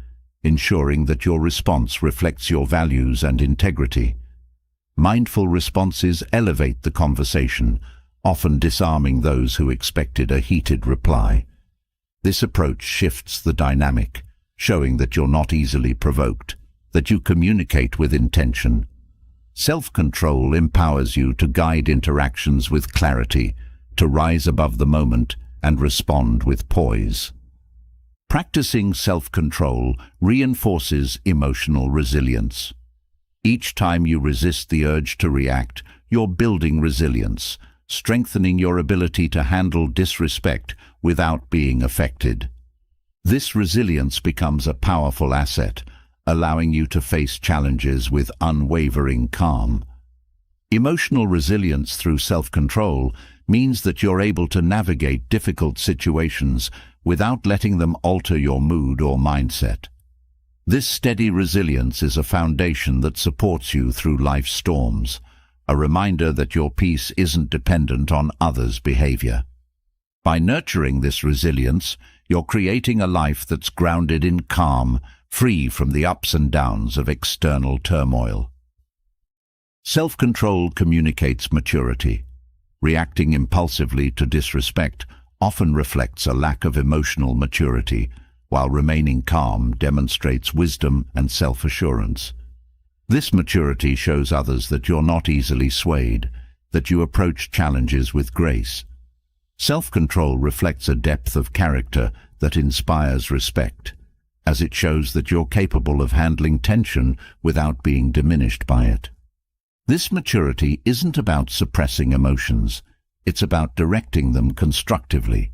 ensuring that your response reflects your values and integrity. Mindful responses elevate the conversation, often disarming those who expected a heated reply. This approach shifts the dynamic, showing that you're not easily provoked, that you communicate with intention. Self-control empowers you to guide interactions with clarity, to rise above the moment and respond with poise. Practicing self-control reinforces emotional resilience. Each time you resist the urge to react, you're building resilience, strengthening your ability to handle disrespect without being affected. This resilience becomes a powerful asset, allowing you to face challenges with unwavering calm. Emotional resilience through self-control means that you're able to navigate difficult situations without letting them alter your mood or mindset. This steady resilience is a foundation that supports you through life's storms, a reminder that your peace isn't dependent on others' behavior. By nurturing this resilience, you're creating a life that's grounded in calm, free from the ups and downs of external turmoil. Self-control communicates maturity. Reacting impulsively to disrespect often reflects a lack of emotional maturity, while remaining calm demonstrates wisdom and self-assurance. This maturity shows others that you're not easily swayed, that you approach challenges with grace. Self-control reflects a depth of character that inspires respect, as it shows that you're capable of handling tension without being diminished by it. This maturity isn't about suppressing emotions, it's about directing them constructively.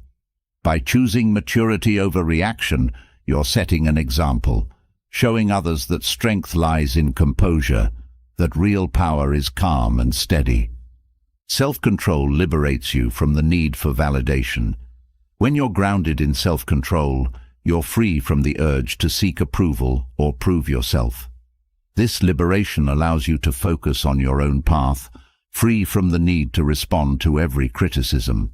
By choosing maturity over reaction, you're setting an example, showing others that strength lies in composure, that real power is calm and steady. Self-control liberates you from the need for validation. When you're grounded in self-control, you're free from the urge to seek approval or prove yourself. This liberation allows you to focus on your own path, free from the need to respond to every criticism.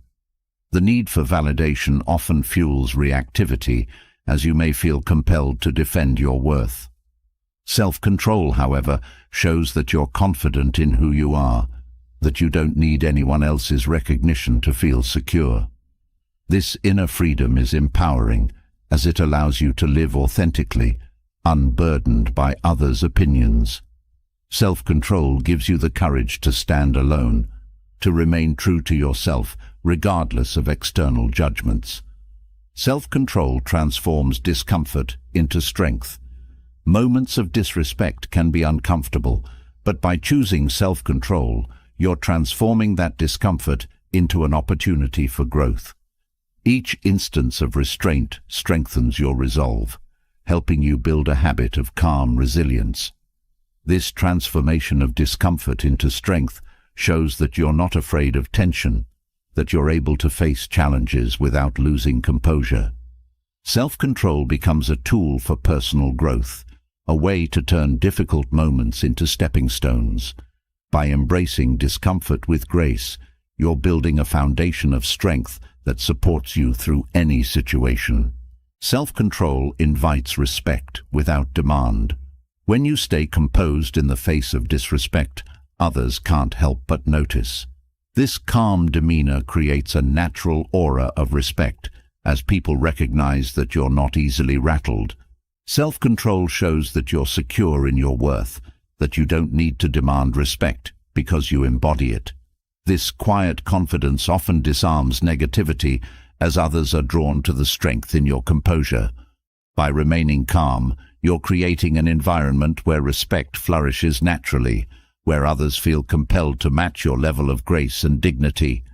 The need for validation often fuels reactivity, as you may feel compelled to defend your worth. Self-control, however, shows that you're confident in who you are, that you don't need anyone else's recognition to feel secure. This inner freedom is empowering, as it allows you to live authentically, unburdened by others' opinions. Self-control gives you the courage to stand alone, to remain true to yourself, regardless of external judgments. Self-control transforms discomfort into strength. Moments of disrespect can be uncomfortable, but by choosing self-control, you're transforming that discomfort into an opportunity for growth. Each instance of restraint strengthens your resolve, helping you build a habit of calm resilience. This transformation of discomfort into strength shows that you're not afraid of tension, that you're able to face challenges without losing composure. Self-control becomes a tool for personal growth, a way to turn difficult moments into stepping stones. By embracing discomfort with grace, you're building a foundation of strength that supports you through any situation. Self-control invites respect without demand. When you stay composed in the face of disrespect, others can't help but notice. This calm demeanor creates a natural aura of respect, as people recognize that you're not easily rattled. Self-control shows that you're secure in your worth, that you don't need to demand respect because you embody it. This quiet confidence often disarms negativity, as others are drawn to the strength in your composure. By remaining calm, you're creating an environment where respect flourishes naturally, where others feel compelled to match your level of grace and dignity.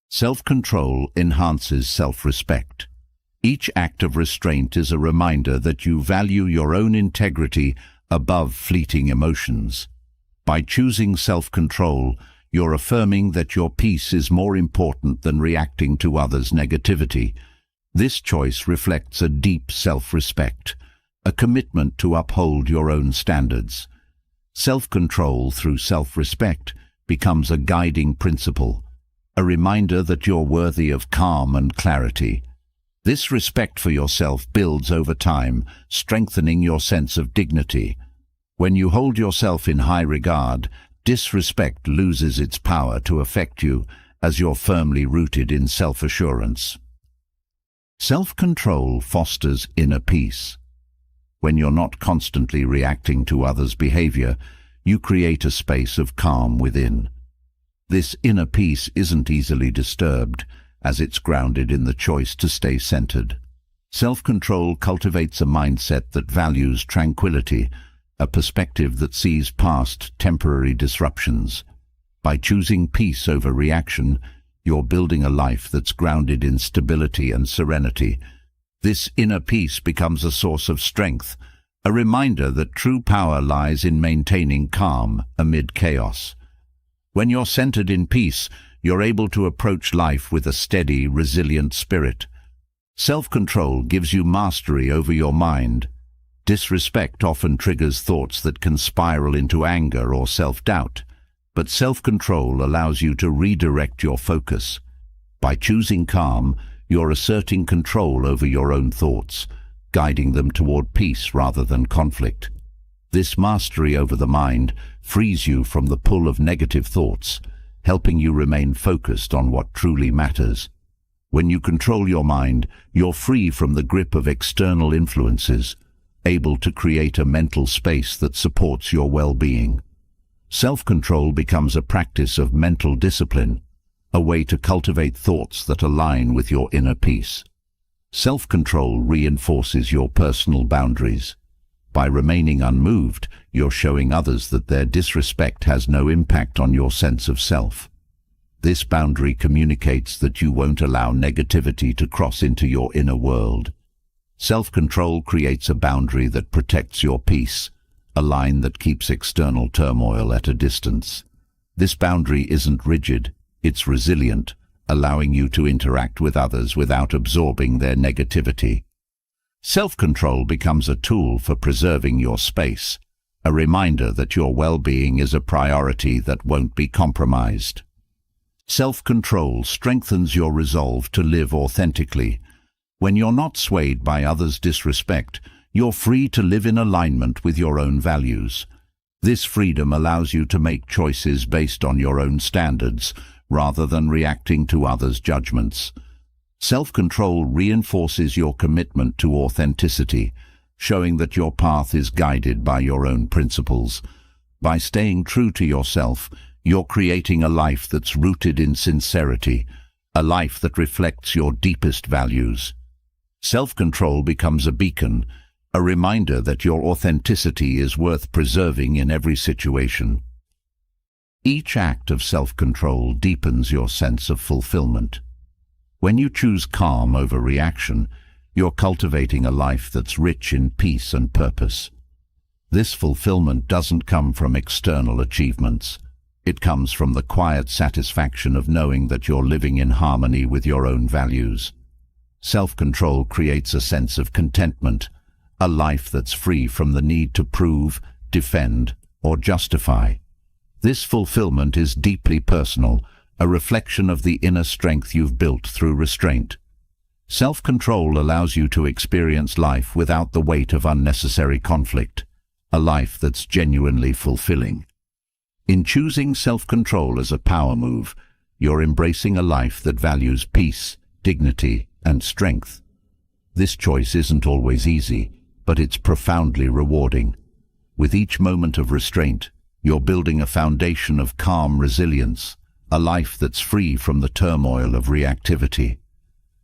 Self-control enhances self-respect. Each act of restraint is a reminder that you value your own integrity above fleeting emotions. By choosing self-control, you're affirming that your peace is more important than reacting to others' negativity. This choice reflects a deep self-respect, a commitment to uphold your own standards. Self-control through self-respect becomes a guiding principle, a reminder that you're worthy of calm and clarity. This respect for yourself builds over time, strengthening your sense of dignity. When you hold yourself in high regard, disrespect loses its power to affect you, as you're firmly rooted in self-assurance. Self-control fosters inner peace. When you're not constantly reacting to others' behavior, you create a space of calm within. This inner peace isn't easily disturbed, as it's grounded in the choice to stay centered. Self-control cultivates a mindset that values tranquility, a perspective that sees past temporary disruptions. By choosing peace over reaction, you're building a life that's grounded in stability and serenity. This inner peace becomes a source of strength, a reminder that true power lies in maintaining calm amid chaos. When you're centered in peace, you're able to approach life with a steady, resilient spirit. Self-control gives you mastery over your mind. Disrespect often triggers thoughts that can spiral into anger or self-doubt, but self-control allows you to redirect your focus. By choosing calm, you're asserting control over your own thoughts, guiding them toward peace rather than conflict. This mastery over the mind frees you from the pull of negative thoughts, helping you remain focused on what truly matters. When you control your mind, you're free from the grip of external influences, able to create a mental space that supports your well-being. Self-control becomes a practice of mental discipline, a way to cultivate thoughts that align with your inner peace. Self-control reinforces your personal boundaries. By remaining unmoved, you're showing others that their disrespect has no impact on your sense of self. This boundary communicates that you won't allow negativity to cross into your inner world. Self-control creates a boundary that protects your peace, a line that keeps external turmoil at a distance. This boundary isn't rigid, it's resilient, allowing you to interact with others without absorbing their negativity. Self-control becomes a tool for preserving your space, a reminder that your well-being is a priority that won't be compromised. Self-control strengthens your resolve to live authentically. When you're not swayed by others' disrespect, you're free to live in alignment with your own values. This freedom allows you to make choices based on your own standards, rather than reacting to others' judgments. Self-control reinforces your commitment to authenticity, showing that your path is guided by your own principles. By staying true to yourself, you're creating a life that's rooted in sincerity, a life that reflects your deepest values. Self-control becomes a beacon, a reminder that your authenticity is worth preserving in every situation. Each act of self-control deepens your sense of fulfillment. When you choose calm over reaction, you're cultivating a life that's rich in peace and purpose. This fulfillment doesn't come from external achievements. It comes from the quiet satisfaction of knowing that you're living in harmony with your own values. Self-control creates a sense of contentment, a life that's free from the need to prove, defend, or justify. This fulfillment is deeply personal, a reflection of the inner strength you've built through restraint. Self-control allows you to experience life without the weight of unnecessary conflict, a life that's genuinely fulfilling. In choosing self-control as a power move, you're embracing a life that values peace, dignity, and strength. This choice isn't always easy, but it's profoundly rewarding. With each moment of restraint, you're building a foundation of calm resilience, a life that's free from the turmoil of reactivity.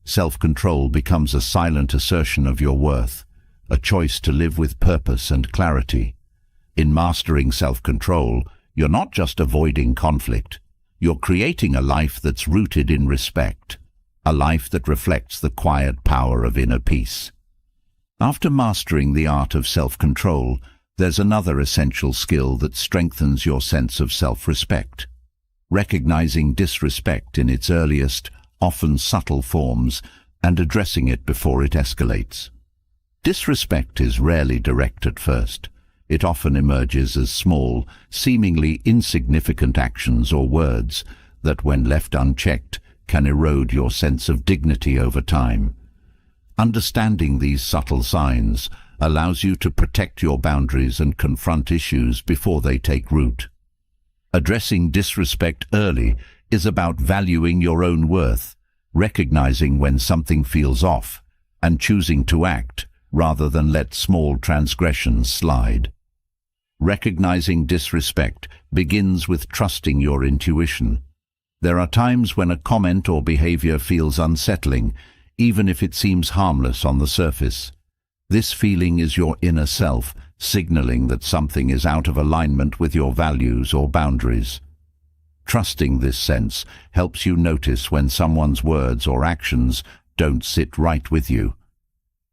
Self-control becomes a silent assertion of your worth, a choice to live with purpose and clarity. In mastering self-control, you're not just avoiding conflict. You're creating a life that's rooted in respect, a life that reflects the quiet power of inner peace. After mastering the art of self-control, there's another essential skill that strengthens your sense of self-respect. Recognizing disrespect in its earliest, often subtle forms, and addressing it before it escalates. Disrespect is rarely direct at first. It often emerges as small, seemingly insignificant actions or words that, when left unchecked, can erode your sense of dignity over time. Understanding these subtle signs allows you to protect your boundaries and confront issues before they take root. Addressing disrespect early is about valuing your own worth, recognizing when something feels off, and choosing to act rather than let small transgressions slide. Recognizing disrespect begins with trusting your intuition. There are times when a comment or behavior feels unsettling, even if it seems harmless on the surface. This feeling is your inner self signaling that something is out of alignment with your values or boundaries. Trusting this sense helps you notice when someone's words or actions don't sit right with you.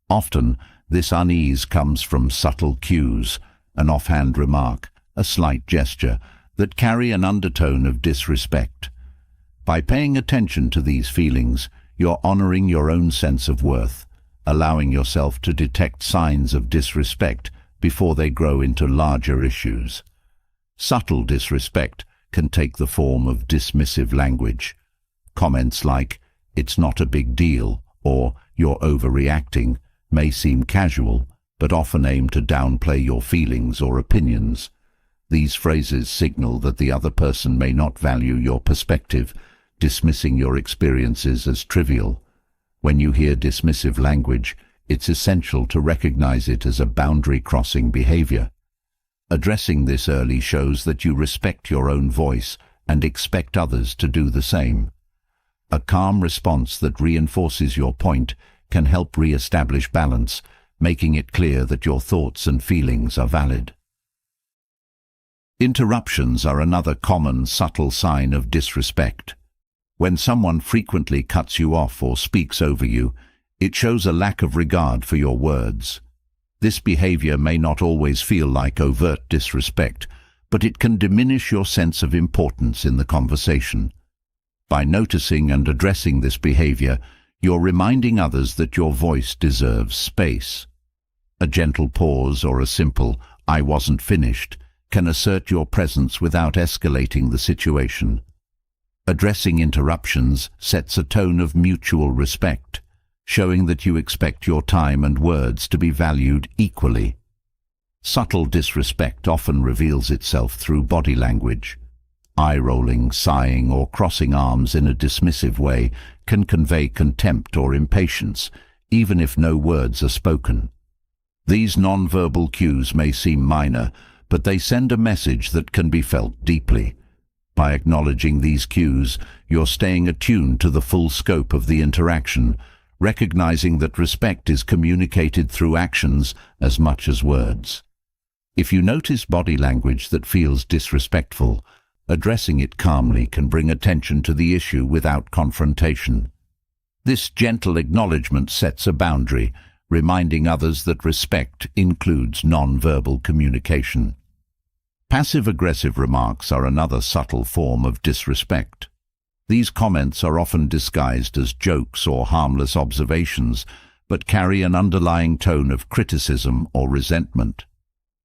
Often, this unease comes from subtle cues, an offhand remark, a slight gesture, that carry an undertone of disrespect. By paying attention to these feelings, you're honoring your own sense of worth, allowing yourself to detect signs of disrespect before they grow into larger issues. Subtle disrespect can take the form of dismissive language. Comments like, "It's not a big deal," or "You're overreacting," may seem casual, but often aim to downplay your feelings or opinions. These phrases signal that the other person may not value your perspective, dismissing your experiences as trivial. When you hear dismissive language, it's essential to recognize it as a boundary-crossing behavior. Addressing this early shows that you respect your own voice and expect others to do the same. A calm response that reinforces your point can help re-establish balance, making it clear that your thoughts and feelings are valid. Interruptions are another common, subtle sign of disrespect. When someone frequently cuts you off or speaks over you, it shows a lack of regard for your words. This behavior may not always feel like overt disrespect, but it can diminish your sense of importance in the conversation. By noticing and addressing this behavior, you're reminding others that your voice deserves space. A gentle pause or a simple, "I wasn't finished," can assert your presence without escalating the situation. Addressing interruptions sets a tone of mutual respect, showing that you expect your time and words to be valued equally. Subtle disrespect often reveals itself through body language. Eye-rolling, sighing, or crossing arms in a dismissive way can convey contempt or impatience, even if no words are spoken. These nonverbal cues may seem minor, but they send a message that can be felt deeply. By acknowledging these cues, you're staying attuned to the full scope of the interaction, recognizing that respect is communicated through actions as much as words. If you notice body language that feels disrespectful, addressing it calmly can bring attention to the issue without confrontation. This gentle acknowledgement sets a boundary, reminding others that respect includes non-verbal communication. Passive-aggressive remarks are another subtle form of disrespect. These comments are often disguised as jokes or harmless observations, but carry an underlying tone of criticism or resentment.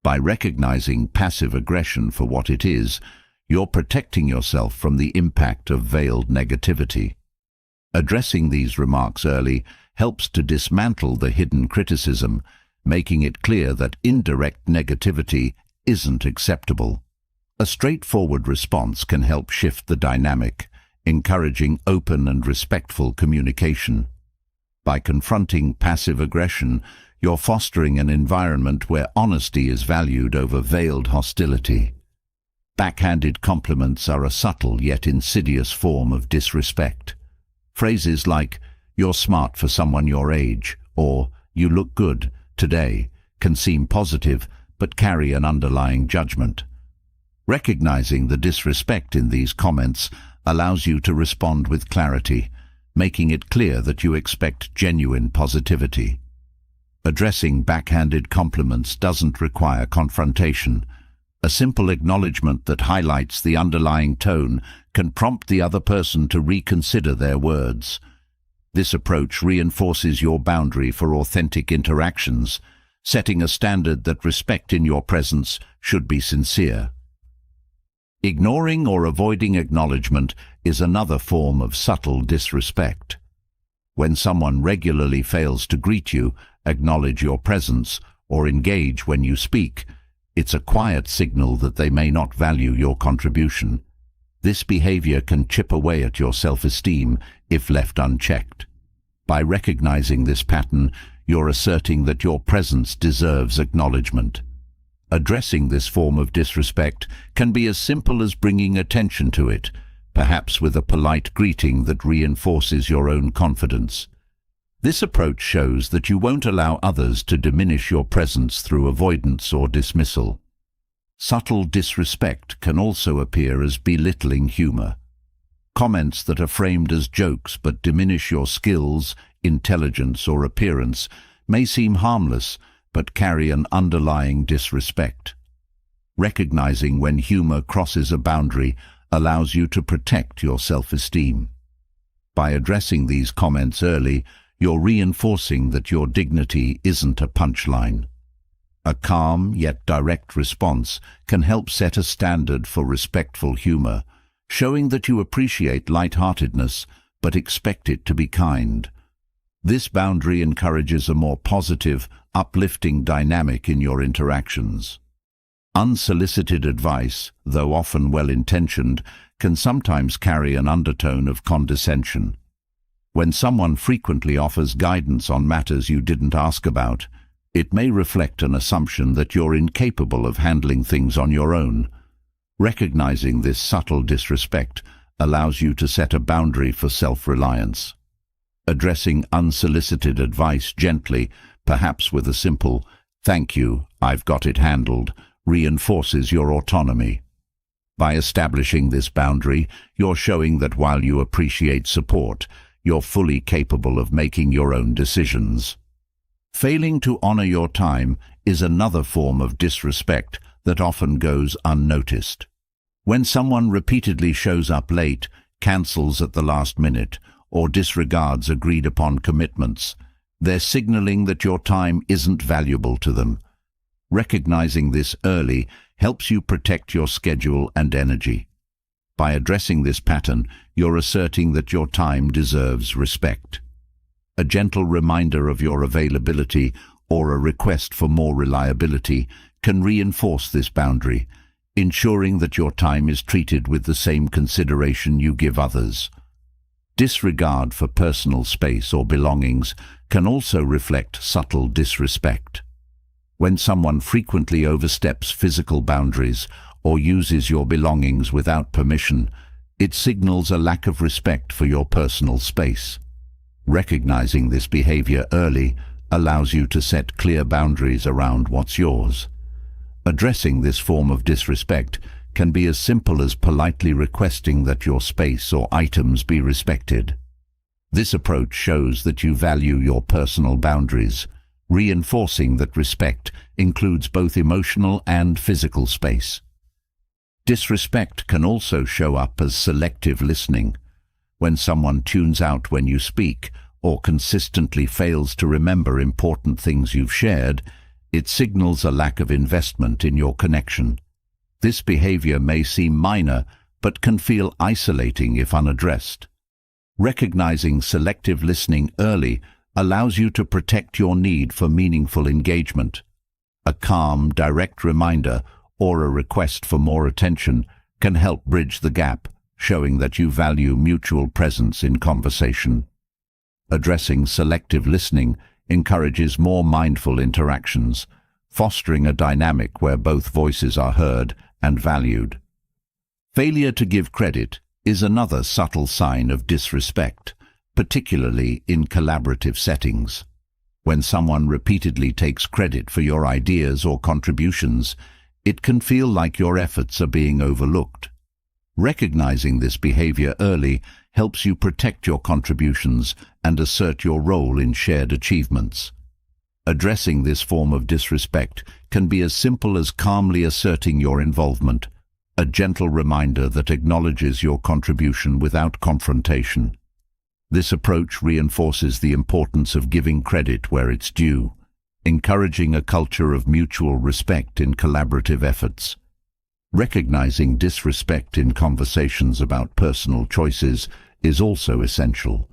By recognizing passive aggression for what it is, you're protecting yourself from the impact of veiled negativity. Addressing these remarks early helps to dismantle the hidden criticism, making it clear that indirect negativity isn't acceptable. A straightforward response can help shift the dynamic, encouraging open and respectful communication. By confronting passive aggression, you're fostering an environment where honesty is valued over veiled hostility. Backhanded compliments are a subtle yet insidious form of disrespect. Phrases like, "You're smart for someone your age," or "You look good today," can seem positive but carry an underlying judgment. Recognizing the disrespect in these comments allows you to respond with clarity, making it clear that you expect genuine positivity. Addressing backhanded compliments doesn't require confrontation. A simple acknowledgement that highlights the underlying tone can prompt the other person to reconsider their words. This approach reinforces your boundary for authentic interactions, setting a standard that respect in your presence should be sincere. Ignoring or avoiding acknowledgement is another form of subtle disrespect. When someone regularly fails to greet you, acknowledge your presence, or engage when you speak, it's a quiet signal that they may not value your contribution. This behavior can chip away at your self-esteem if left unchecked. By recognizing this pattern, you're asserting that your presence deserves acknowledgement. Addressing this form of disrespect can be as simple as bringing attention to it, perhaps with a polite greeting that reinforces your own confidence. This approach shows that you won't allow others to diminish your presence through avoidance or dismissal. Subtle disrespect can also appear as belittling humor. Comments that are framed as jokes but diminish your skills, intelligence, or appearance may seem harmless but carry an underlying disrespect. Recognizing when humor crosses a boundary allows you to protect your self-esteem. By addressing these comments early, you're reinforcing that your dignity isn't a punchline. A calm yet direct response can help set a standard for respectful humor, showing that you appreciate lightheartedness but expect it to be kind. This boundary encourages a more positive, uplifting dynamic in your interactions. Unsolicited advice, though often well-intentioned, can sometimes carry an undertone of condescension. When someone frequently offers guidance on matters you didn't ask about, it may reflect an assumption that you're incapable of handling things on your own. Recognizing this subtle disrespect allows you to set a boundary for self-reliance. Addressing unsolicited advice gently, perhaps with a simple, "Thank you, I've got it handled," reinforces your autonomy. By establishing this boundary, you're showing that while you appreciate support, you're fully capable of making your own decisions. Failing to honor your time is another form of disrespect that often goes unnoticed. When someone repeatedly shows up late, cancels at the last minute, or disregards agreed-upon commitments, they're signaling that your time isn't valuable to them. Recognizing this early helps you protect your schedule and energy. By addressing this pattern, you're asserting that your time deserves respect. A gentle reminder of your availability or a request for more reliability can reinforce this boundary, ensuring that your time is treated with the same consideration you give others. Disregard for personal space or belongings can also reflect subtle disrespect. When someone frequently oversteps physical boundaries or uses your belongings without permission, it signals a lack of respect for your personal space. Recognizing this behavior early allows you to set clear boundaries around what's yours. Addressing this form of disrespect can be as simple as politely requesting that your space or items be respected. This approach shows that you value your personal boundaries, reinforcing that respect includes both emotional and physical space. Disrespect can also show up as selective listening. When someone tunes out when you speak or consistently fails to remember important things you've shared, it signals a lack of investment in your connection. This behavior may seem minor, but can feel isolating if unaddressed. Recognizing selective listening early allows you to protect your need for meaningful engagement. A calm, direct reminder or a request for more attention can help bridge the gap, showing that you value mutual presence in conversation. Addressing selective listening encourages more mindful interactions, fostering a dynamic where both voices are heard and valued. Failure to give credit is another subtle sign of disrespect, particularly in collaborative settings. When someone repeatedly takes credit for your ideas or contributions, it can feel like your efforts are being overlooked. Recognizing this behavior early helps you protect your contributions and assert your role in shared achievements. Addressing this form of disrespect can be as simple as calmly asserting your involvement, a gentle reminder that acknowledges your contribution without confrontation. This approach reinforces the importance of giving credit where it's due, encouraging a culture of mutual respect in collaborative efforts. Recognizing disrespect in conversations about personal choices is also essential.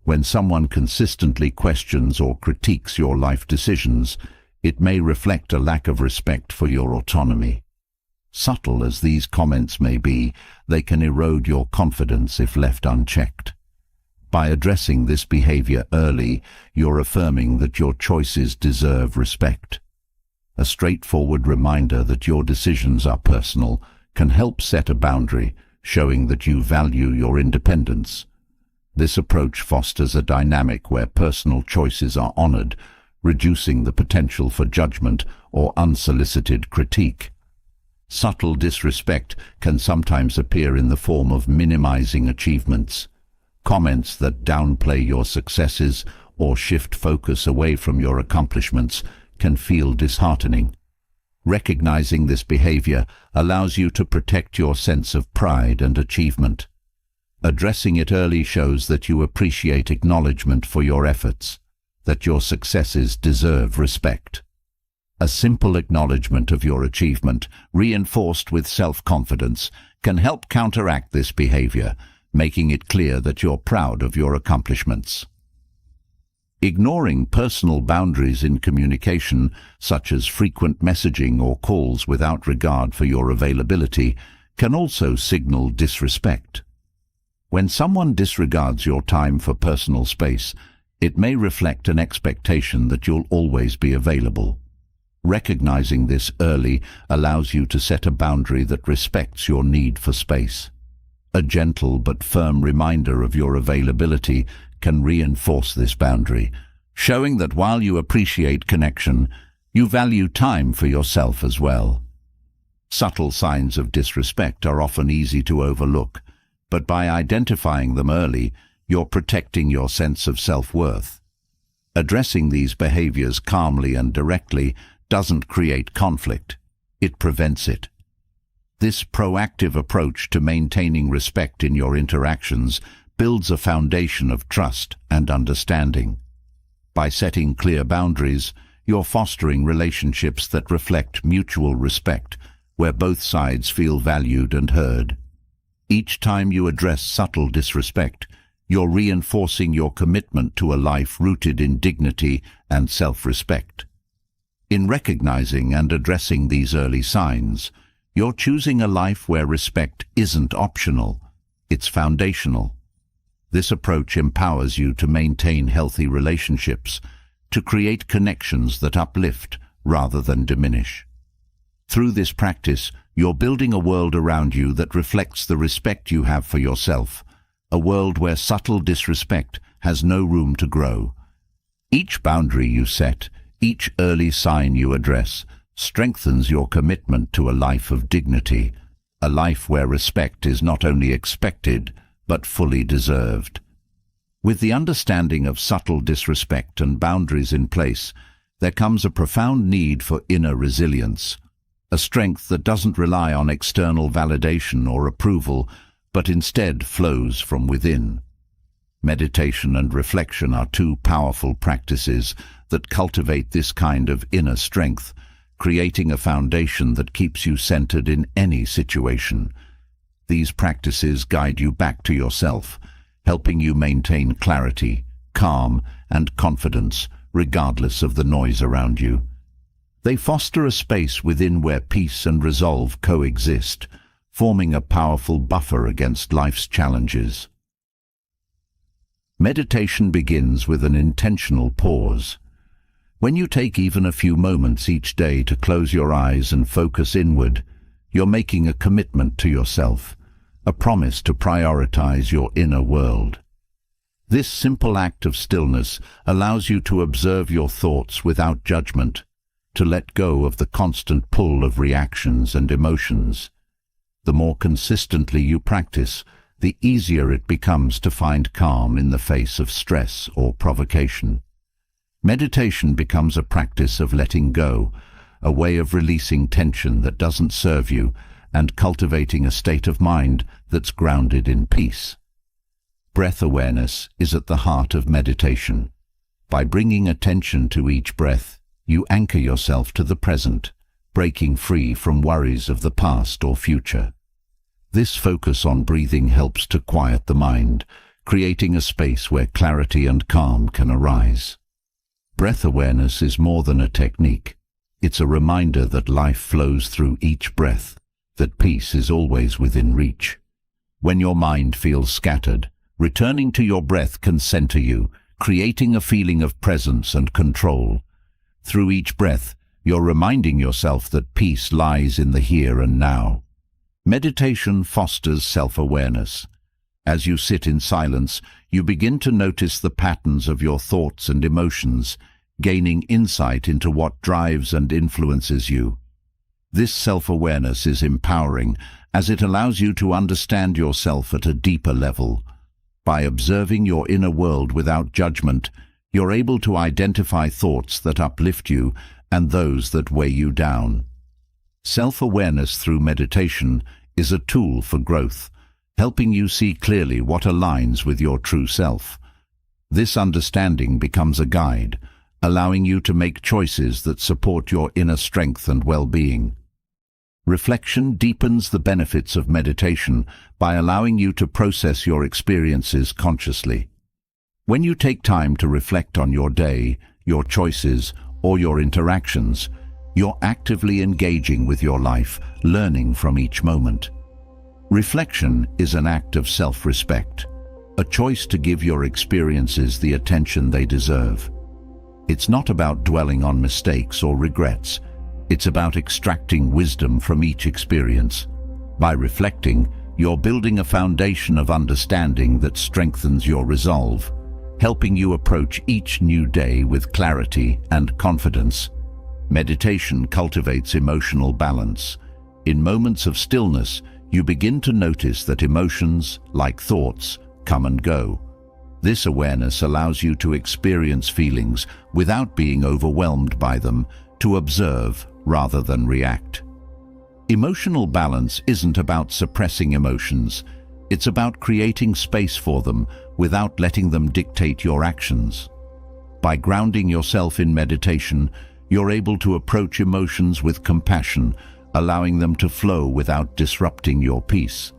When someone consistently questions or critiques your life decisions, it may reflect a lack of respect for your autonomy. Subtle as these comments may be, they can erode your confidence if left unchecked. By addressing this behavior early, you're affirming that your choices deserve respect. A straightforward reminder that your decisions are personal can help set a boundary, showing that you value your independence. This approach fosters a dynamic where personal choices are honored, reducing the potential for judgment or unsolicited critique. Subtle disrespect can sometimes appear in the form of minimizing achievements. Comments that downplay your successes or shift focus away from your accomplishments can feel disheartening. Recognizing this behavior allows you to protect your sense of pride and achievement. Addressing it early shows that you appreciate acknowledgement for your efforts, that your successes deserve respect. A simple acknowledgement of your achievement, reinforced with self-confidence, can help counteract this behavior, making it clear that you're proud of your accomplishments. Ignoring personal boundaries in communication, such as frequent messaging or calls without regard for your availability, can also signal disrespect. When someone disregards your time for personal space, it may reflect an expectation that you'll always be available. Recognizing this early allows you to set a boundary that respects your need for space. A gentle but firm reminder of your availability can reinforce this boundary, showing that while you appreciate connection, you value time for yourself as well. Subtle signs of disrespect are often easy to overlook, but by identifying them early, you're protecting your sense of self-worth. Addressing these behaviors calmly and directly doesn't create conflict, it prevents it. This proactive approach to maintaining respect in your interactions builds a foundation of trust and understanding. By setting clear boundaries, you're fostering relationships that reflect mutual respect, where both sides feel valued and heard. Each time you address subtle disrespect, you're reinforcing your commitment to a life rooted in dignity and self-respect. In recognizing and addressing these early signs, you're choosing a life where respect isn't optional, it's foundational. This approach empowers you to maintain healthy relationships, to create connections that uplift rather than diminish. Through this practice, you're building a world around you that reflects the respect you have for yourself, a world where subtle disrespect has no room to grow. Each boundary you set, each early sign you address, strengthens your commitment to a life of dignity, a life where respect is not only expected, but fully deserved. With the understanding of subtle disrespect and boundaries in place, there comes a profound need for inner resilience, a strength that doesn't rely on external validation or approval, but instead flows from within. Meditation and reflection are two powerful practices that cultivate this kind of inner strength, creating a foundation that keeps you centered in any situation. These practices guide you back to yourself, helping you maintain clarity, calm, and confidence, regardless of the noise around you. They foster a space within where peace and resolve coexist, forming a powerful buffer against life's challenges. Meditation begins with an intentional pause. When you take even a few moments each day to close your eyes and focus inward, you're making a commitment to yourself, a promise to prioritize your inner world. This simple act of stillness allows you to observe your thoughts without judgment, to let go of the constant pull of reactions and emotions. The more consistently you practice, the easier it becomes to find calm in the face of stress or provocation. Meditation becomes a practice of letting go, a way of releasing tension that doesn't serve you and cultivating a state of mind that's grounded in peace. Breath awareness is at the heart of meditation. By bringing attention to each breath, you anchor yourself to the present, breaking free from worries of the past or future. This focus on breathing helps to quiet the mind, creating a space where clarity and calm can arise. Breath awareness is more than a technique. It's a reminder that life flows through each breath, that peace is always within reach. When your mind feels scattered, returning to your breath can center you, creating a feeling of presence and control. Through each breath, you're reminding yourself that peace lies in the here and now. Meditation fosters self-awareness. As you sit in silence, you begin to notice the patterns of your thoughts and emotions, gaining insight into what drives and influences you. This self-awareness is empowering, as it allows you to understand yourself at a deeper level. By observing your inner world without judgment, you're able to identify thoughts that uplift you and those that weigh you down. Self-awareness through meditation is a tool for growth, helping you see clearly what aligns with your true self. This understanding becomes a guide, allowing you to make choices that support your inner strength and well-being. Reflection deepens the benefits of meditation by allowing you to process your experiences consciously. When you take time to reflect on your day, your choices, or your interactions, you're actively engaging with your life, learning from each moment. Reflection is an act of self-respect, a choice to give your experiences the attention they deserve. It's not about dwelling on mistakes or regrets. It's about extracting wisdom from each experience. By reflecting, you're building a foundation of understanding that strengthens your resolve, helping you approach each new day with clarity and confidence. Meditation cultivates emotional balance. In moments of stillness, you begin to notice that emotions, like thoughts, come and go. This awareness allows you to experience feelings without being overwhelmed by them, to observe rather than react. Emotional balance isn't about suppressing emotions. It's about creating space for them without letting them dictate your actions. By grounding yourself in meditation, you're able to approach emotions with compassion, allowing them to flow without disrupting your peace.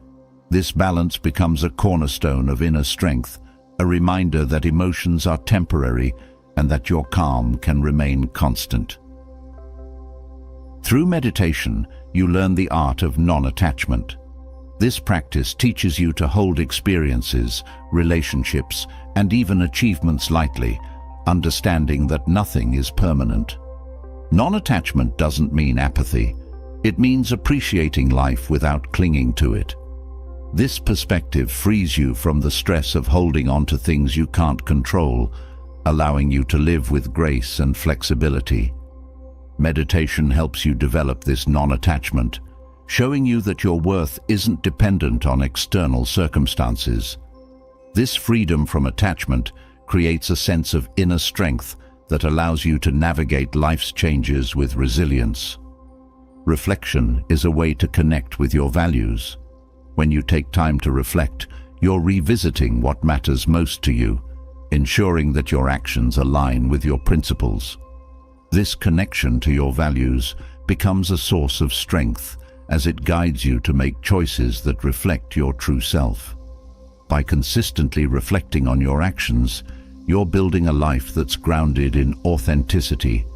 This balance becomes a cornerstone of inner strength, a reminder that emotions are temporary and that your calm can remain constant. Through meditation, you learn the art of non-attachment. This practice teaches you to hold experiences, relationships, and even achievements lightly, understanding that nothing is permanent. Non-attachment doesn't mean apathy. It means appreciating life without clinging to it. This perspective frees you from the stress of holding on to things you can't control, allowing you to live with grace and flexibility. Meditation helps you develop this non-attachment, showing you that your worth isn't dependent on external circumstances. This freedom from attachment creates a sense of inner strength that allows you to navigate life's changes with resilience. Reflection is a way to connect with your values. When you take time to reflect, you're revisiting what matters most to you, ensuring that your actions align with your principles. This connection to your values becomes a source of strength as it guides you to make choices that reflect your true self. By consistently reflecting on your actions, you're building a life that's grounded in authenticity.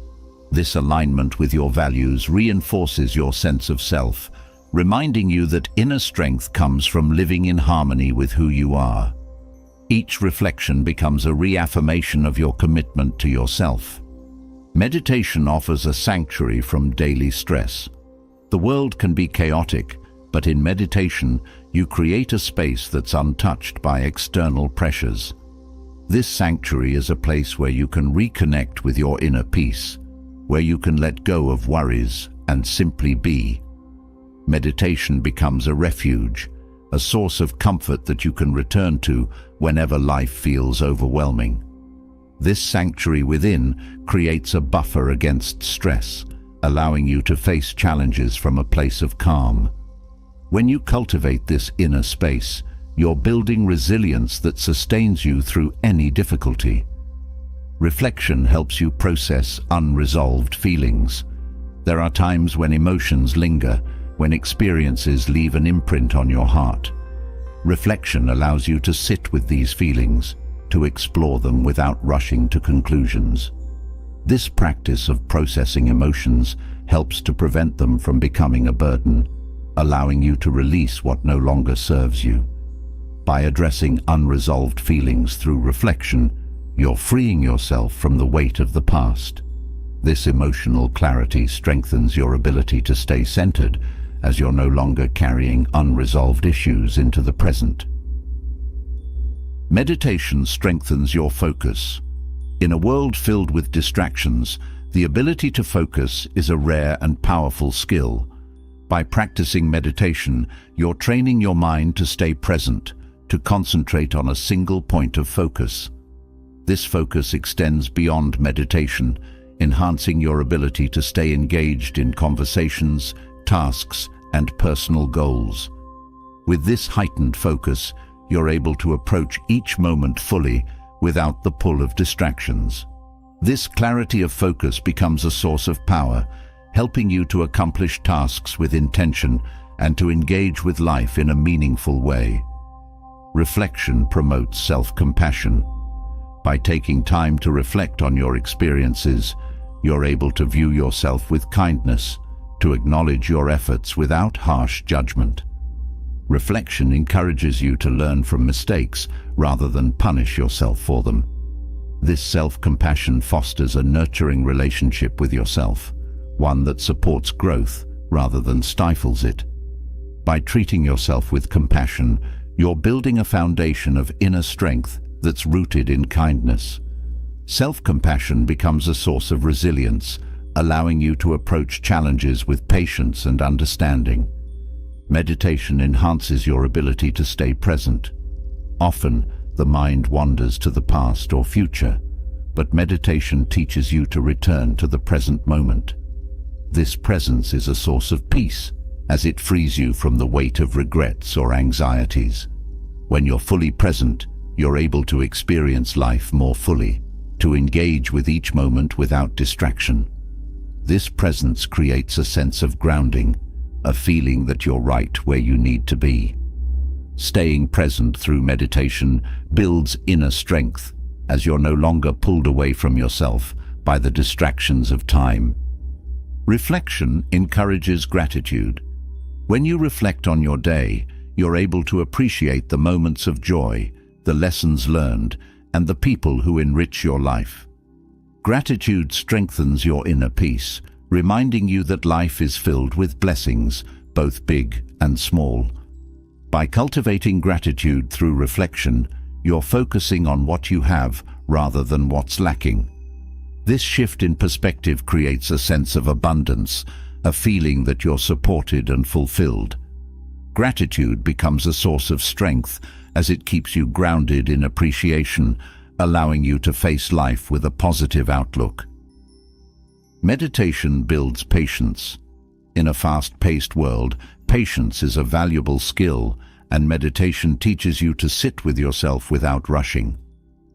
This alignment with your values reinforces your sense of self, reminding you that inner strength comes from living in harmony with who you are. Each reflection becomes a reaffirmation of your commitment to yourself. Meditation offers a sanctuary from daily stress. The world can be chaotic, but in meditation, you create a space that's untouched by external pressures. This sanctuary is a place where you can reconnect with your inner peace, where you can let go of worries and simply be. Meditation becomes a refuge, a source of comfort that you can return to whenever life feels overwhelming. This sanctuary within creates a buffer against stress, allowing you to face challenges from a place of calm. When you cultivate this inner space, you're building resilience that sustains you through any difficulty. Reflection helps you process unresolved feelings. There are times when emotions linger, when experiences leave an imprint on your heart. Reflection allows you to sit with these feelings, to explore them without rushing to conclusions. This practice of processing emotions helps to prevent them from becoming a burden, allowing you to release what no longer serves you. By addressing unresolved feelings through reflection, you're freeing yourself from the weight of the past. This emotional clarity strengthens your ability to stay centered, as you're no longer carrying unresolved issues into the present. Meditation strengthens your focus. In a world filled with distractions, the ability to focus is a rare and powerful skill. By practicing meditation, you're training your mind to stay present, to concentrate on a single point of focus. This focus extends beyond meditation, enhancing your ability to stay engaged in conversations, tasks, and personal goals. With this heightened focus, you're able to approach each moment fully without the pull of distractions. This clarity of focus becomes a source of power, helping you to accomplish tasks with intention and to engage with life in a meaningful way. Reflection promotes self-compassion. By taking time to reflect on your experiences, you're able to view yourself with kindness, to acknowledge your efforts without harsh judgment. Reflection encourages you to learn from mistakes rather than punish yourself for them. This self-compassion fosters a nurturing relationship with yourself, one that supports growth rather than stifles it. By treating yourself with compassion, you're building a foundation of inner strength that's rooted in kindness. Self-compassion becomes a source of resilience, allowing you to approach challenges with patience and understanding. Meditation enhances your ability to stay present. Often, the mind wanders to the past or future, but meditation teaches you to return to the present moment. This presence is a source of peace, as it frees you from the weight of regrets or anxieties. When you're fully present, you're able to experience life more fully, to engage with each moment without distraction. This presence creates a sense of grounding, a feeling that you're right where you need to be. Staying present through meditation builds inner strength, as you're no longer pulled away from yourself by the distractions of time. Reflection encourages gratitude. When you reflect on your day, you're able to appreciate the moments of joy, the lessons learned, and the people who enrich your life. Gratitude strengthens your inner peace, reminding you that life is filled with blessings, both big and small. By cultivating gratitude through reflection, you're focusing on what you have rather than what's lacking. This shift in perspective creates a sense of abundance, a feeling that you're supported and fulfilled. Gratitude becomes a source of strength as it keeps you grounded in appreciation, allowing you to face life with a positive outlook. Meditation builds patience. In a fast-paced world, patience is a valuable skill, and meditation teaches you to sit with yourself without rushing.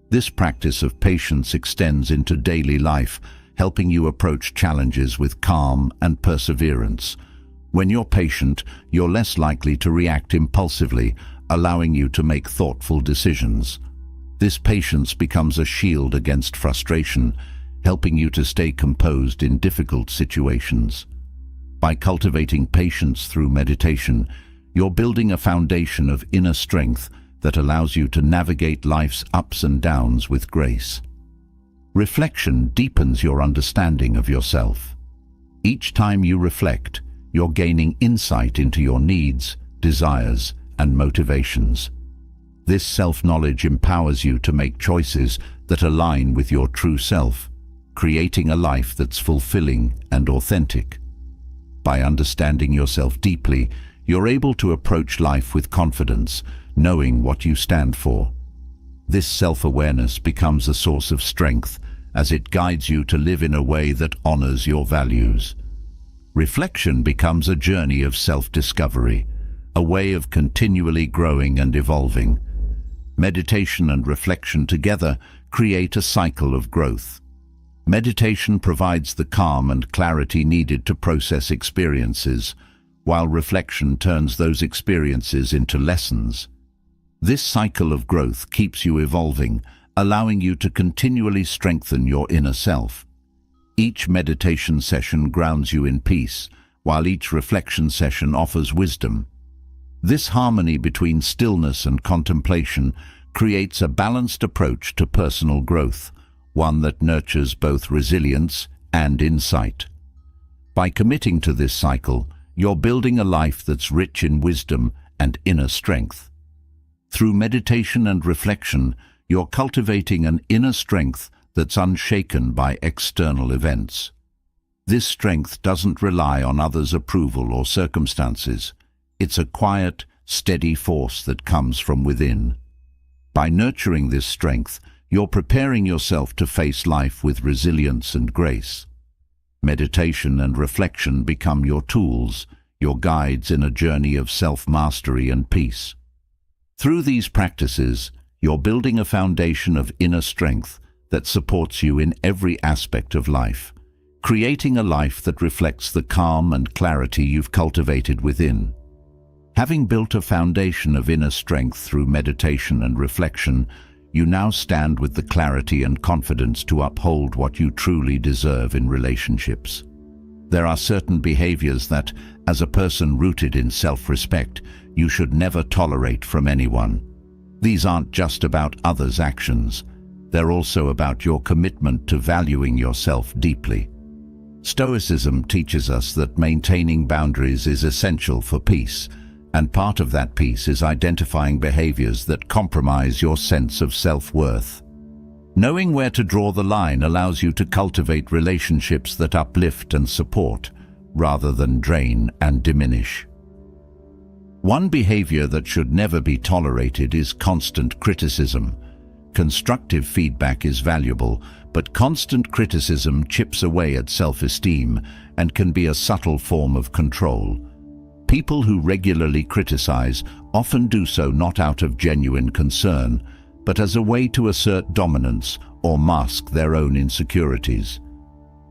This practice of patience extends into daily life, helping you approach challenges with calm and perseverance. When you're patient, you're less likely to react impulsively, allowing you to make thoughtful decisions. This patience becomes a shield against frustration, helping you to stay composed in difficult situations. By cultivating patience through meditation, you're building a foundation of inner strength that allows you to navigate life's ups and downs with grace. Reflection deepens your understanding of yourself. Each time you reflect, you're gaining insight into your needs, desires, and motivations. This self-knowledge empowers you to make choices that align with your true self, creating a life that's fulfilling and authentic. By understanding yourself deeply, you're able to approach life with confidence, knowing what you stand for. This self-awareness becomes a source of strength as it guides you to live in a way that honors your values. Reflection becomes a journey of self-discovery, a way of continually growing and evolving. Meditation and reflection together create a cycle of growth. Meditation provides the calm and clarity needed to process experiences, while reflection turns those experiences into lessons. This cycle of growth keeps you evolving, allowing you to continually strengthen your inner self. Each meditation session grounds you in peace, while each reflection session offers wisdom. This harmony between stillness and contemplation creates a balanced approach to personal growth, one that nurtures both resilience and insight. By committing to this cycle, you're building a life that's rich in wisdom and inner strength. Through meditation and reflection, you're cultivating an inner strength that's unshaken by external events. This strength doesn't rely on others' approval or circumstances. It's a quiet, steady force that comes from within. By nurturing this strength, you're preparing yourself to face life with resilience and grace. Meditation and reflection become your tools, your guides in a journey of self-mastery and peace. Through these practices, you're building a foundation of inner strength that supports you in every aspect of life, creating a life that reflects the calm and clarity you've cultivated within. Having built a foundation of inner strength through meditation and reflection, you now stand with the clarity and confidence to uphold what you truly deserve in relationships. There are certain behaviors that, as a person rooted in self-respect, you should never tolerate from anyone. These aren't just about others' actions. They're also about your commitment to valuing yourself deeply. Stoicism teaches us that maintaining boundaries is essential for peace, and part of that peace is identifying behaviors that compromise your sense of self-worth. Knowing where to draw the line allows you to cultivate relationships that uplift and support, rather than drain and diminish. One behavior that should never be tolerated is constant criticism. Constructive feedback is valuable, but constant criticism chips away at self-esteem and can be a subtle form of control. People who regularly criticize often do so not out of genuine concern, but as a way to assert dominance or mask their own insecurities.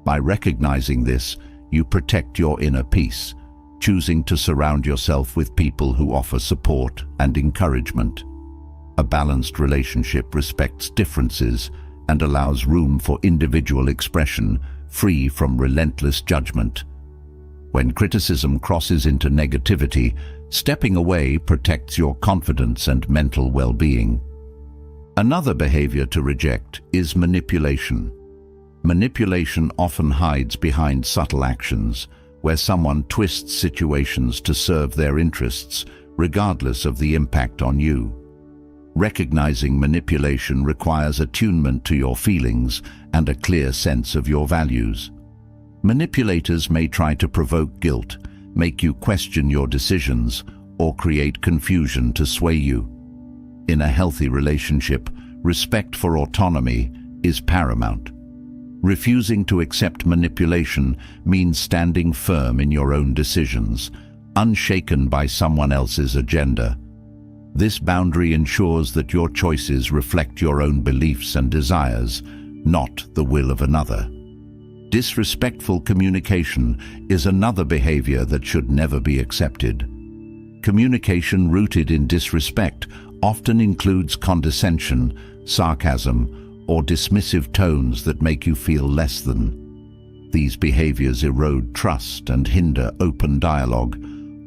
By recognizing this, you protect your inner peace, choosing to surround yourself with people who offer support and encouragement. A balanced relationship respects differences and allows room for individual expression, free from relentless judgment. When criticism crosses into negativity, stepping away protects your confidence and mental well-being. Another behavior to reject is manipulation. Manipulation often hides behind subtle actions, where someone twists situations to serve their interests, regardless of the impact on you. Recognizing manipulation requires attunement to your feelings and a clear sense of your values. Manipulators may try to provoke guilt, make you question your decisions, or create confusion to sway you. In a healthy relationship, respect for autonomy is paramount. Refusing to accept manipulation means standing firm in your own decisions, unshaken by someone else's agenda. This boundary ensures that your choices reflect your own beliefs and desires, not the will of another. Disrespectful communication is another behavior that should never be accepted. Communication rooted in disrespect often includes condescension, sarcasm, or dismissive tones that make you feel less than. These behaviors erode trust and hinder open dialogue,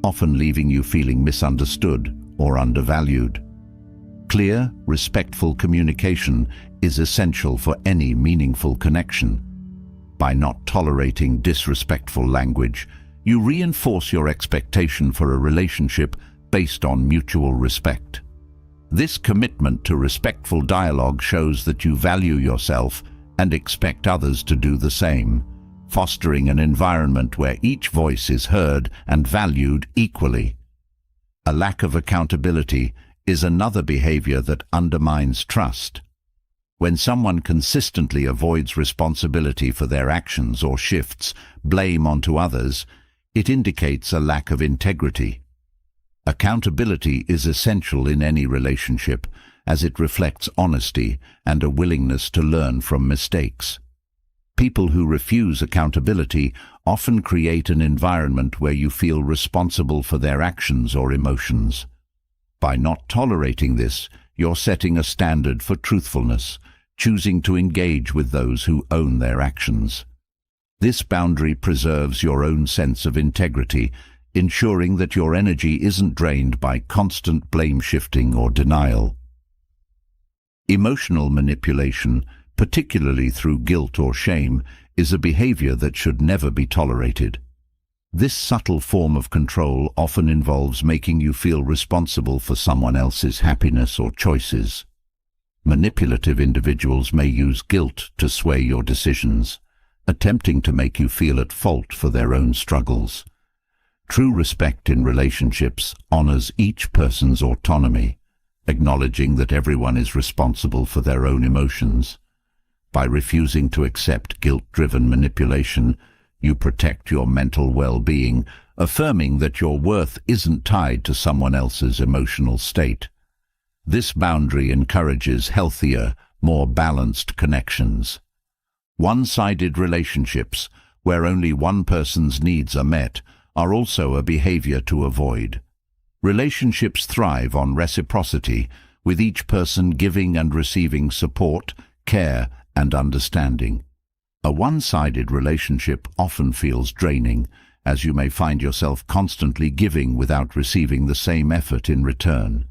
often leaving you feeling misunderstood or undervalued. Clear, respectful communication is essential for any meaningful connection. By not tolerating disrespectful language, you reinforce your expectation for a relationship based on mutual respect. This commitment to respectful dialogue shows that you value yourself and expect others to do the same, fostering an environment where each voice is heard and valued equally. A lack of accountability is another behavior that undermines trust. When someone consistently avoids responsibility for their actions or shifts blame onto others, it indicates a lack of integrity. Accountability is essential in any relationship, as it reflects honesty and a willingness to learn from mistakes. People who refuse accountability often create an environment where you feel responsible for their actions or emotions. By not tolerating this, you're setting a standard for truthfulness, choosing to engage with those who own their actions. This boundary preserves your own sense of integrity, ensuring that your energy isn't drained by constant blame shifting or denial. Emotional manipulation, particularly through guilt or shame, is a behavior that should never be tolerated. This subtle form of control often involves making you feel responsible for someone else's happiness or choices. Manipulative individuals may use guilt to sway your decisions, attempting to make you feel at fault for their own struggles. True respect in relationships honors each person's autonomy, acknowledging that everyone is responsible for their own emotions. By refusing to accept guilt-driven manipulation, you protect your mental well-being, affirming that your worth isn't tied to someone else's emotional state. This boundary encourages healthier, more balanced connections. One-sided relationships, where only one person's needs are met, are also a behavior to avoid. Relationships thrive on reciprocity, with each person giving and receiving support, care, and understanding. A one-sided relationship often feels draining, as you may find yourself constantly giving without receiving the same effort in return.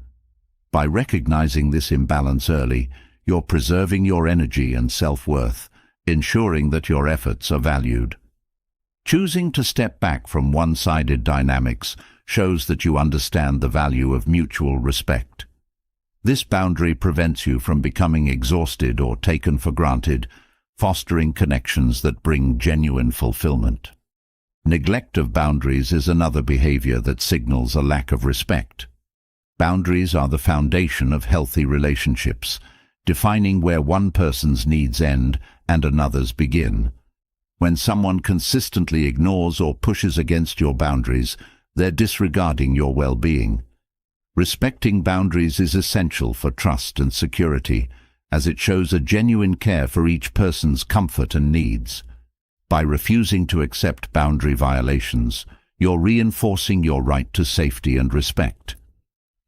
By recognizing this imbalance early, you're preserving your energy and self-worth, ensuring that your efforts are valued. Choosing to step back from one-sided dynamics shows that you understand the value of mutual respect. This boundary prevents you from becoming exhausted or taken for granted, fostering connections that bring genuine fulfillment. Neglect of boundaries is another behavior that signals a lack of respect. Boundaries are the foundation of healthy relationships, defining where one person's needs end and another's begin. When someone consistently ignores or pushes against your boundaries, they're disregarding your well-being. Respecting boundaries is essential for trust and security, as it shows a genuine care for each person's comfort and needs. By refusing to accept boundary violations, you're reinforcing your right to safety and respect.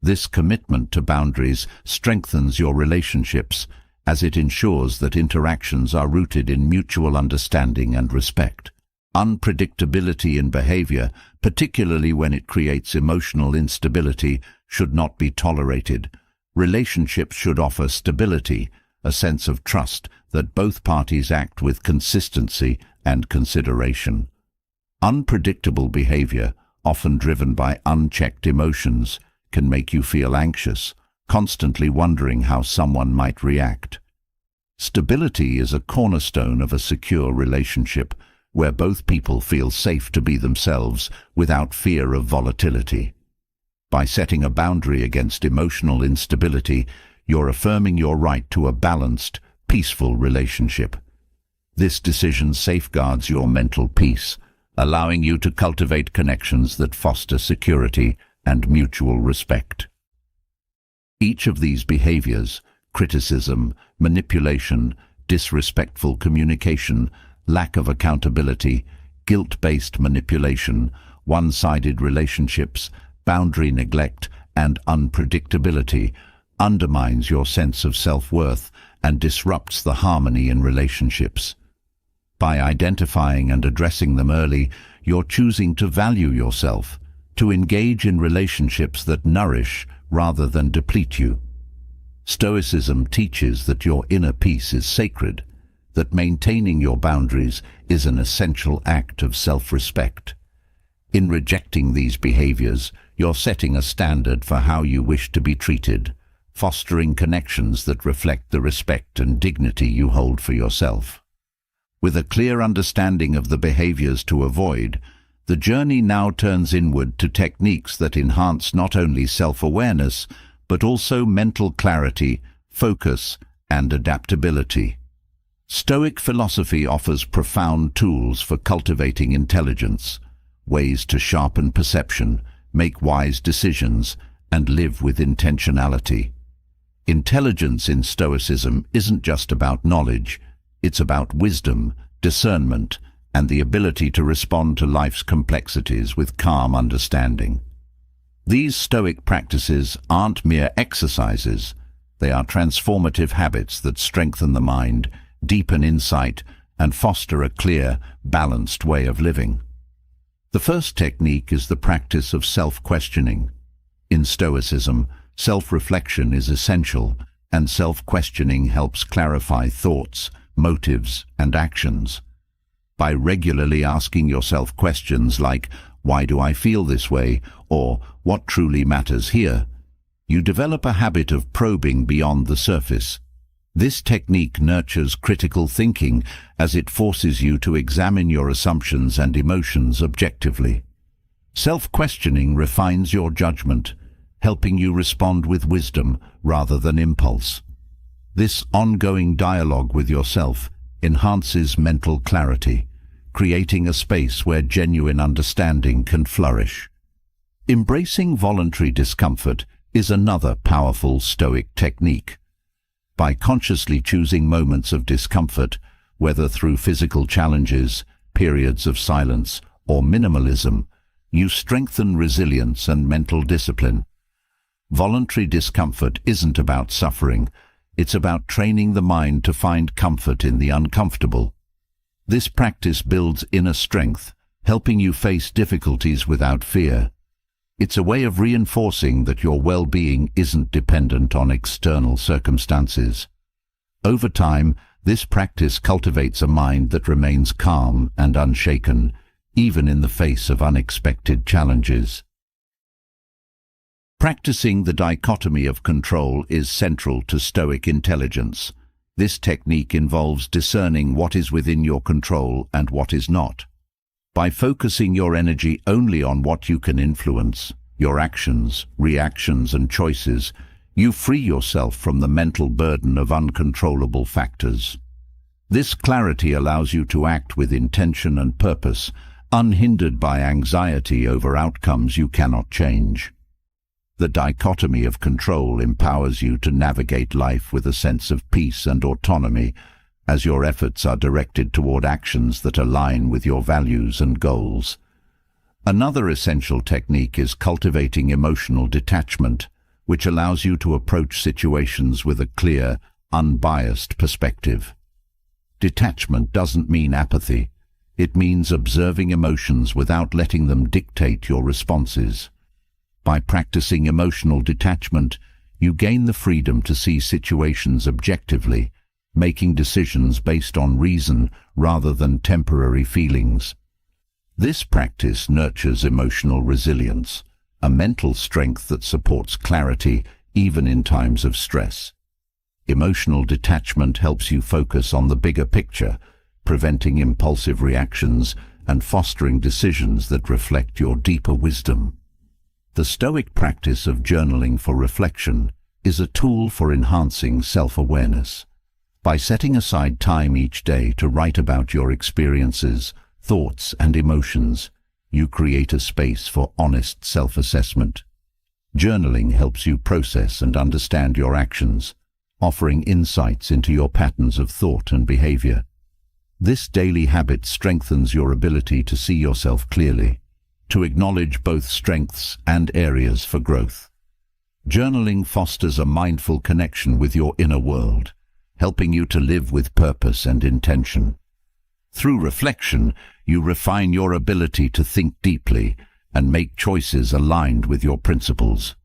This commitment to boundaries strengthens your relationships, as it ensures that interactions are rooted in mutual understanding and respect. Unpredictability in behavior, particularly when it creates emotional instability, should not be tolerated. Relationships should offer stability, a sense of trust that both parties act with consistency and consideration. Unpredictable behavior, often driven by unchecked emotions, can make you feel anxious, constantly wondering how someone might react. Stability is a cornerstone of a secure relationship, where both people feel safe to be themselves without fear of volatility. By setting a boundary against emotional instability, you're affirming your right to a balanced, peaceful relationship. This decision safeguards your mental peace, allowing you to cultivate connections that foster security and mutual respect. Each of these behaviors, criticism, manipulation, disrespectful communication, lack of accountability, guilt-based manipulation, one-sided relationships, boundary neglect, and unpredictability, undermines your sense of self-worth and disrupts the harmony in relationships. By identifying and addressing them early, you're choosing to value yourself, to engage in relationships that nourish rather than deplete you. Stoicism teaches that your inner peace is sacred, that maintaining your boundaries is an essential act of self-respect. In rejecting these behaviors, you're setting a standard for how you wish to be treated, fostering connections that reflect the respect and dignity you hold for yourself. With a clear understanding of the behaviors to avoid, the journey now turns inward to techniques that enhance not only self-awareness, but also mental clarity, focus, and adaptability. Stoic philosophy offers profound tools for cultivating intelligence, ways to sharpen perception, make wise decisions, and live with intentionality. Intelligence in Stoicism isn't just about knowledge, it's about wisdom, discernment, and the ability to respond to life's complexities with calm understanding. These Stoic practices aren't mere exercises, they are transformative habits that strengthen the mind, deepen insight, and foster a clear, balanced way of living. The first technique is the practice of self-questioning. In Stoicism, self-reflection is essential, and self-questioning helps clarify thoughts, motives, and actions. By regularly asking yourself questions like, "Why do I feel this way?" or "What truly matters here?" you develop a habit of probing beyond the surface. This technique nurtures critical thinking as it forces you to examine your assumptions and emotions objectively. Self-questioning refines your judgment, helping you respond with wisdom rather than impulse. This ongoing dialogue with yourself enhances mental clarity, creating a space where genuine understanding can flourish. Embracing voluntary discomfort is another powerful Stoic technique. By consciously choosing moments of discomfort, whether through physical challenges, periods of silence, or minimalism, you strengthen resilience and mental discipline. Voluntary discomfort isn't about suffering, it's about training the mind to find comfort in the uncomfortable. This practice builds inner strength, helping you face difficulties without fear. It's a way of reinforcing that your well-being isn't dependent on external circumstances. Over time, this practice cultivates a mind that remains calm and unshaken, even in the face of unexpected challenges. Practicing the dichotomy of control is central to Stoic intelligence. This technique involves discerning what is within your control and what is not. By focusing your energy only on what you can influence, your actions, reactions, and choices, you free yourself from the mental burden of uncontrollable factors. This clarity allows you to act with intention and purpose, unhindered by anxiety over outcomes you cannot change. The dichotomy of control empowers you to navigate life with a sense of peace and autonomy, as your efforts are directed toward actions that align with your values and goals. Another essential technique is cultivating emotional detachment, which allows you to approach situations with a clear, unbiased perspective. Detachment doesn't mean apathy. It means observing emotions without letting them dictate your responses. By practicing emotional detachment, you gain the freedom to see situations objectively, making decisions based on reason rather than temporary feelings. This practice nurtures emotional resilience, a mental strength that supports clarity even in times of stress. Emotional detachment helps you focus on the bigger picture, preventing impulsive reactions and fostering decisions that reflect your deeper wisdom. The Stoic practice of journaling for reflection is a tool for enhancing self-awareness. By setting aside time each day to write about your experiences, thoughts, and emotions, you create a space for honest self-assessment. Journaling helps you process and understand your actions, offering insights into your patterns of thought and behavior. This daily habit strengthens your ability to see yourself clearly, to acknowledge both strengths and areas for growth. Journaling fosters a mindful connection with your inner world, helping you to live with purpose and intention. Through reflection, you refine your ability to think deeply and make choices aligned with your principles.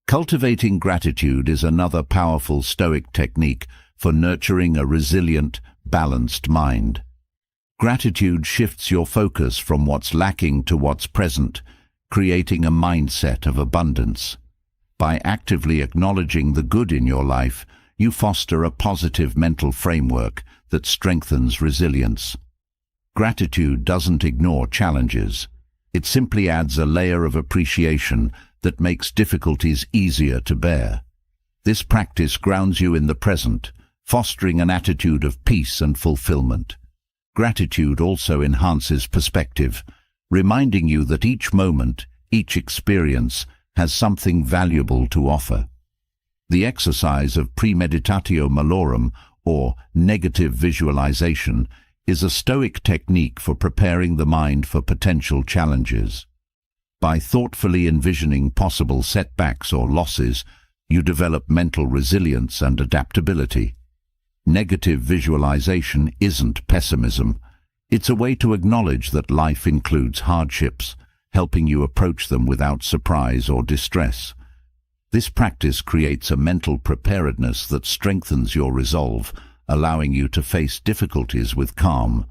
Cultivating gratitude is another powerful Stoic technique for nurturing a resilient, balanced mind. Gratitude shifts your focus from what's lacking to what's present, creating a mindset of abundance. By actively acknowledging the good in your life, you foster a positive mental framework that strengthens resilience. Gratitude doesn't ignore challenges. It simply adds a layer of appreciation that makes difficulties easier to bear. This practice grounds you in the present, fostering an attitude of peace and fulfillment. Gratitude also enhances perspective, reminding you that each moment, each experience, has something valuable to offer. The exercise of premeditatio malorum, or negative visualization, is a Stoic technique for preparing the mind for potential challenges. By thoughtfully envisioning possible setbacks or losses, you develop mental resilience and adaptability. Negative visualization isn't pessimism. It's a way to acknowledge that life includes hardships, helping you approach them without surprise or distress. This practice creates a mental preparedness that strengthens your resolve, allowing you to face difficulties with calm.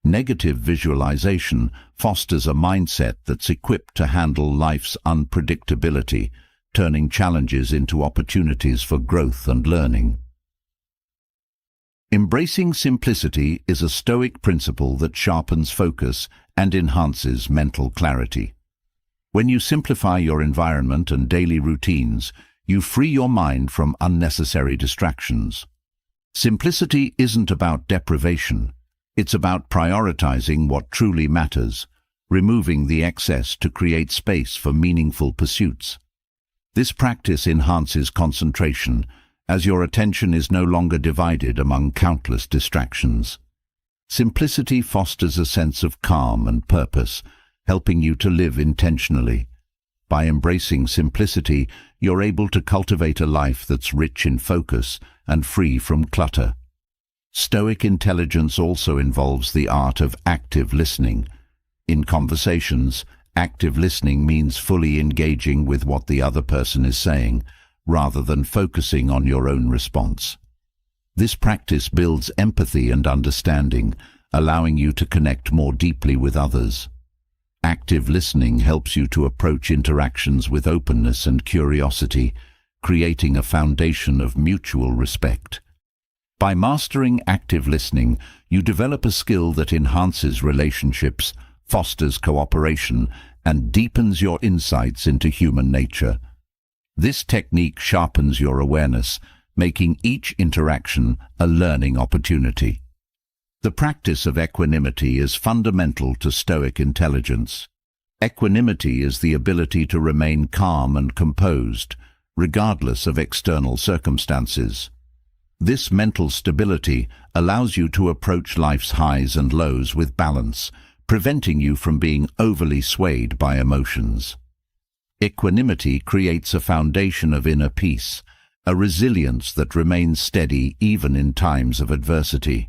Negative visualization fosters a mindset that's equipped to handle life's unpredictability, turning challenges into opportunities for growth and learning. Embracing simplicity is a Stoic principle that sharpens focus and enhances mental clarity. When you simplify your environment and daily routines, you free your mind from unnecessary distractions. Simplicity isn't about deprivation. It's about prioritizing what truly matters, removing the excess to create space for meaningful pursuits. This practice enhances concentration, as your attention is no longer divided among countless distractions. Simplicity fosters a sense of calm and purpose, helping you to live intentionally. By embracing simplicity, you're able to cultivate a life that's rich in focus and free from clutter. Stoic intelligence also involves the art of active listening. In conversations, active listening means fully engaging with what the other person is saying, rather than focusing on your own response. This practice builds empathy and understanding, allowing you to connect more deeply with others. Active listening helps you to approach interactions with openness and curiosity, creating a foundation of mutual respect. By mastering active listening, you develop a skill that enhances relationships, fosters cooperation, and deepens your insights into human nature. This technique sharpens your awareness, making each interaction a learning opportunity. The practice of equanimity is fundamental to Stoic intelligence. Equanimity is the ability to remain calm and composed, regardless of external circumstances. This mental stability allows you to approach life's highs and lows with balance, preventing you from being overly swayed by emotions. Equanimity creates a foundation of inner peace, a resilience that remains steady even in times of adversity.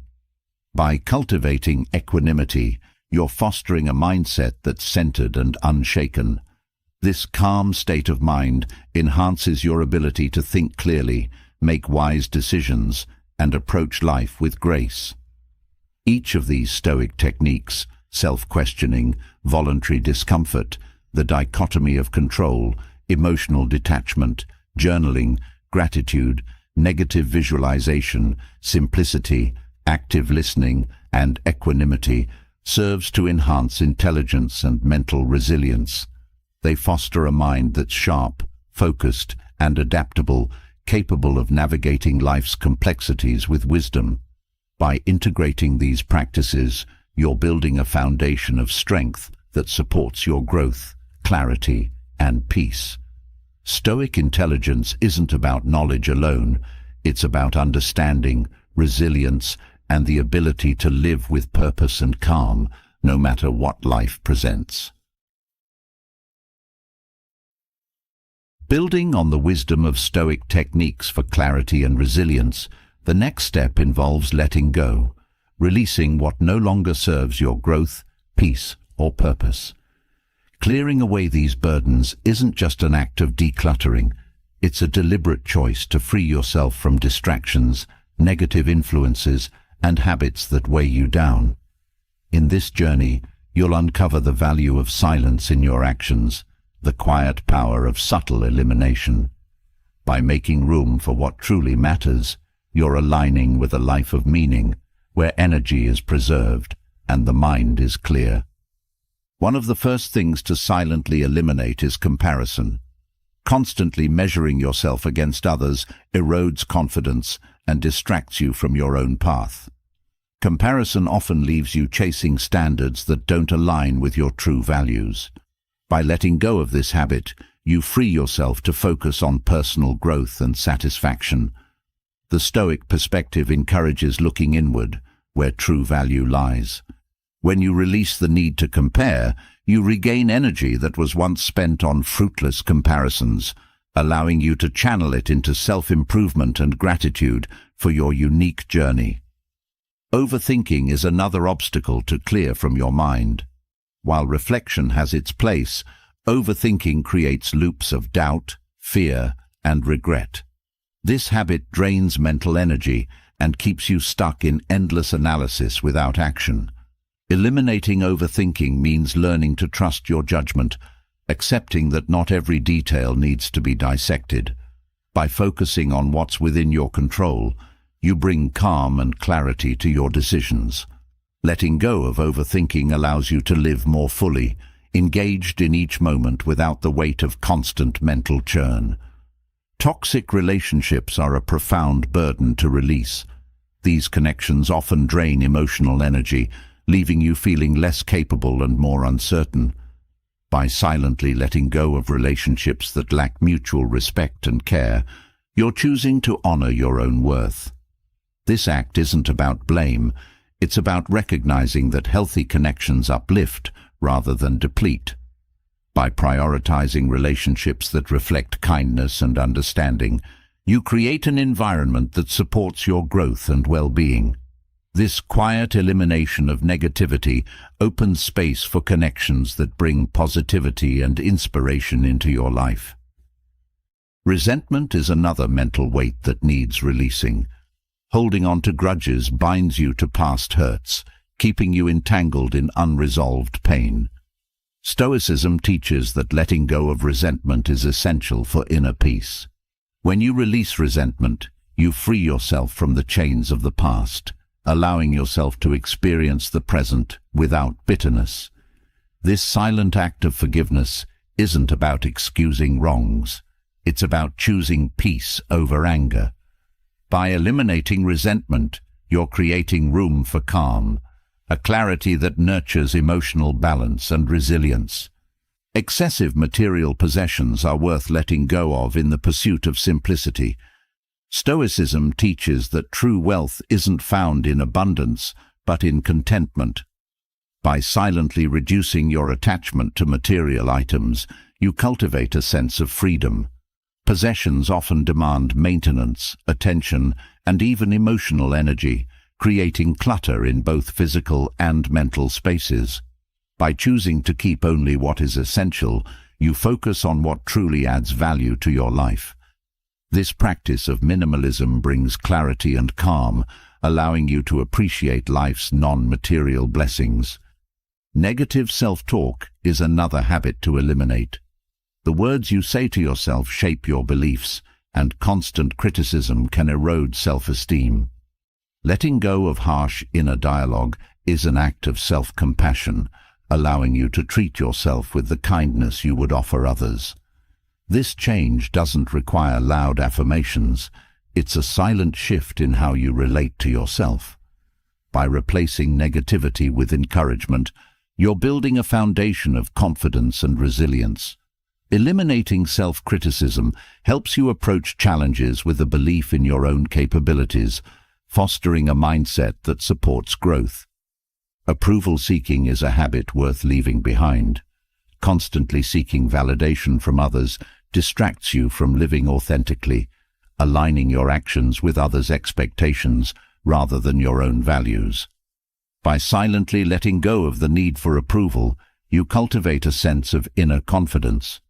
By cultivating equanimity, you're fostering a mindset that's centered and unshaken. This calm state of mind enhances your ability to think clearly, make wise decisions, and approach life with grace. Each of these Stoic techniques, self-questioning, voluntary discomfort, the dichotomy of control, emotional detachment, journaling, gratitude, negative visualization, simplicity, active listening, and equanimity, serves to enhance intelligence and mental resilience. They foster a mind that's sharp, focused, and adaptable, capable of navigating life's complexities with wisdom. By integrating these practices, you're building a foundation of strength that supports your growth, clarity, and peace. Stoic intelligence isn't about knowledge alone. It's about understanding, resilience, and the ability to live with purpose and calm, no matter what life presents. Building on the wisdom of Stoic techniques for clarity and resilience, the next step involves letting go, releasing what no longer serves your growth, peace, or purpose. Clearing away these burdens isn't just an act of decluttering. It's a deliberate choice to free yourself from distractions, negative influences, and habits that weigh you down. In this journey, you'll uncover the value of silence in your actions, the quiet power of subtle elimination. By making room for what truly matters, you're aligning with a life of meaning, where energy is preserved and the mind is clear. One of the first things to silently eliminate is comparison. Constantly measuring yourself against others erodes confidence and distracts you from your own path. Comparison often leaves you chasing standards that don't align with your true values. By letting go of this habit, you free yourself to focus on personal growth and satisfaction. The Stoic perspective encourages looking inward, where true value lies. When you release the need to compare, you regain energy that was once spent on fruitless comparisons, allowing you to channel it into self-improvement and gratitude for your unique journey. Overthinking is another obstacle to clear from your mind. While reflection has its place, overthinking creates loops of doubt, fear, and regret. This habit drains mental energy and keeps you stuck in endless analysis without action. Eliminating overthinking means learning to trust your judgment, accepting that not every detail needs to be dissected. By focusing on what's within your control, you bring calm and clarity to your decisions. Letting go of overthinking allows you to live more fully, engaged in each moment without the weight of constant mental churn. Toxic relationships are a profound burden to release. These connections often drain emotional energy, leaving you feeling less capable and more uncertain. By silently letting go of relationships that lack mutual respect and care, you're choosing to honor your own worth. This act isn't about blame. It's about recognizing that healthy connections uplift rather than deplete. By prioritizing relationships that reflect kindness and understanding, you create an environment that supports your growth and well-being. This quiet elimination of negativity opens space for connections that bring positivity and inspiration into your life. Resentment is another mental weight that needs releasing. Holding on to grudges binds you to past hurts, keeping you entangled in unresolved pain. Stoicism teaches that letting go of resentment is essential for inner peace. When you release resentment, you free yourself from the chains of the past, allowing yourself to experience the present without bitterness. This silent act of forgiveness isn't about excusing wrongs. It's about choosing peace over anger. By eliminating resentment, you're creating room for calm, a clarity that nurtures emotional balance and resilience. Excessive material possessions are worth letting go of in the pursuit of simplicity. Stoicism teaches that true wealth isn't found in abundance, but in contentment. By silently reducing your attachment to material items, you cultivate a sense of freedom. Possessions often demand maintenance, attention, and even emotional energy, creating clutter in both physical and mental spaces. By choosing to keep only what is essential, you focus on what truly adds value to your life. This practice of minimalism brings clarity and calm, allowing you to appreciate life's non-material blessings. Negative self-talk is another habit to eliminate. The words you say to yourself shape your beliefs, and constant criticism can erode self-esteem. Letting go of harsh inner dialogue is an act of self-compassion, allowing you to treat yourself with the kindness you would offer others. This change doesn't require loud affirmations. It's a silent shift in how you relate to yourself. By replacing negativity with encouragement, you're building a foundation of confidence and resilience. Eliminating self-criticism helps you approach challenges with a belief in your own capabilities, fostering a mindset that supports growth. Approval seeking is a habit worth leaving behind. Constantly seeking validation from others distracts you from living authentically, aligning your actions with others' expectations rather than your own values. By silently letting go of the need for approval, you cultivate a sense of inner confidence.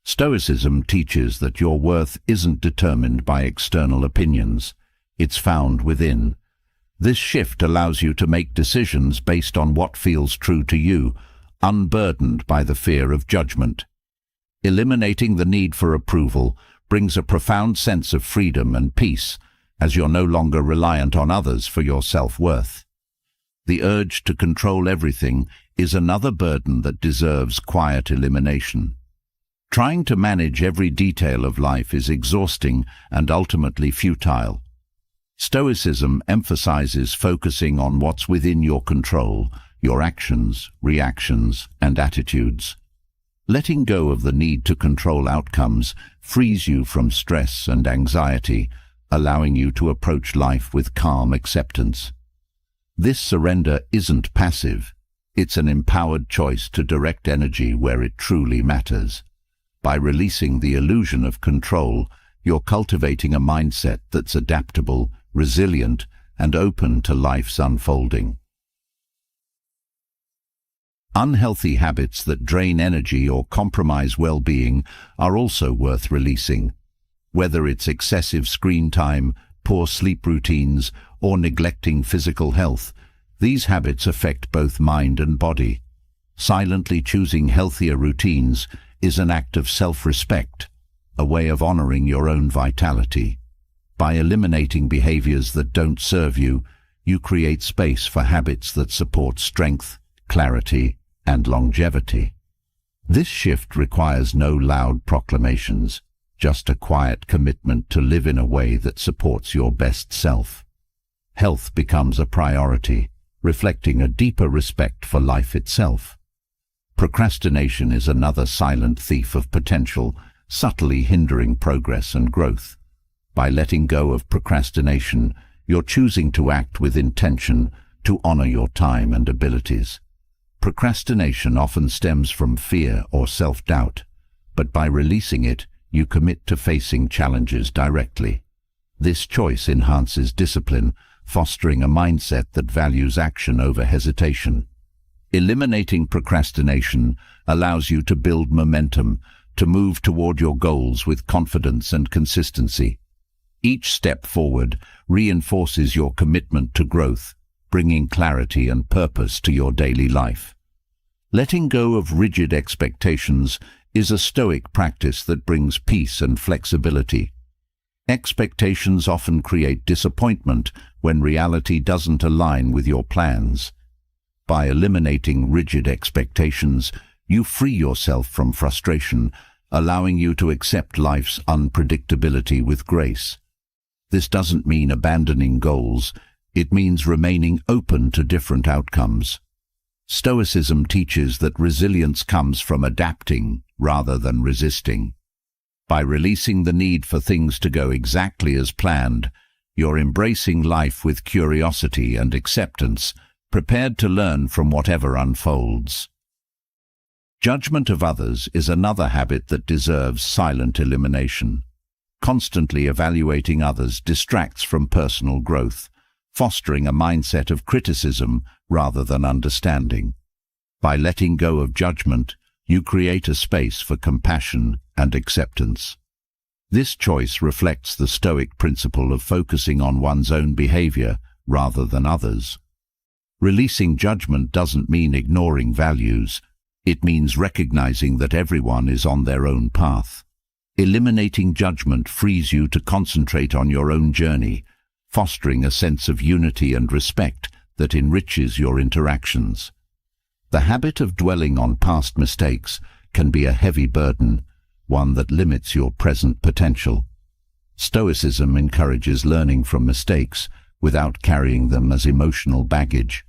Stoicism teaches that your worth isn't determined by external opinions. It's found within. This shift allows you to make decisions based on what feels true to you, unburdened by the fear of judgment. Eliminating the need for approval brings a profound sense of freedom and peace, as you're no longer reliant on others for your self-worth. The urge to control everything is another burden that deserves quiet elimination. Trying to manage every detail of life is exhausting and ultimately futile. Stoicism emphasizes focusing on what's within your control, your actions, reactions, and attitudes. Letting go of the need to control outcomes frees you from stress and anxiety, allowing you to approach life with calm acceptance. This surrender isn't passive. It's an empowered choice to direct energy where it truly matters. By releasing the illusion of control, you're cultivating a mindset that's adaptable, resilient, and open to life's unfolding. Unhealthy habits that drain energy or compromise well-being are also worth releasing. Whether it's excessive screen time, poor sleep routines, or neglecting physical health, these habits affect both mind and body. Silently choosing healthier routines is an act of self-respect, a way of honoring your own vitality. By eliminating behaviors that don't serve you, you create space for habits that support strength, clarity, and longevity. This shift requires no loud proclamations, just a quiet commitment to live in a way that supports your best self. Health becomes a priority, reflecting a deeper respect for life itself. Procrastination is another silent thief of potential, subtly hindering progress and growth. By letting go of procrastination, you're choosing to act with intention to honor your time and abilities. Procrastination often stems from fear or self-doubt, but by releasing it, you commit to facing challenges directly. This choice enhances discipline, fostering a mindset that values action over hesitation. Eliminating procrastination allows you to build momentum, to move toward your goals with confidence and consistency. Each step forward reinforces your commitment to growth, bringing clarity and purpose to your daily life. Letting go of rigid expectations is a Stoic practice that brings peace and flexibility. Expectations often create disappointment when reality doesn't align with your plans. By eliminating rigid expectations, you free yourself from frustration, allowing you to accept life's unpredictability with grace. This doesn't mean abandoning goals, it means remaining open to different outcomes. Stoicism teaches that resilience comes from adapting rather than resisting. By releasing the need for things to go exactly as planned, you're embracing life with curiosity and acceptance, prepared to learn from whatever unfolds. Judgment of others is another habit that deserves silent elimination. Constantly evaluating others distracts from personal growth, fostering a mindset of criticism rather than understanding. By letting go of judgment, you create a space for compassion and acceptance. This choice reflects the Stoic principle of focusing on one's own behavior rather than others. Releasing judgment doesn't mean ignoring values. It means recognizing that everyone is on their own path. Eliminating judgment frees you to concentrate on your own journey, fostering a sense of unity and respect that enriches your interactions. The habit of dwelling on past mistakes can be a heavy burden, one that limits your present potential. Stoicism encourages learning from mistakes without carrying them as emotional baggage.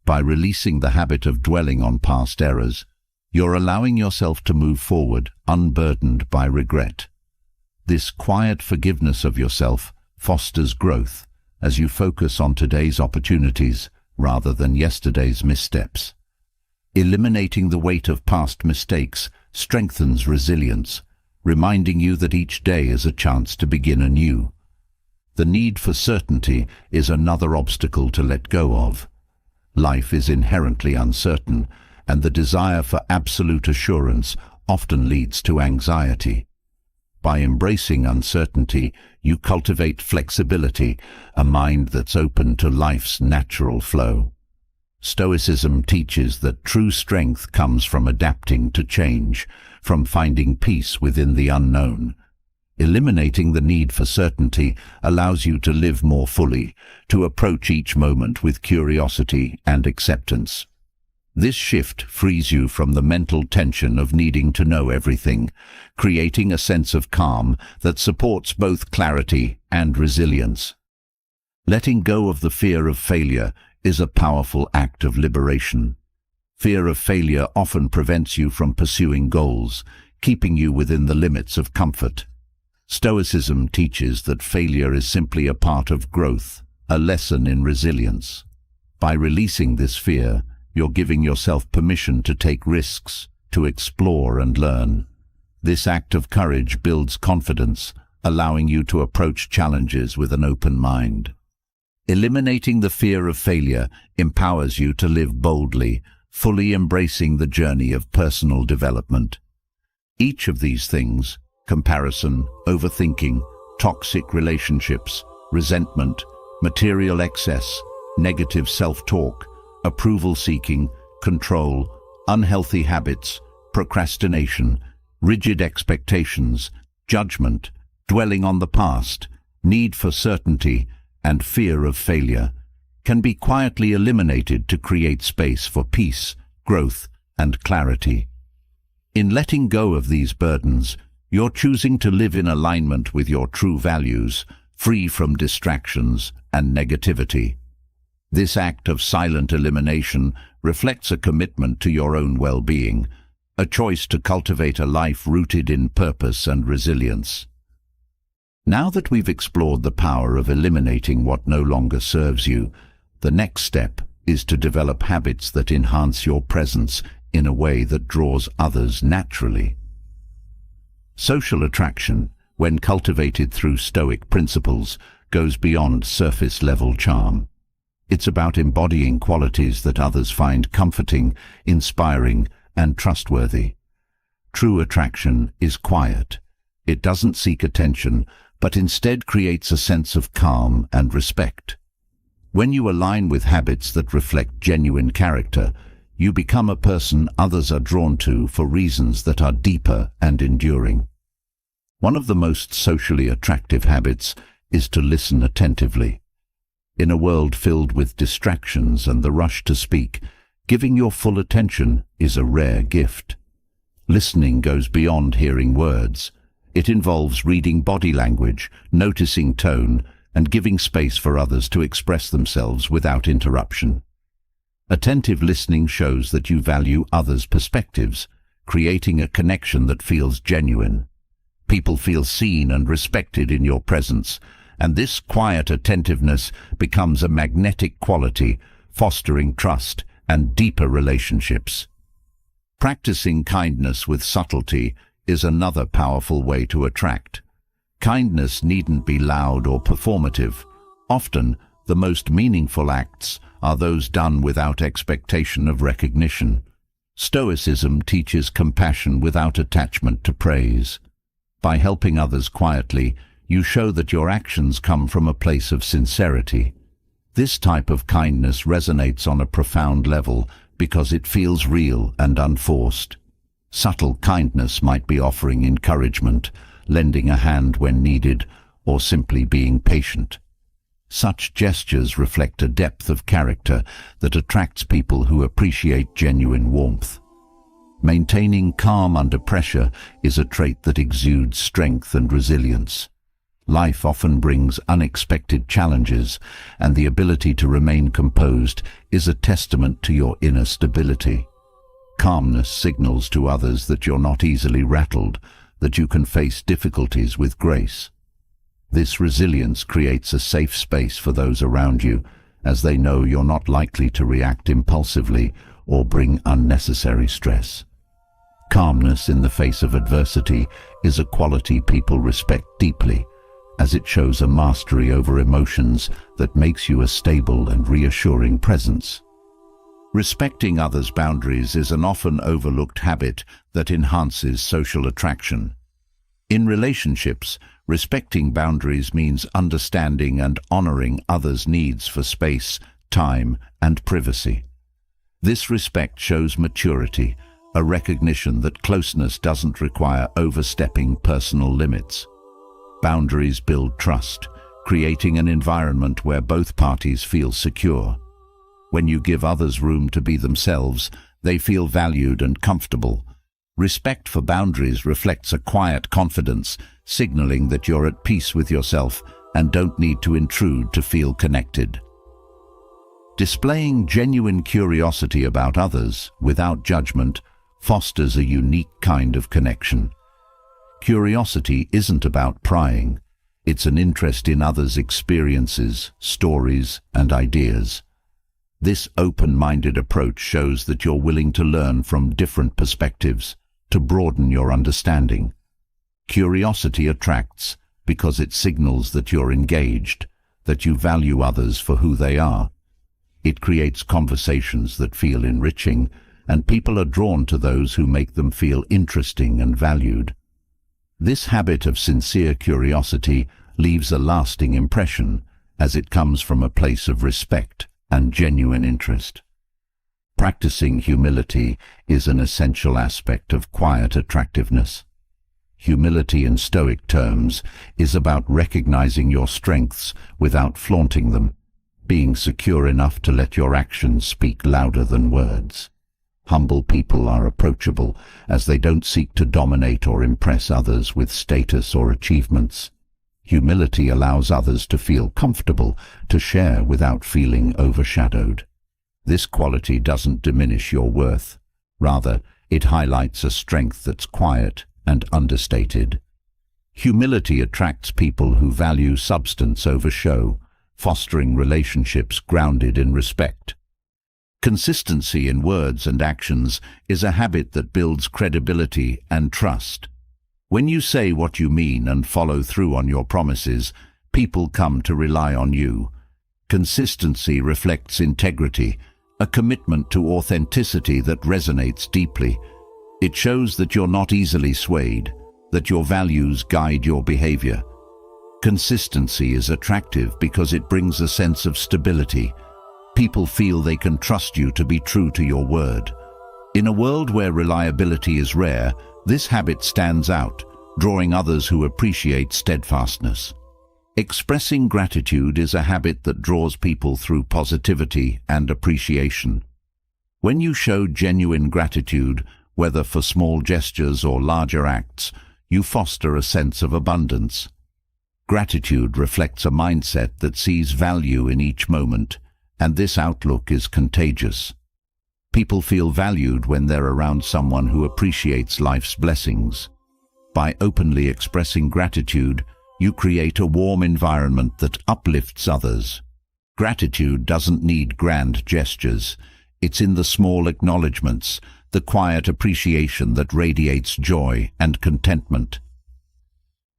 By releasing the habit of dwelling on past errors, you're allowing yourself to move forward unburdened by regret. This quiet forgiveness of yourself fosters growth as you focus on today's opportunities rather than yesterday's missteps. Eliminating the weight of past mistakes strengthens resilience, reminding you that each day is a chance to begin anew. The need for certainty is another obstacle to let go of. Life is inherently uncertain, and the desire for absolute assurance often leads to anxiety. By embracing uncertainty, you cultivate flexibility, a mind that's open to life's natural flow. Stoicism teaches that true strength comes from adapting to change, from finding peace within the unknown. Eliminating the need for certainty allows you to live more fully, to approach each moment with curiosity and acceptance. This shift frees you from the mental tension of needing to know everything, creating a sense of calm that supports both clarity and resilience. Letting go of the fear of failure is a powerful act of liberation. Fear of failure often prevents you from pursuing goals, keeping you within the limits of comfort. Stoicism teaches that failure is simply a part of growth, a lesson in resilience. By releasing this fear, you're giving yourself permission to take risks, to explore and learn. This act of courage builds confidence, allowing you to approach challenges with an open mind. Eliminating the fear of failure empowers you to live boldly, fully embracing the journey of personal development. Each of these things, comparison, overthinking, toxic relationships, resentment, material excess, negative self-talk, approval-seeking, control, unhealthy habits, procrastination, rigid expectations, judgment, dwelling on the past, need for certainty, and fear of failure, can be quietly eliminated to create space for peace, growth, and clarity. In letting go of these burdens, you're choosing to live in alignment with your true values, free from distractions and negativity. This act of silent elimination reflects a commitment to your own well-being, a choice to cultivate a life rooted in purpose and resilience. Now that we've explored the power of eliminating what no longer serves you, the next step is to develop habits that enhance your presence in a way that draws others naturally. Social attraction, when cultivated through Stoic principles, goes beyond surface-level charm. It's about embodying qualities that others find comforting, inspiring, and trustworthy. True attraction is quiet. It doesn't seek attention, but instead creates a sense of calm and respect. When you align with habits that reflect genuine character, you become a person others are drawn to for reasons that are deeper and enduring. One of the most socially attractive habits is to listen attentively. In a world filled with distractions and the rush to speak, giving your full attention is a rare gift. Listening goes beyond hearing words. It involves reading body language, noticing tone, and giving space for others to express themselves without interruption. Attentive listening shows that you value others' perspectives, creating a connection that feels genuine. People feel seen and respected in your presence, and this quiet attentiveness becomes a magnetic quality, fostering trust and deeper relationships. Practicing kindness with subtlety is another powerful way to attract. Kindness needn't be loud or performative. Often, the most meaningful acts are those done without expectation of recognition. Stoicism teaches compassion without attachment to praise. By helping others quietly, you show that your actions come from a place of sincerity. This type of kindness resonates on a profound level because it feels real and unforced. Subtle kindness might be offering encouragement, lending a hand when needed, or simply being patient. Such gestures reflect a depth of character that attracts people who appreciate genuine warmth. Maintaining calm under pressure is a trait that exudes strength and resilience. Life often brings unexpected challenges, and the ability to remain composed is a testament to your inner stability. Calmness signals to others that you're not easily rattled, that you can face difficulties with grace. This resilience creates a safe space for those around you, as they know you're not likely to react impulsively or bring unnecessary stress. Calmness in the face of adversity is a quality people respect deeply, as it shows a mastery over emotions that makes you a stable and reassuring presence. Respecting others' boundaries is an often overlooked habit that enhances social attraction. In relationships, respecting boundaries means understanding and honoring others' needs for space, time, and privacy. This respect shows maturity, a recognition that closeness doesn't require overstepping personal limits. Boundaries build trust, creating an environment where both parties feel secure. When you give others room to be themselves, they feel valued and comfortable. Respect for boundaries reflects a quiet confidence, signaling that you're at peace with yourself and don't need to intrude to feel connected. Displaying genuine curiosity about others, without judgment, fosters a unique kind of connection. Curiosity isn't about prying. It's an interest in others' experiences, stories, and ideas. This open-minded approach shows that you're willing to learn from different perspectives, to broaden your understanding. Curiosity attracts because it signals that you're engaged, that you value others for who they are. It creates conversations that feel enriching, and people are drawn to those who make them feel interesting and valued. This habit of sincere curiosity leaves a lasting impression, as it comes from a place of respect and genuine interest. Practicing humility is an essential aspect of quiet attractiveness. Humility in Stoic terms is about recognizing your strengths without flaunting them, being secure enough to let your actions speak louder than words. Humble people are approachable, as they don't seek to dominate or impress others with status or achievements. Humility allows others to feel comfortable, to share without feeling overshadowed. This quality doesn't diminish your worth. Rather, it highlights a strength that's quiet and understated. Humility attracts people who value substance over show, fostering relationships grounded in respect. Consistency in words and actions is a habit that builds credibility and trust. When you say what you mean and follow through on your promises, people come to rely on you. Consistency reflects integrity, a commitment to authenticity that resonates deeply. It shows that you're not easily swayed, that your values guide your behavior. Consistency is attractive because it brings a sense of stability. People feel they can trust you to be true to your word. In a world where reliability is rare, this habit stands out, drawing others who appreciate steadfastness. Expressing gratitude is a habit that draws people through positivity and appreciation. When you show genuine gratitude, whether for small gestures or larger acts, you foster a sense of abundance. Gratitude reflects a mindset that sees value in each moment, and this outlook is contagious. People feel valued when they're around someone who appreciates life's blessings. By openly expressing gratitude, you create a warm environment that uplifts others. Gratitude doesn't need grand gestures. It's in the small acknowledgements, the quiet appreciation that radiates joy and contentment.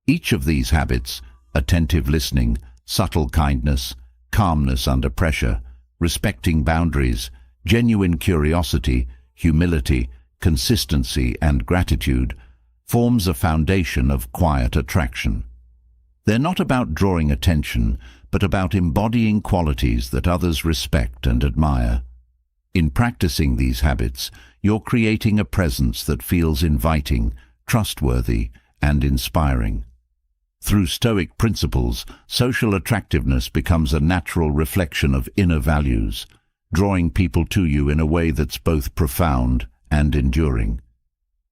Each of these habits, attentive listening, subtle kindness, calmness under pressure, respecting boundaries, genuine curiosity, humility, consistency, and gratitude, forms a foundation of quiet attraction. They're not about drawing attention, but about embodying qualities that others respect and admire. In practicing these habits, you're creating a presence that feels inviting, trustworthy, and inspiring. Through Stoic principles, social attractiveness becomes a natural reflection of inner values, drawing people to you in a way that's both profound and enduring.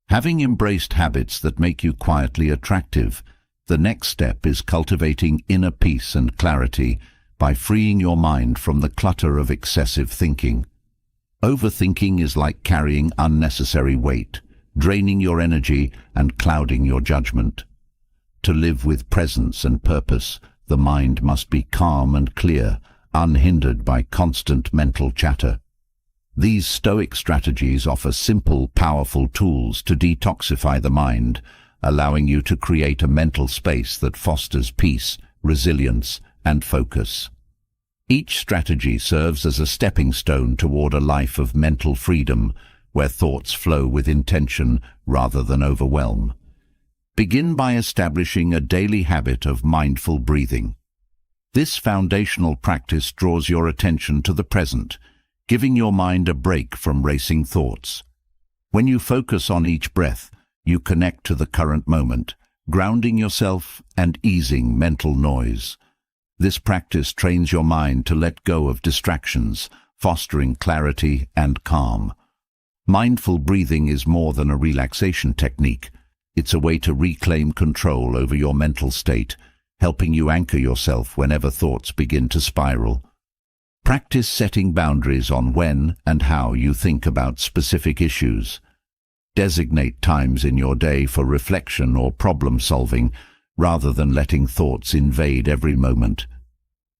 Having embraced habits that make you quietly attractive, the next step is cultivating inner peace and clarity by freeing your mind from the clutter of excessive thinking. Overthinking is like carrying unnecessary weight, draining your energy and clouding your judgment. To live with presence and purpose, the mind must be calm and clear, unhindered by constant mental chatter. These Stoic strategies offer simple, powerful tools to detoxify the mind, allowing you to create a mental space that fosters peace, resilience, and focus. Each strategy serves as a stepping stone toward a life of mental freedom, where thoughts flow with intention rather than overwhelm. Begin by establishing a daily habit of mindful breathing. This foundational practice draws your attention to the present, giving your mind a break from racing thoughts. When you focus on each breath, you connect to the current moment, grounding yourself and easing mental noise. This practice trains your mind to let go of distractions, fostering clarity and calm. Mindful breathing is more than a relaxation technique. It's a way to reclaim control over your mental state, helping you anchor yourself whenever thoughts begin to spiral. Practice setting boundaries on when and how you think about specific issues. Designate times in your day for reflection or problem solving, rather than letting thoughts invade every moment.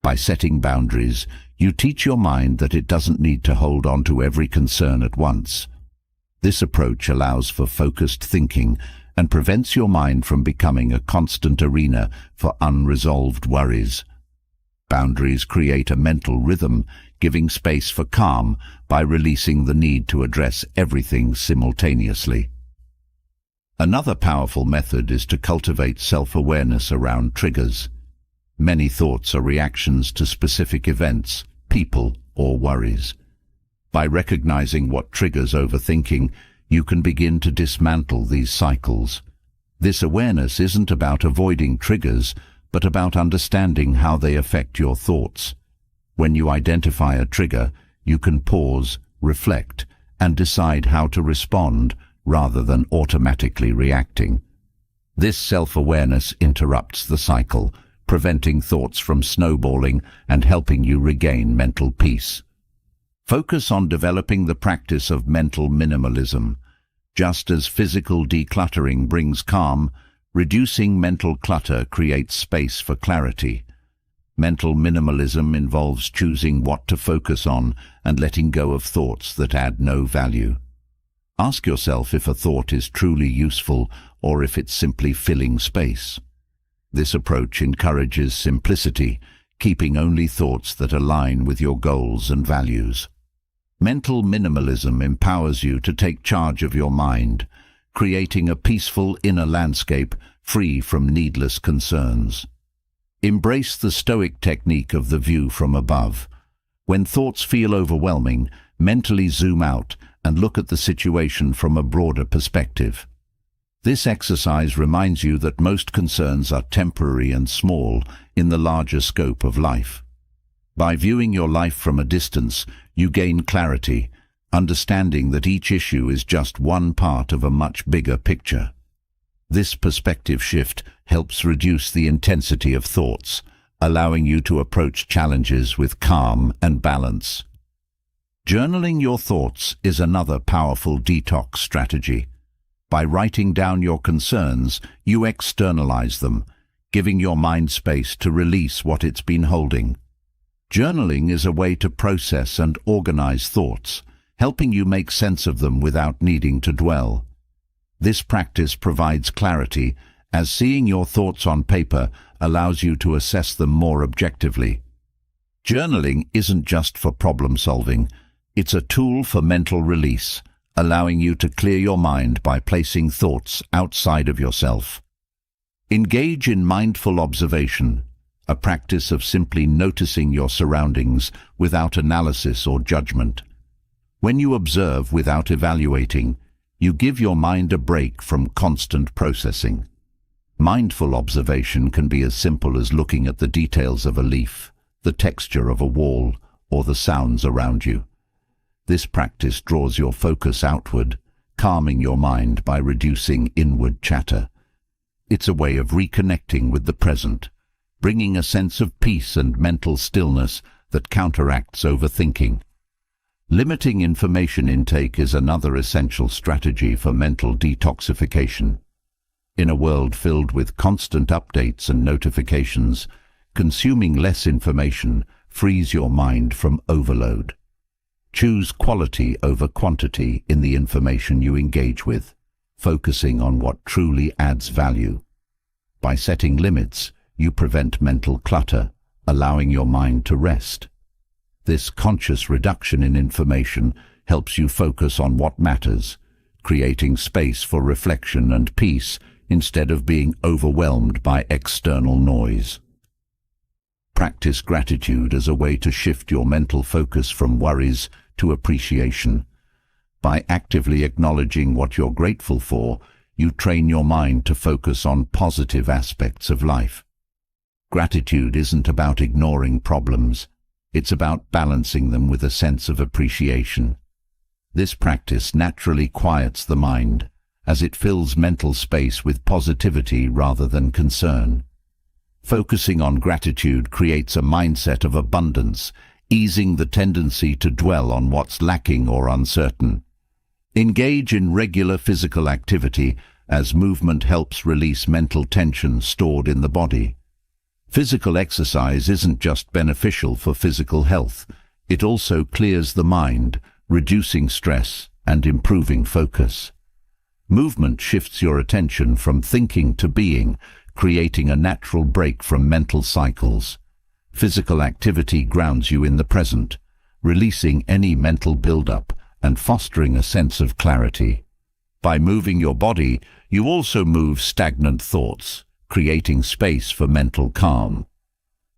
By setting boundaries, you teach your mind that it doesn't need to hold on to every concern at once. This approach allows for focused thinking and prevents your mind from becoming a constant arena for unresolved worries. Boundaries create a mental rhythm, giving space for calm by releasing the need to address everything simultaneously. Another powerful method is to cultivate self-awareness around triggers. Many thoughts are reactions to specific events, people, or worries. By recognizing what triggers overthinking, you can begin to dismantle these cycles. This awareness isn't about avoiding triggers, but about understanding how they affect your thoughts. When you identify a trigger, you can pause, reflect, and decide how to respond rather than automatically reacting. This self-awareness interrupts the cycle, preventing thoughts from snowballing and helping you regain mental peace. Focus on developing the practice of mental minimalism. Just as physical decluttering brings calm, reducing mental clutter creates space for clarity. Mental minimalism involves choosing what to focus on and letting go of thoughts that add no value. Ask yourself if a thought is truly useful or if it's simply filling space. This approach encourages simplicity, keeping only thoughts that align with your goals and values. Mental minimalism empowers you to take charge of your mind, creating a peaceful inner landscape free from needless concerns. Embrace the Stoic technique of the view from above. When thoughts feel overwhelming, mentally zoom out and look at the situation from a broader perspective. This exercise reminds you that most concerns are temporary and small in the larger scope of life. By viewing your life from a distance, you gain clarity, understanding that each issue is just one part of a much bigger picture. This perspective shift helps reduce the intensity of thoughts, allowing you to approach challenges with calm and balance. Journaling your thoughts is another powerful detox strategy. By writing down your concerns, you externalize them, giving your mind space to release what it's been holding. Journaling is a way to process and organize thoughts, helping you make sense of them without needing to dwell. This practice provides clarity, as seeing your thoughts on paper allows you to assess them more objectively. Journaling isn't just for problem solving, it's a tool for mental release, allowing you to clear your mind by placing thoughts outside of yourself. Engage in mindful observation, a practice of simply noticing your surroundings without analysis or judgment. When you observe without evaluating, you give your mind a break from constant processing. Mindful observation can be as simple as looking at the details of a leaf, the texture of a wall, or the sounds around you. This practice draws your focus outward, calming your mind by reducing inward chatter. It's a way of reconnecting with the present, bringing a sense of peace and mental stillness that counteracts overthinking. Limiting information intake is another essential strategy for mental detoxification. In a world filled with constant updates and notifications, consuming less information frees your mind from overload. Choose quality over quantity in the information you engage with, focusing on what truly adds value. By setting limits, you prevent mental clutter, allowing your mind to rest. This conscious reduction in information helps you focus on what matters, creating space for reflection and peace instead of being overwhelmed by external noise. Practice gratitude as a way to shift your mental focus from worries to appreciation. By actively acknowledging what you're grateful for, you train your mind to focus on positive aspects of life. Gratitude isn't about ignoring problems. It's about balancing them with a sense of appreciation. This practice naturally quiets the mind, as it fills mental space with positivity rather than concern. Focusing on gratitude creates a mindset of abundance, easing the tendency to dwell on what's lacking or uncertain. Engage in regular physical activity, as movement helps release mental tension stored in the body. Physical exercise isn't just beneficial for physical health, it also clears the mind, reducing stress and improving focus. Movement shifts your attention from thinking to being, creating a natural break from mental cycles. Physical activity grounds you in the present, releasing any mental buildup and fostering a sense of clarity. By moving your body, you also move stagnant thoughts, creating space for mental calm.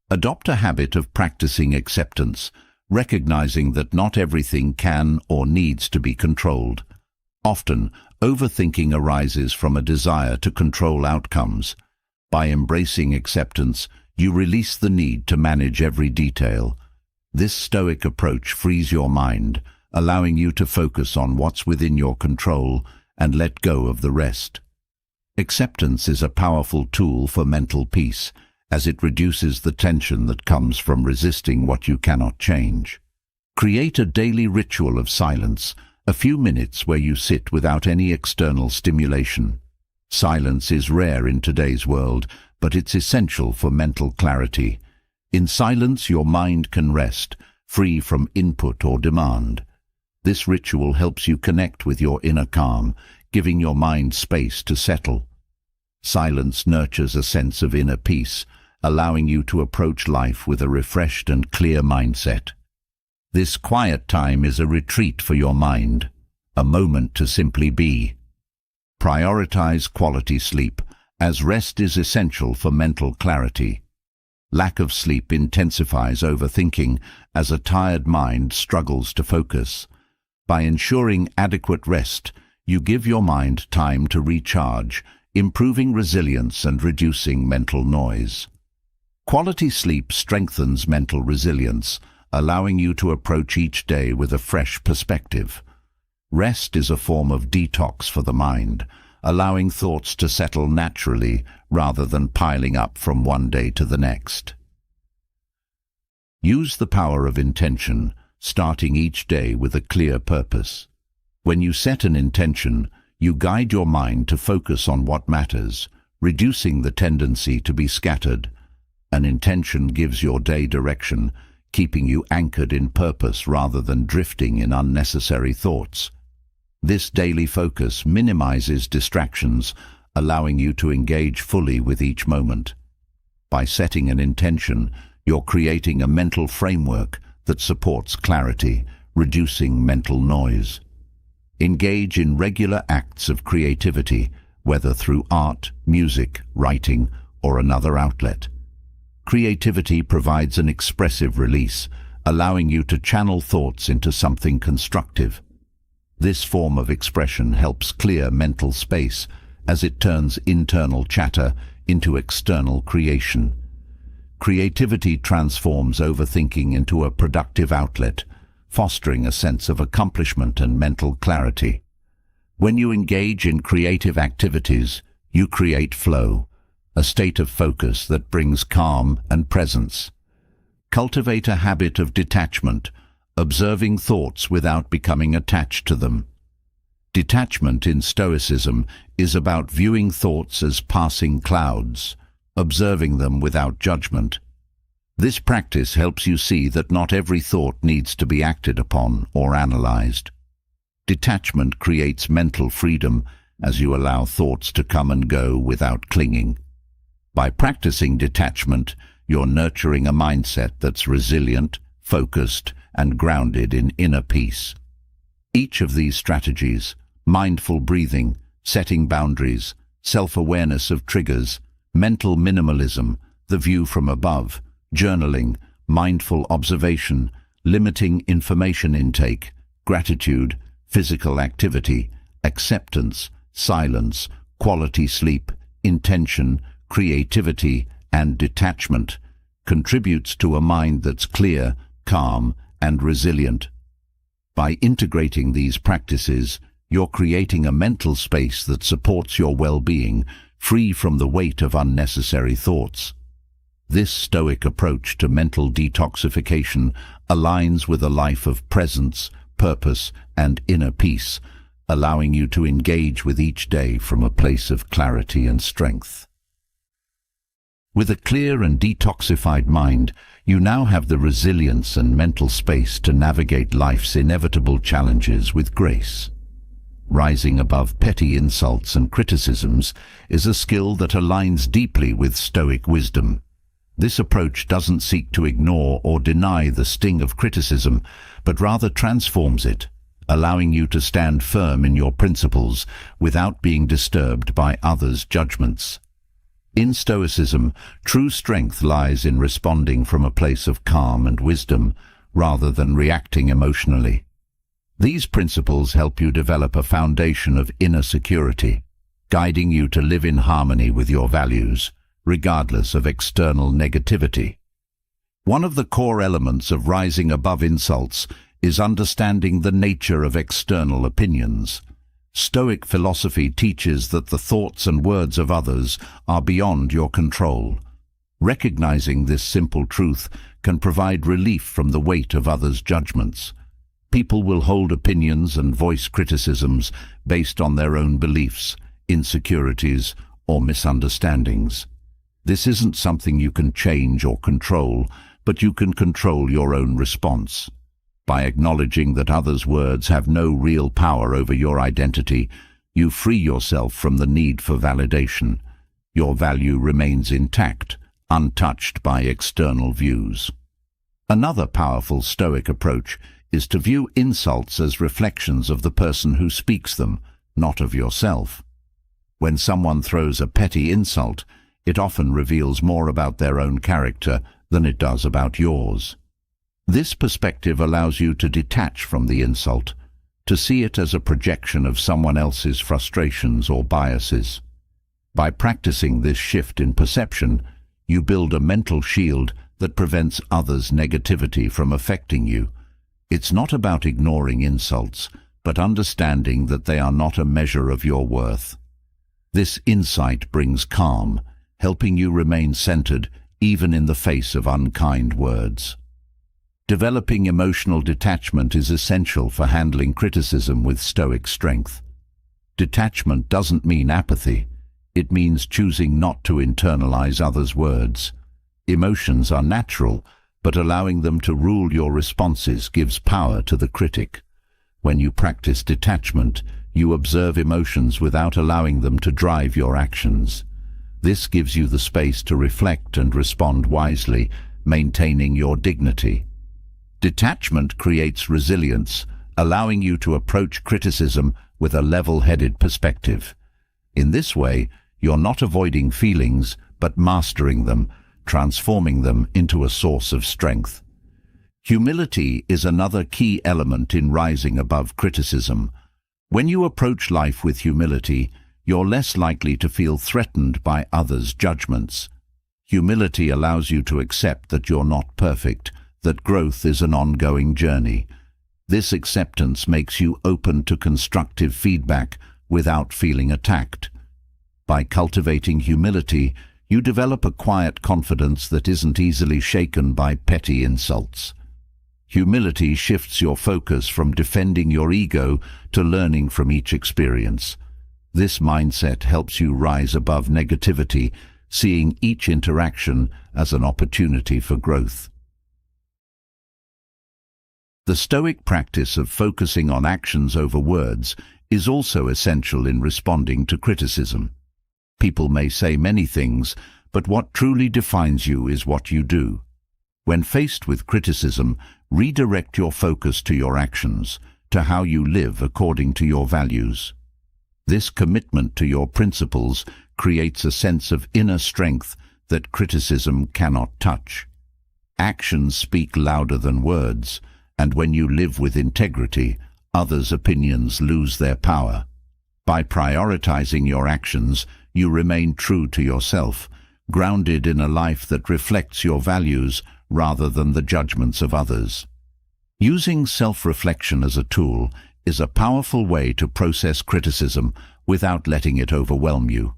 Adopt a habit of practicing acceptance, recognizing that not everything can or needs to be controlled. Often, overthinking arises from a desire to control outcomes. By embracing acceptance, you release the need to manage every detail. This Stoic approach frees your mind, allowing you to focus on what's within your control and let go of the rest. Acceptance is a powerful tool for mental peace, as it reduces the tension that comes from resisting what you cannot change. Create a daily ritual of silence, a few minutes where you sit without any external stimulation. Silence is rare in today's world, but it's essential for mental clarity. In silence, your mind can rest, free from input or demand. This ritual helps you connect with your inner calm, giving your mind space to settle. Silence nurtures a sense of inner peace, allowing you to approach life with a refreshed and clear mindset. This quiet time is a retreat for your mind, a moment to simply be. Prioritize quality sleep, as rest is essential for mental clarity. Lack of sleep intensifies overthinking, as a tired mind struggles to focus. By ensuring adequate rest, you give your mind time to recharge, improving resilience and reducing mental noise. Quality sleep strengthens mental resilience, allowing you to approach each day with a fresh perspective. Rest is a form of detox for the mind, allowing thoughts to settle naturally rather than piling up from one day to the next. Use the power of intention, starting each day with a clear purpose. When you set an intention, you guide your mind to focus on what matters, reducing the tendency to be scattered. An intention gives your day direction, keeping you anchored in purpose rather than drifting in unnecessary thoughts. This daily focus minimizes distractions, allowing you to engage fully with each moment. By setting an intention, you're creating a mental framework that supports clarity, reducing mental noise. Engage in regular acts of creativity, whether through art, music, writing, or another outlet. Creativity provides an expressive release, allowing you to channel thoughts into something constructive. This form of expression helps clear mental space, as it turns internal chatter into external creation. Creativity transforms overthinking into a productive outlet, fostering a sense of accomplishment and mental clarity. When you engage in creative activities, you create flow, a state of focus that brings calm and presence. Cultivate a habit of detachment, observing thoughts without becoming attached to them. Detachment in Stoicism is about viewing thoughts as passing clouds, observing them without judgment. This practice helps you see that not every thought needs to be acted upon or analyzed. Detachment creates mental freedom as you allow thoughts to come and go without clinging. By practicing detachment, you're nurturing a mindset that's resilient, focused, and grounded in inner peace. Each of these strategies, mindful breathing, setting boundaries, self-awareness of triggers, mental minimalism, the view from above, journaling, mindful observation, limiting information intake, gratitude, physical activity, acceptance, silence, quality sleep, intention, creativity, and detachment, contributes to a mind that's clear, calm, and resilient. By integrating these practices, you're creating a mental space that supports your well-being, free from the weight of unnecessary thoughts. This Stoic approach to mental detoxification aligns with a life of presence, purpose, and inner peace, allowing you to engage with each day from a place of clarity and strength. With a clear and detoxified mind, you now have the resilience and mental space to navigate life's inevitable challenges with grace. Rising above petty insults and criticisms is a skill that aligns deeply with Stoic wisdom. This approach doesn't seek to ignore or deny the sting of criticism, but rather transforms it, allowing you to stand firm in your principles without being disturbed by others' judgments. In Stoicism, true strength lies in responding from a place of calm and wisdom, rather than reacting emotionally. These principles help you develop a foundation of inner security, guiding you to live in harmony with your values, regardless of external negativity. One of the core elements of rising above insults is understanding the nature of external opinions. Stoic philosophy teaches that the thoughts and words of others are beyond your control. Recognizing this simple truth can provide relief from the weight of others' judgments. People will hold opinions and voice criticisms based on their own beliefs, insecurities, or misunderstandings. This isn't something you can change or control, but you can control your own response. By acknowledging that others' words have no real power over your identity, you free yourself from the need for validation. Your value remains intact, untouched by external views. Another powerful Stoic approach is to view insults as reflections of the person who speaks them, not of yourself. When someone throws a petty insult, it often reveals more about their own character than it does about yours. This perspective allows you to detach from the insult, to see it as a projection of someone else's frustrations or biases. By practicing this shift in perception, you build a mental shield that prevents others' negativity from affecting you. It's not about ignoring insults, but understanding that they are not a measure of your worth. This insight brings calm, helping you remain centered even in the face of unkind words. Developing emotional detachment is essential for handling criticism with Stoic strength. Detachment doesn't mean apathy. It means choosing not to internalize others' words. Emotions are natural, but allowing them to rule your responses gives power to the critic. When you practice detachment, you observe emotions without allowing them to drive your actions. This gives you the space to reflect and respond wisely, maintaining your dignity. Detachment creates resilience, allowing you to approach criticism with a level-headed perspective. In this way, you're not avoiding feelings, but mastering them, transforming them into a source of strength. Humility is another key element in rising above criticism. When you approach life with humility, you're less likely to feel threatened by others' judgments. Humility allows you to accept that you're not perfect, that growth is an ongoing journey. This acceptance makes you open to constructive feedback without feeling attacked. By cultivating humility, you develop a quiet confidence that isn't easily shaken by petty insults. Humility shifts your focus from defending your ego to learning from each experience. This mindset helps you rise above negativity, seeing each interaction as an opportunity for growth. The Stoic practice of focusing on actions over words is also essential in responding to criticism. People may say many things, but what truly defines you is what you do. When faced with criticism, redirect your focus to your actions, to how you live according to your values. This commitment to your principles creates a sense of inner strength that criticism cannot touch. Actions speak louder than words, and when you live with integrity, others' opinions lose their power. By prioritizing your actions, you remain true to yourself, grounded in a life that reflects your values rather than the judgments of others. Using self-reflection as a tool is a powerful way to process criticism without letting it overwhelm you.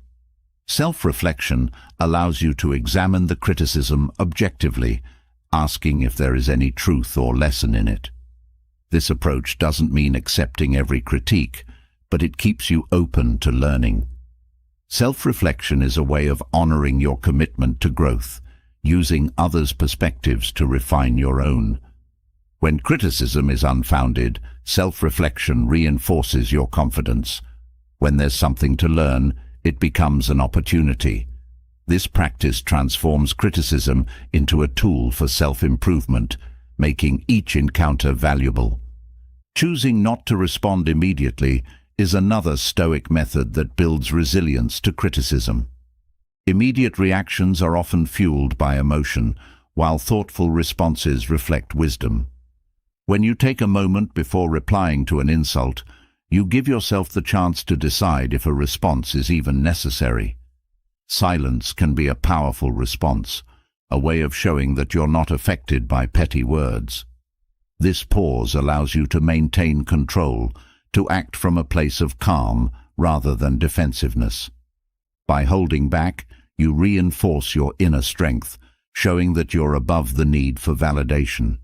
Self-reflection allows you to examine the criticism objectively, asking if there is any truth or lesson in it. This approach doesn't mean accepting every critique, but it keeps you open to learning. Self-reflection is a way of honoring your commitment to growth, using others' perspectives to refine your own. When criticism is unfounded, self-reflection reinforces your confidence. When there's something to learn, it becomes an opportunity. This practice transforms criticism into a tool for self-improvement, making each encounter valuable. Choosing not to respond immediately is another Stoic method that builds resilience to criticism. Immediate reactions are often fueled by emotion, while thoughtful responses reflect wisdom. When you take a moment before replying to an insult, you give yourself the chance to decide if a response is even necessary. Silence can be a powerful response, a way of showing that you're not affected by petty words. This pause allows you to maintain control, to act from a place of calm rather than defensiveness. By holding back, you reinforce your inner strength, showing that you're above the need for validation.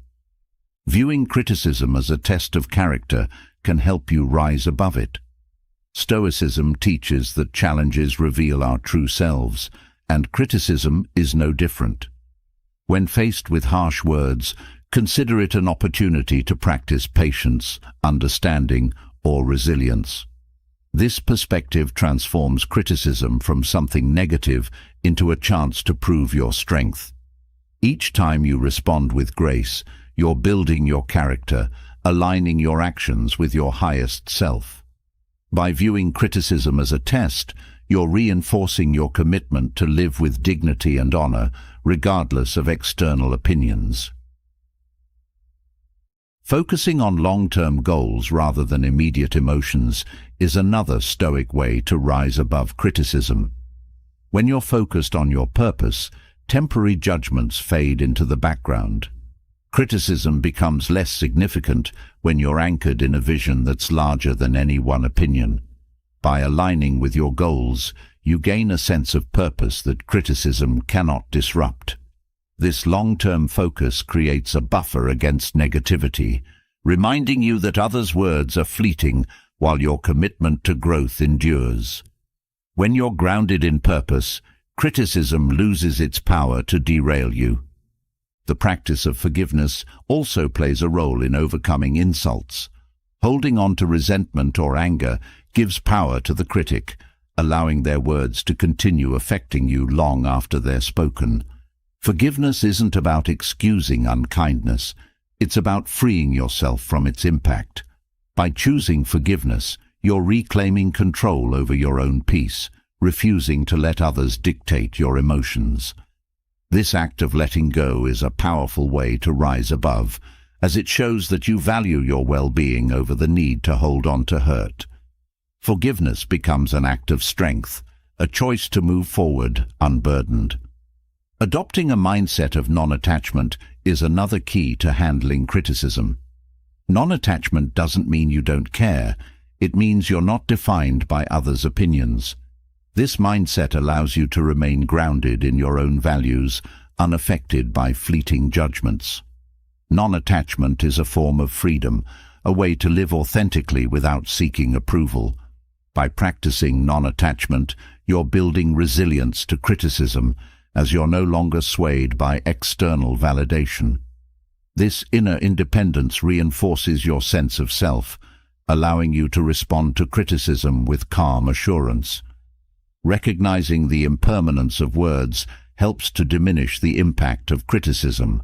Viewing criticism as a test of character can help you rise above it. Stoicism teaches that challenges reveal our true selves, and criticism is no different. When faced with harsh words, consider it an opportunity to practice patience, understanding, or resilience. This perspective transforms criticism from something negative into a chance to prove your strength. Each time you respond with grace, you're building your character, aligning your actions with your highest self. By viewing criticism as a test, you're reinforcing your commitment to live with dignity and honor, regardless of external opinions. Focusing on long-term goals rather than immediate emotions is another Stoic way to rise above criticism. When you're focused on your purpose, temporary judgments fade into the background. Criticism becomes less significant when you're anchored in a vision that's larger than any one opinion. By aligning with your goals, you gain a sense of purpose that criticism cannot disrupt. This long-term focus creates a buffer against negativity, reminding you that others' words are fleeting while your commitment to growth endures. When you're grounded in purpose, criticism loses its power to derail you. The practice of forgiveness also plays a role in overcoming insults. Holding on to resentment or anger gives power to the critic, allowing their words to continue affecting you long after they're spoken. Forgiveness isn't about excusing unkindness, it's about freeing yourself from its impact. By choosing forgiveness, you're reclaiming control over your own peace, refusing to let others dictate your emotions. This act of letting go is a powerful way to rise above, as it shows that you value your well-being over the need to hold on to hurt. Forgiveness becomes an act of strength, a choice to move forward unburdened. Adopting a mindset of non-attachment is another key to handling criticism. Non-attachment doesn't mean you don't care, it means you're not defined by others' opinions. This mindset allows you to remain grounded in your own values, unaffected by fleeting judgments. Non-attachment is a form of freedom, a way to live authentically without seeking approval. By practicing non-attachment, you're building resilience to criticism, as you're no longer swayed by external validation. This inner independence reinforces your sense of self, allowing you to respond to criticism with calm assurance. Recognizing the impermanence of words helps to diminish the impact of criticism.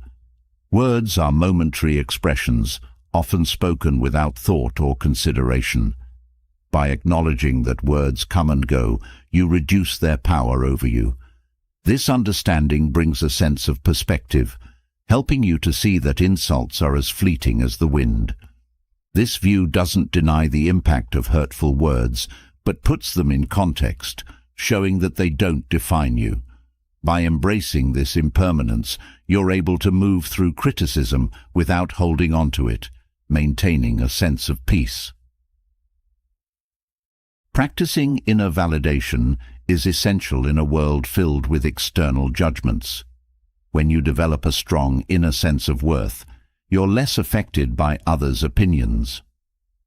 Words are momentary expressions, often spoken without thought or consideration. By acknowledging that words come and go, you reduce their power over you. This understanding brings a sense of perspective, helping you to see that insults are as fleeting as the wind. This view doesn't deny the impact of hurtful words, but puts them in context, showing that they don't define you. By embracing this impermanence, you're able to move through criticism without holding on to it, maintaining a sense of peace. Practicing inner validation is essential in a world filled with external judgments. When you develop a strong inner sense of worth, you're less affected by others' opinions.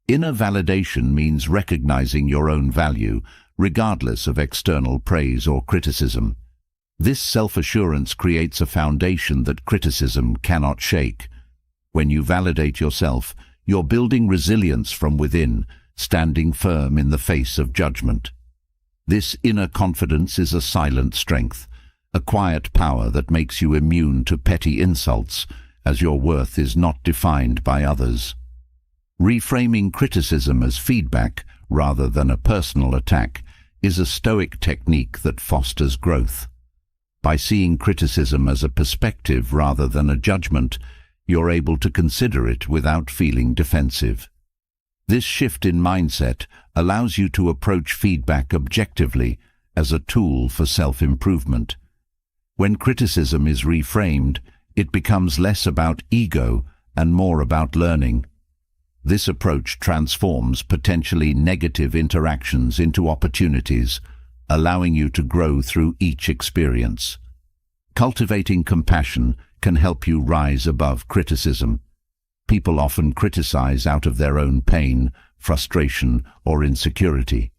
Inner validation means recognizing your own value, regardless of external praise or criticism. This self-assurance creates a foundation that criticism cannot shake. When you validate yourself, you're building resilience from within, standing firm in the face of judgment. This inner confidence is a silent strength, a quiet power that makes you immune to petty insults, as your worth is not defined by others. Reframing criticism as feedback, rather than a personal attack, is a Stoic technique that fosters growth. By seeing criticism as a perspective rather than a judgment, you're able to consider it without feeling defensive. This shift in mindset allows you to approach feedback objectively as a tool for self-improvement. When criticism is reframed, it becomes less about ego and more about learning. This approach transforms potentially negative interactions into opportunities, allowing you to grow through each experience. Cultivating compassion can help you rise above criticism. People often criticize out of their own pain, frustration, or insecurity.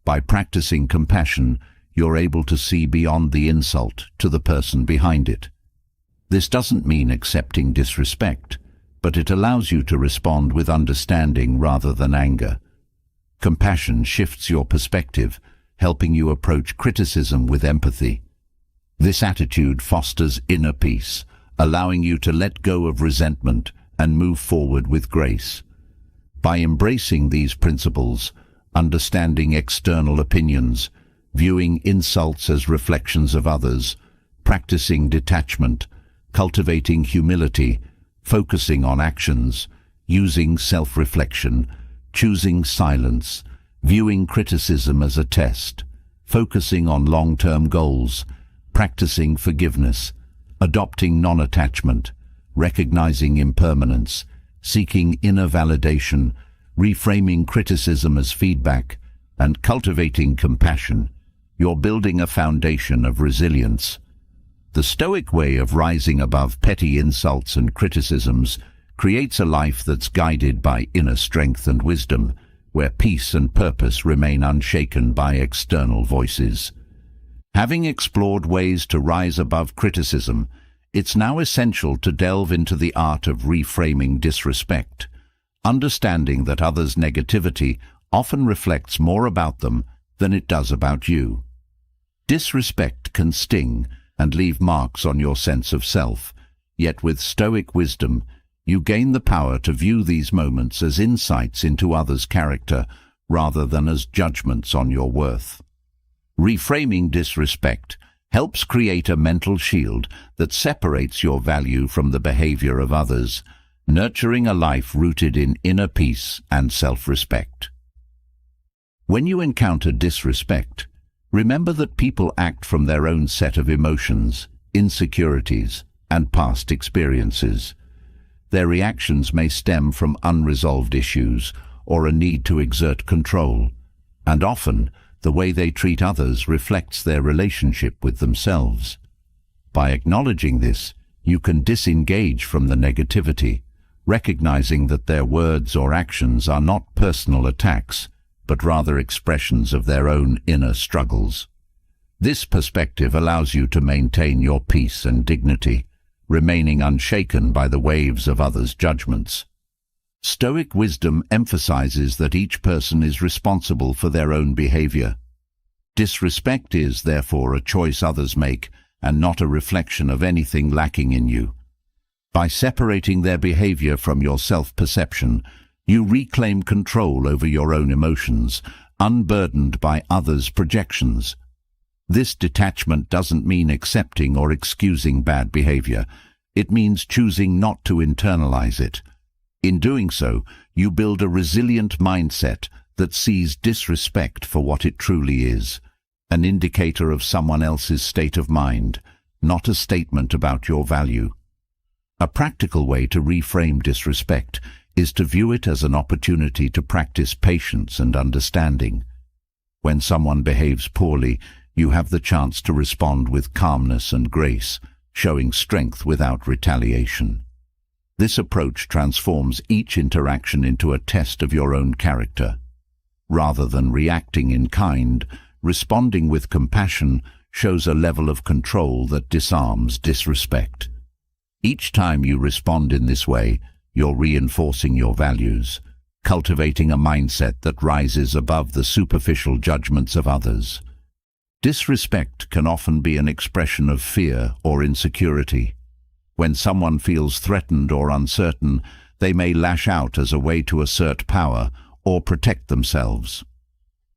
By practicing compassion, you're able to see beyond the insult to the person behind it. This doesn't mean accepting disrespect, but it allows you to respond with understanding rather than anger. Compassion shifts your perspective, helping you approach criticism with empathy. This attitude fosters inner peace, allowing you to let go of resentment and move forward with grace. By embracing these principles, understanding external opinions, viewing insults as reflections of others, practicing detachment, cultivating humility, focusing on actions, using self-reflection, choosing silence, viewing criticism as a test, focusing on long-term goals, practicing forgiveness, adopting non-attachment, recognizing impermanence, seeking inner validation, reframing criticism as feedback, and cultivating compassion, you're building a foundation of resilience. The Stoic way of rising above petty insults and criticisms creates a life that's guided by inner strength and wisdom, where peace and purpose remain unshaken by external voices. Having explored ways to rise above criticism, it's now essential to delve into the art of reframing disrespect, understanding that others' negativity often reflects more about them than it does about you. Disrespect can sting and leave marks on your sense of self, yet with Stoic wisdom, you gain the power to view these moments as insights into others' character rather than as judgments on your worth. Reframing disrespect helps create a mental shield that separates your value from the behavior of others, nurturing a life rooted in inner peace and self-respect. When you encounter disrespect, remember that people act from their own set of emotions, insecurities, and past experiences. Their reactions may stem from unresolved issues or a need to exert control, and often the way they treat others reflects their relationship with themselves. By acknowledging this, you can disengage from the negativity, recognizing that their words or actions are not personal attacks, but rather expressions of their own inner struggles. This perspective allows you to maintain your peace and dignity, remaining unshaken by the waves of others' judgments. Stoic wisdom emphasizes that each person is responsible for their own behavior. Disrespect is, therefore, a choice others make and not a reflection of anything lacking in you. By separating their behavior from your self-perception, you reclaim control over your own emotions, unburdened by others' projections. This detachment doesn't mean accepting or excusing bad behavior. It means choosing not to internalize it. In doing so, you build a resilient mindset that sees disrespect for what it truly is, an indicator of someone else's state of mind, not a statement about your value. A practical way to reframe disrespect is to view it as an opportunity to practice patience and understanding. When someone behaves poorly, you have the chance to respond with calmness and grace, showing strength without retaliation. This approach transforms each interaction into a test of your own character. Rather than reacting in kind, responding with compassion shows a level of control that disarms disrespect. Each time you respond in this way, you're reinforcing your values, cultivating a mindset that rises above the superficial judgments of others. Disrespect can often be an expression of fear or insecurity. When someone feels threatened or uncertain, they may lash out as a way to assert power or protect themselves.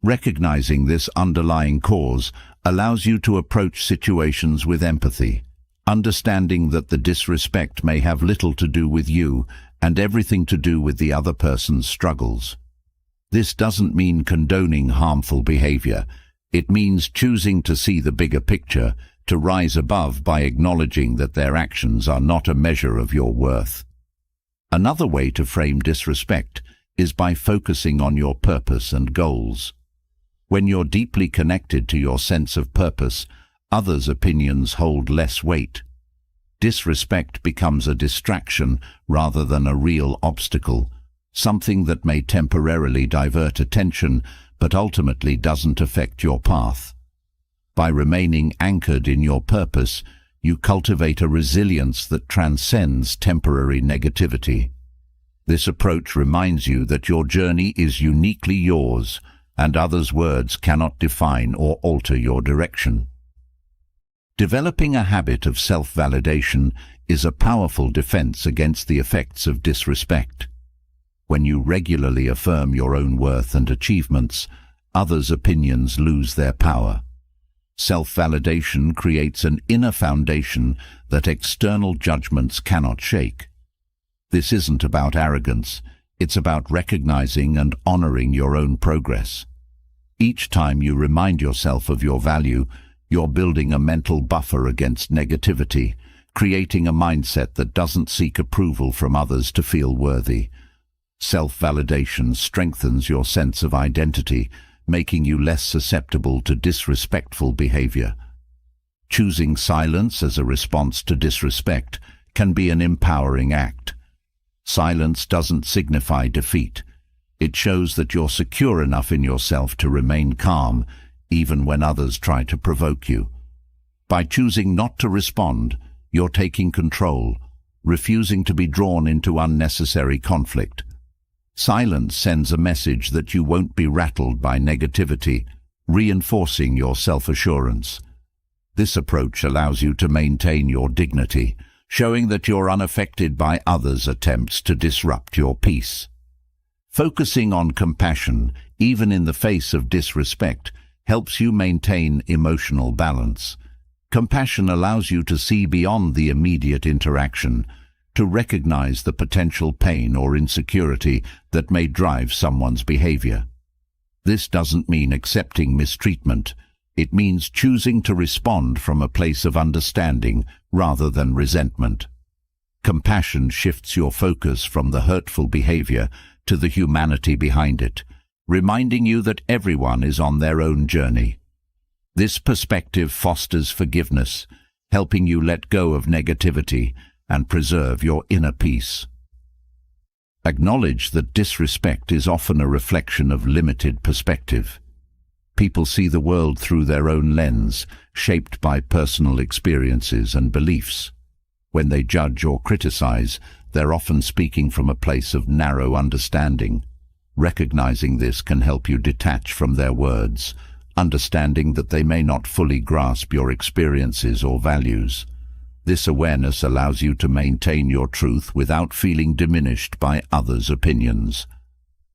Recognizing this underlying cause allows you to approach situations with empathy, understanding that the disrespect may have little to do with you and everything to do with the other person's struggles. This doesn't mean condoning harmful behavior. It means choosing to see the bigger picture, to rise above by acknowledging that their actions are not a measure of your worth. Another way to frame disrespect is by focusing on your purpose and goals. When you're deeply connected to your sense of purpose, others' opinions hold less weight. Disrespect becomes a distraction rather than a real obstacle, something that may temporarily divert attention but ultimately doesn't affect your path. By remaining anchored in your purpose, you cultivate a resilience that transcends temporary negativity. This approach reminds you that your journey is uniquely yours, and others' words cannot define or alter your direction. Developing a habit of self-validation is a powerful defense against the effects of disrespect. When you regularly affirm your own worth and achievements, others' opinions lose their power. Self-validation creates an inner foundation that external judgments cannot shake. This isn't about arrogance, it's about recognizing and honoring your own progress. Each time you remind yourself of your value, you're building a mental buffer against negativity, creating a mindset that doesn't seek approval from others to feel worthy. Self-validation strengthens your sense of identity, making you less susceptible to disrespectful behavior. Choosing silence as a response to disrespect can be an empowering act. Silence doesn't signify defeat. It shows that you're secure enough in yourself to remain calm, even when others try to provoke you. By choosing not to respond, you're taking control, refusing to be drawn into unnecessary conflict. Silence sends a message that you won't be rattled by negativity, reinforcing your self-assurance. This approach allows you to maintain your dignity, showing that you're unaffected by others' attempts to disrupt your peace. Focusing on compassion, even in the face of disrespect, helps you maintain emotional balance. Compassion allows you to see beyond the immediate interaction, to recognize the potential pain or insecurity that may drive someone's behavior. This doesn't mean accepting mistreatment. It means choosing to respond from a place of understanding rather than resentment. Compassion shifts your focus from the hurtful behavior to the humanity behind it, reminding you that everyone is on their own journey. This perspective fosters forgiveness, helping you let go of negativity and preserve your inner peace. Acknowledge that disrespect is often a reflection of limited perspective. People see the world through their own lens, shaped by personal experiences and beliefs. When they judge or criticize, they're often speaking from a place of narrow understanding. Recognizing this can help you detach from their words, understanding that they may not fully grasp your experiences or values. This awareness allows you to maintain your truth without feeling diminished by others' opinions.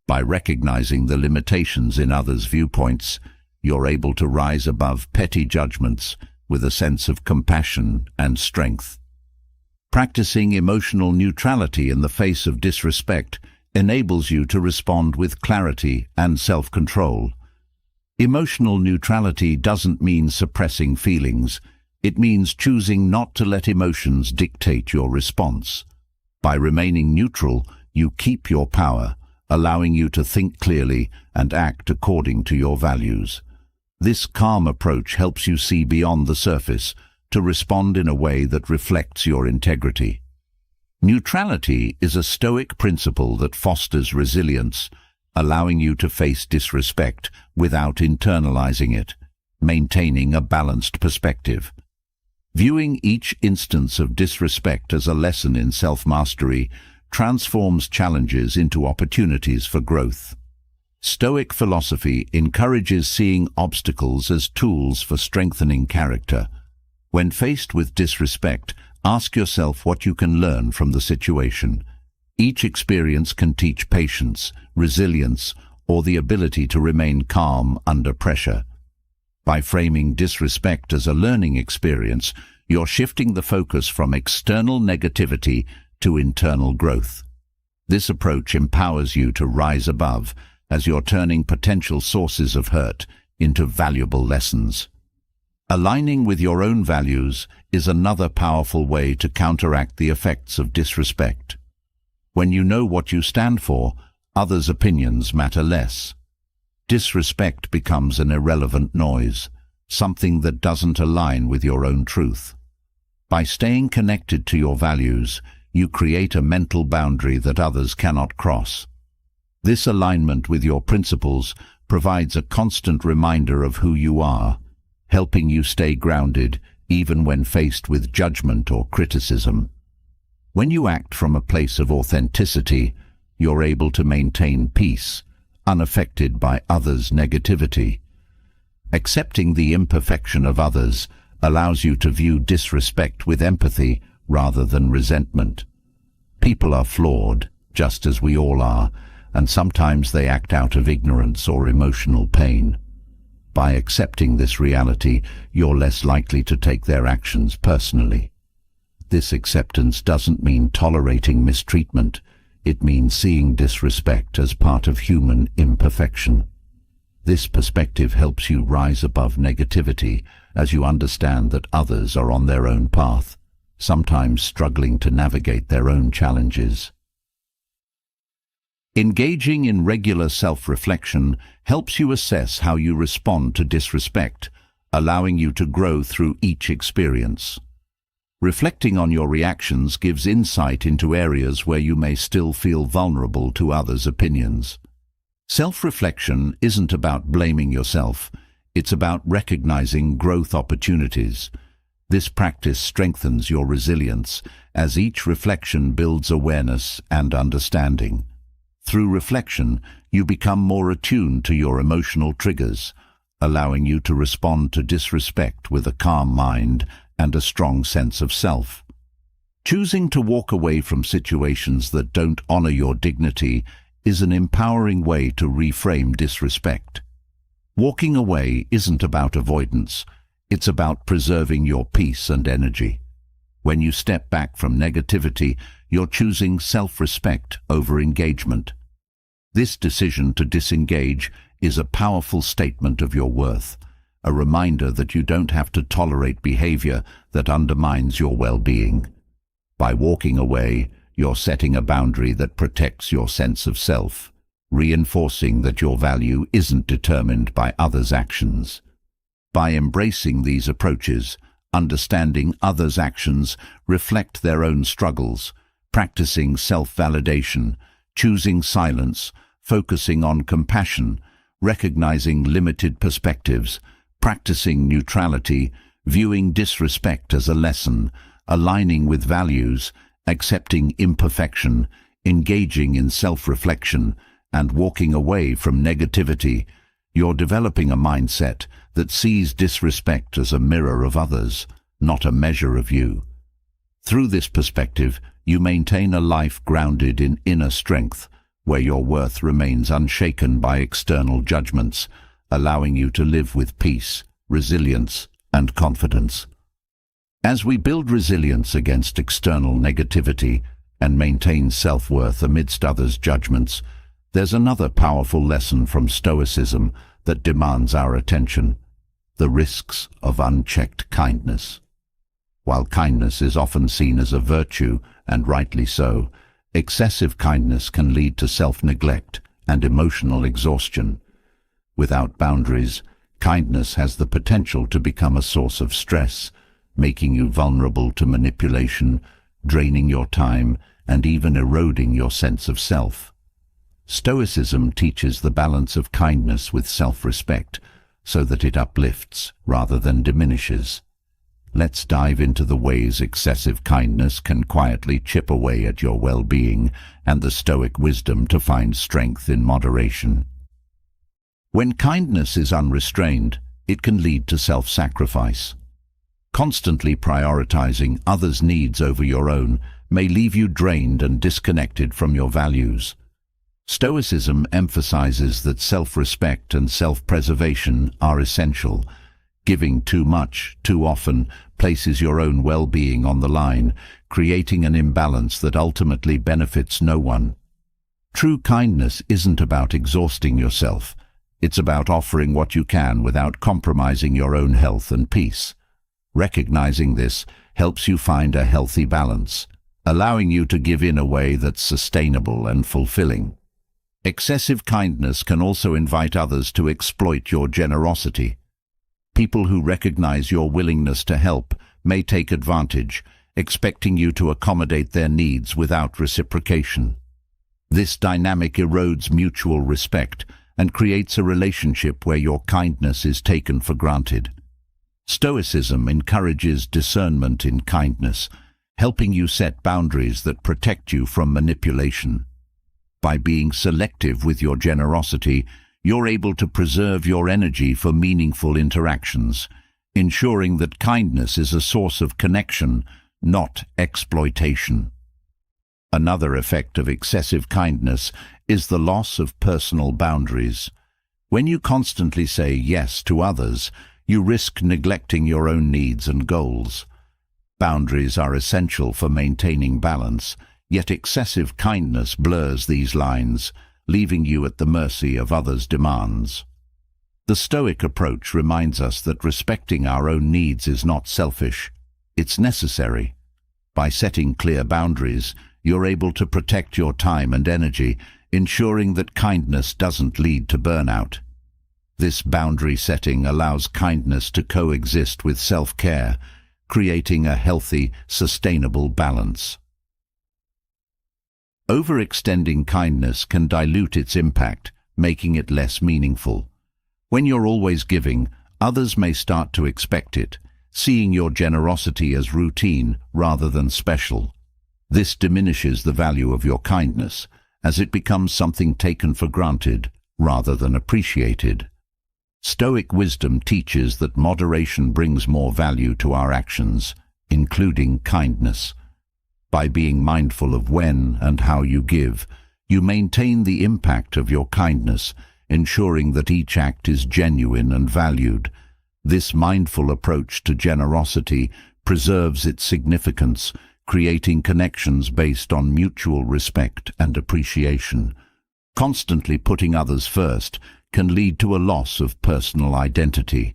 By recognizing the limitations in others' viewpoints, you're able to rise above petty judgments with a sense of compassion and strength. Practicing emotional neutrality in the face of disrespect enables you to respond with clarity and self-control. Emotional neutrality doesn't mean suppressing feelings. It means choosing not to let emotions dictate your response. By remaining neutral, you keep your power, allowing you to think clearly and act according to your values. This calm approach helps you see beyond the surface, to respond in a way that reflects your integrity. Neutrality is a Stoic principle that fosters resilience, allowing you to face disrespect without internalizing it, maintaining a balanced perspective. Viewing each instance of disrespect as a lesson in self-mastery transforms challenges into opportunities for growth. Stoic philosophy encourages seeing obstacles as tools for strengthening character. When faced with disrespect, ask yourself what you can learn from the situation. Each experience can teach patience, resilience, or the ability to remain calm under pressure. By framing disrespect as a learning experience, you're shifting the focus from external negativity to internal growth. This approach empowers you to rise above, as you're turning potential sources of hurt into valuable lessons. Aligning with your own values is another powerful way to counteract the effects of disrespect. When you know what you stand for, others' opinions matter less. Disrespect becomes an irrelevant noise, something that doesn't align with your own truth. By staying connected to your values, you create a mental boundary that others cannot cross. This alignment with your principles provides a constant reminder of who you are, helping you stay grounded even when faced with judgment or criticism. When you act from a place of authenticity, you're able to maintain peace, unaffected by others' negativity. Accepting the imperfection of others allows you to view disrespect with empathy rather than resentment. People are flawed, just as we all are, and sometimes they act out of ignorance or emotional pain. By accepting this reality, you're less likely to take their actions personally. This acceptance doesn't mean tolerating mistreatment. It means seeing disrespect as part of human imperfection. This perspective helps you rise above negativity as you understand that others are on their own path, sometimes struggling to navigate their own challenges. Engaging in regular self-reflection helps you assess how you respond to disrespect, allowing you to grow through each experience. Reflecting on your reactions gives insight into areas where you may still feel vulnerable to others' opinions. Self-reflection isn't about blaming yourself, it's about recognizing growth opportunities. This practice strengthens your resilience as each reflection builds awareness and understanding. Through reflection, you become more attuned to your emotional triggers, allowing you to respond to disrespect with a calm mind and a strong sense of self. Choosing to walk away from situations that don't honor your dignity is an empowering way to reframe disrespect. Walking away isn't about avoidance, it's about preserving your peace and energy. When you step back from negativity, you're choosing self-respect over engagement. This decision to disengage is a powerful statement of your worth, a reminder that you don't have to tolerate behavior that undermines your well-being. By walking away, you're setting a boundary that protects your sense of self, reinforcing that your value isn't determined by others' actions. By embracing these approaches, understanding others' actions reflect their own struggles, practicing self-validation, choosing silence, focusing on compassion, recognizing limited perspectives, practicing neutrality, viewing disrespect as a lesson, aligning with values, accepting imperfection, engaging in self-reflection, and walking away from negativity, you're developing a mindset that sees disrespect as a mirror of others, not a measure of you. Through this perspective, you maintain a life grounded in inner strength, where your worth remains unshaken by external judgments, allowing you to live with peace, resilience, and confidence. As we build resilience against external negativity and maintain self-worth amidst others' judgments, there's another powerful lesson from Stoicism that demands our attention: the risks of unchecked kindness. While kindness is often seen as a virtue, and rightly so, excessive kindness can lead to self-neglect and emotional exhaustion. Without boundaries, kindness has the potential to become a source of stress, making you vulnerable to manipulation, draining your time, and even eroding your sense of self. Stoicism teaches the balance of kindness with self-respect, so that it uplifts rather than diminishes. Let's dive into the ways excessive kindness can quietly chip away at your well-being and the Stoic wisdom to find strength in moderation. When kindness is unrestrained, it can lead to self-sacrifice. Constantly prioritizing others' needs over your own may leave you drained and disconnected from your values. Stoicism emphasizes that self-respect and self-preservation are essential. Giving too much, too often, places your own well-being on the line, creating an imbalance that ultimately benefits no one. True kindness isn't about exhausting yourself. It's about offering what you can without compromising your own health and peace. Recognizing this helps you find a healthy balance, allowing you to give in a way that's sustainable and fulfilling. Excessive kindness can also invite others to exploit your generosity. People who recognize your willingness to help may take advantage, expecting you to accommodate their needs without reciprocation. This dynamic erodes mutual respect and creates a relationship where your kindness is taken for granted. Stoicism encourages discernment in kindness, helping you set boundaries that protect you from manipulation. By being selective with your generosity, you're able to preserve your energy for meaningful interactions, ensuring that kindness is a source of connection, not exploitation. Another effect of excessive kindness is the loss of personal boundaries. When you constantly say yes to others, you risk neglecting your own needs and goals. Boundaries are essential for maintaining balance, yet excessive kindness blurs these lines, leaving you at the mercy of others' demands. The Stoic approach reminds us that respecting our own needs is not selfish, it's necessary. By setting clear boundaries, you're able to protect your time and energy, ensuring that kindness doesn't lead to burnout. This boundary setting allows kindness to coexist with self-care, creating a healthy, sustainable balance. Overextending kindness can dilute its impact, making it less meaningful. When you're always giving, others may start to expect it, seeing your generosity as routine rather than special. This diminishes the value of your kindness, as it becomes something taken for granted rather than appreciated. Stoic wisdom teaches that moderation brings more value to our actions, including kindness. By being mindful of when and how you give, you maintain the impact of your kindness, ensuring that each act is genuine and valued. This mindful approach to generosity preserves its significance, creating connections based on mutual respect and appreciation. Constantly putting others first can lead to a loss of personal identity.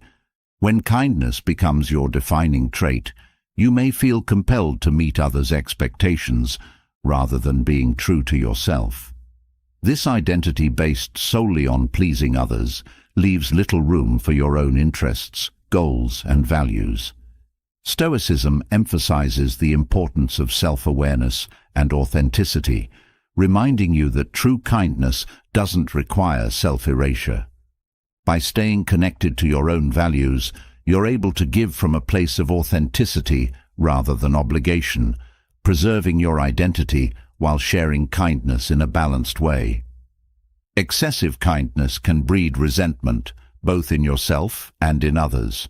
When kindness becomes your defining trait, you may feel compelled to meet others' expectations rather than being true to yourself. This identity based solely on pleasing others leaves little room for your own interests, goals, and values. Stoicism emphasizes the importance of self-awareness and authenticity, reminding you that true kindness doesn't require self-erasure. By staying connected to your own values, you're able to give from a place of authenticity rather than obligation, preserving your identity while sharing kindness in a balanced way. Excessive kindness can breed resentment, both in yourself and in others.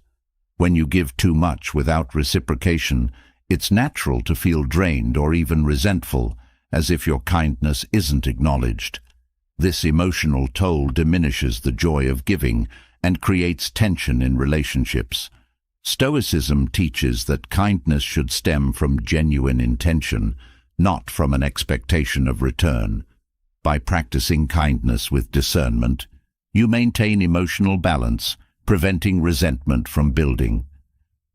When you give too much without reciprocation, it's natural to feel drained or even resentful, as if your kindness isn't acknowledged. This emotional toll diminishes the joy of giving and creates tension in relationships. Stoicism teaches that kindness should stem from genuine intention, not from an expectation of return. By practicing kindness with discernment, you maintain emotional balance, preventing resentment from building.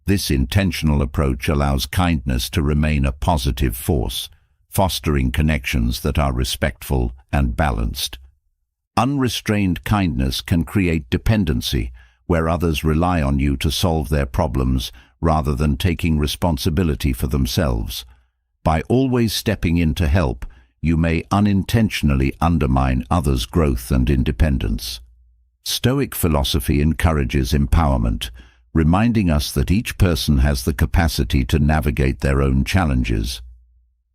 This intentional approach allows kindness to remain a positive force, fostering connections that are respectful and balanced. Unrestrained kindness can create dependency, where others rely on you to solve their problems rather than taking responsibility for themselves. By always stepping in to help, you may unintentionally undermine others' growth and independence. Stoic philosophy encourages empowerment, reminding us that each person has the capacity to navigate their own challenges.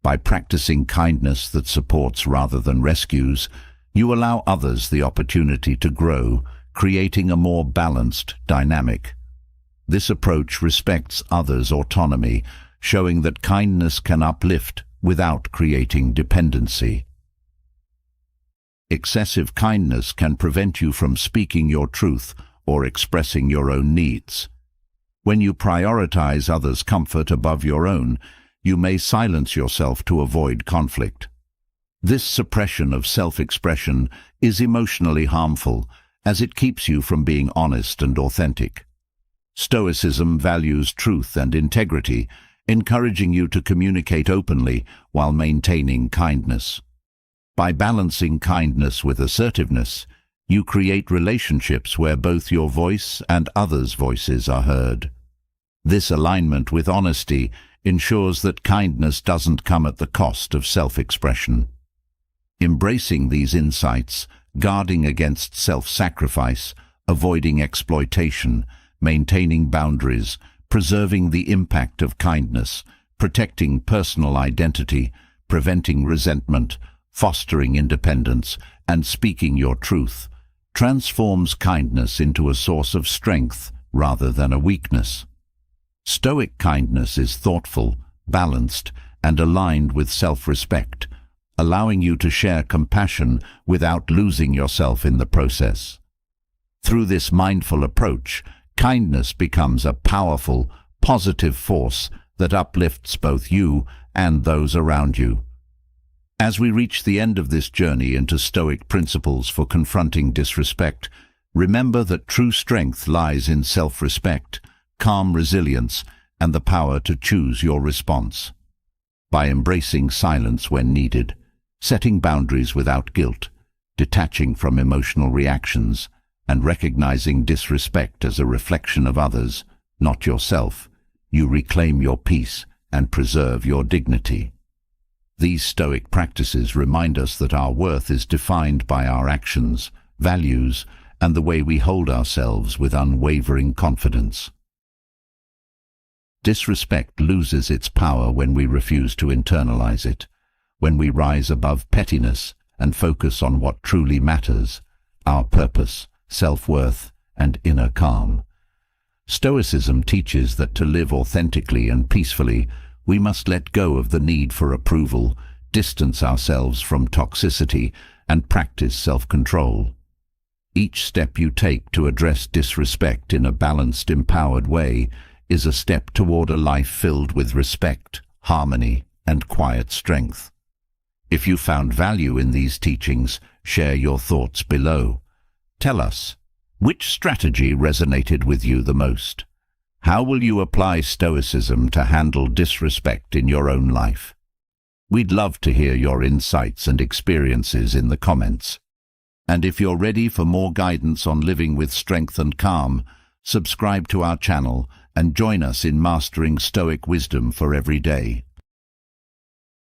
By practicing kindness that supports rather than rescues, you allow others the opportunity to grow, creating a more balanced dynamic. This approach respects others' autonomy, showing that kindness can uplift without creating dependency. Excessive kindness can prevent you from speaking your truth or expressing your own needs. When you prioritize others' comfort above your own, you may silence yourself to avoid conflict. This suppression of self-expression is emotionally harmful, as it keeps you from being honest and authentic. Stoicism values truth and integrity, encouraging you to communicate openly while maintaining kindness. By balancing kindness with assertiveness, you create relationships where both your voice and others' voices are heard. This alignment with honesty ensures that kindness doesn't come at the cost of self-expression. Embracing these insights, guarding against self-sacrifice, avoiding exploitation, maintaining boundaries, preserving the impact of kindness, protecting personal identity, preventing resentment, fostering independence, and speaking your truth, transforms kindness into a source of strength rather than a weakness. Stoic kindness is thoughtful, balanced, and aligned with self-respect, allowing you to share compassion without losing yourself in the process. Through this mindful approach, kindness becomes a powerful, positive force that uplifts both you and those around you. As we reach the end of this journey into Stoic principles for confronting disrespect, remember that true strength lies in self-respect, calm resilience, and the power to choose your response. By embracing silence when needed, setting boundaries without guilt, detaching from emotional reactions, and recognizing disrespect as a reflection of others, not yourself, you reclaim your peace and preserve your dignity. These Stoic practices remind us that our worth is defined by our actions, values, and the way we hold ourselves with unwavering confidence. Disrespect loses its power when we refuse to internalize it, when we rise above pettiness and focus on what truly matters, our purpose, self-worth, and inner calm. Stoicism teaches that to live authentically and peacefully, we must let go of the need for approval, distance ourselves from toxicity, and practice self-control. Each step you take to address disrespect in a balanced, empowered way is a step toward a life filled with respect, harmony, and quiet strength. If you found value in these teachings, share your thoughts below. Tell us, which strategy resonated with you the most? How will you apply Stoicism to handle disrespect in your own life? We'd love to hear your insights and experiences in the comments. And if you're ready for more guidance on living with strength and calm, subscribe to our channel and join us in mastering Stoic wisdom for every day.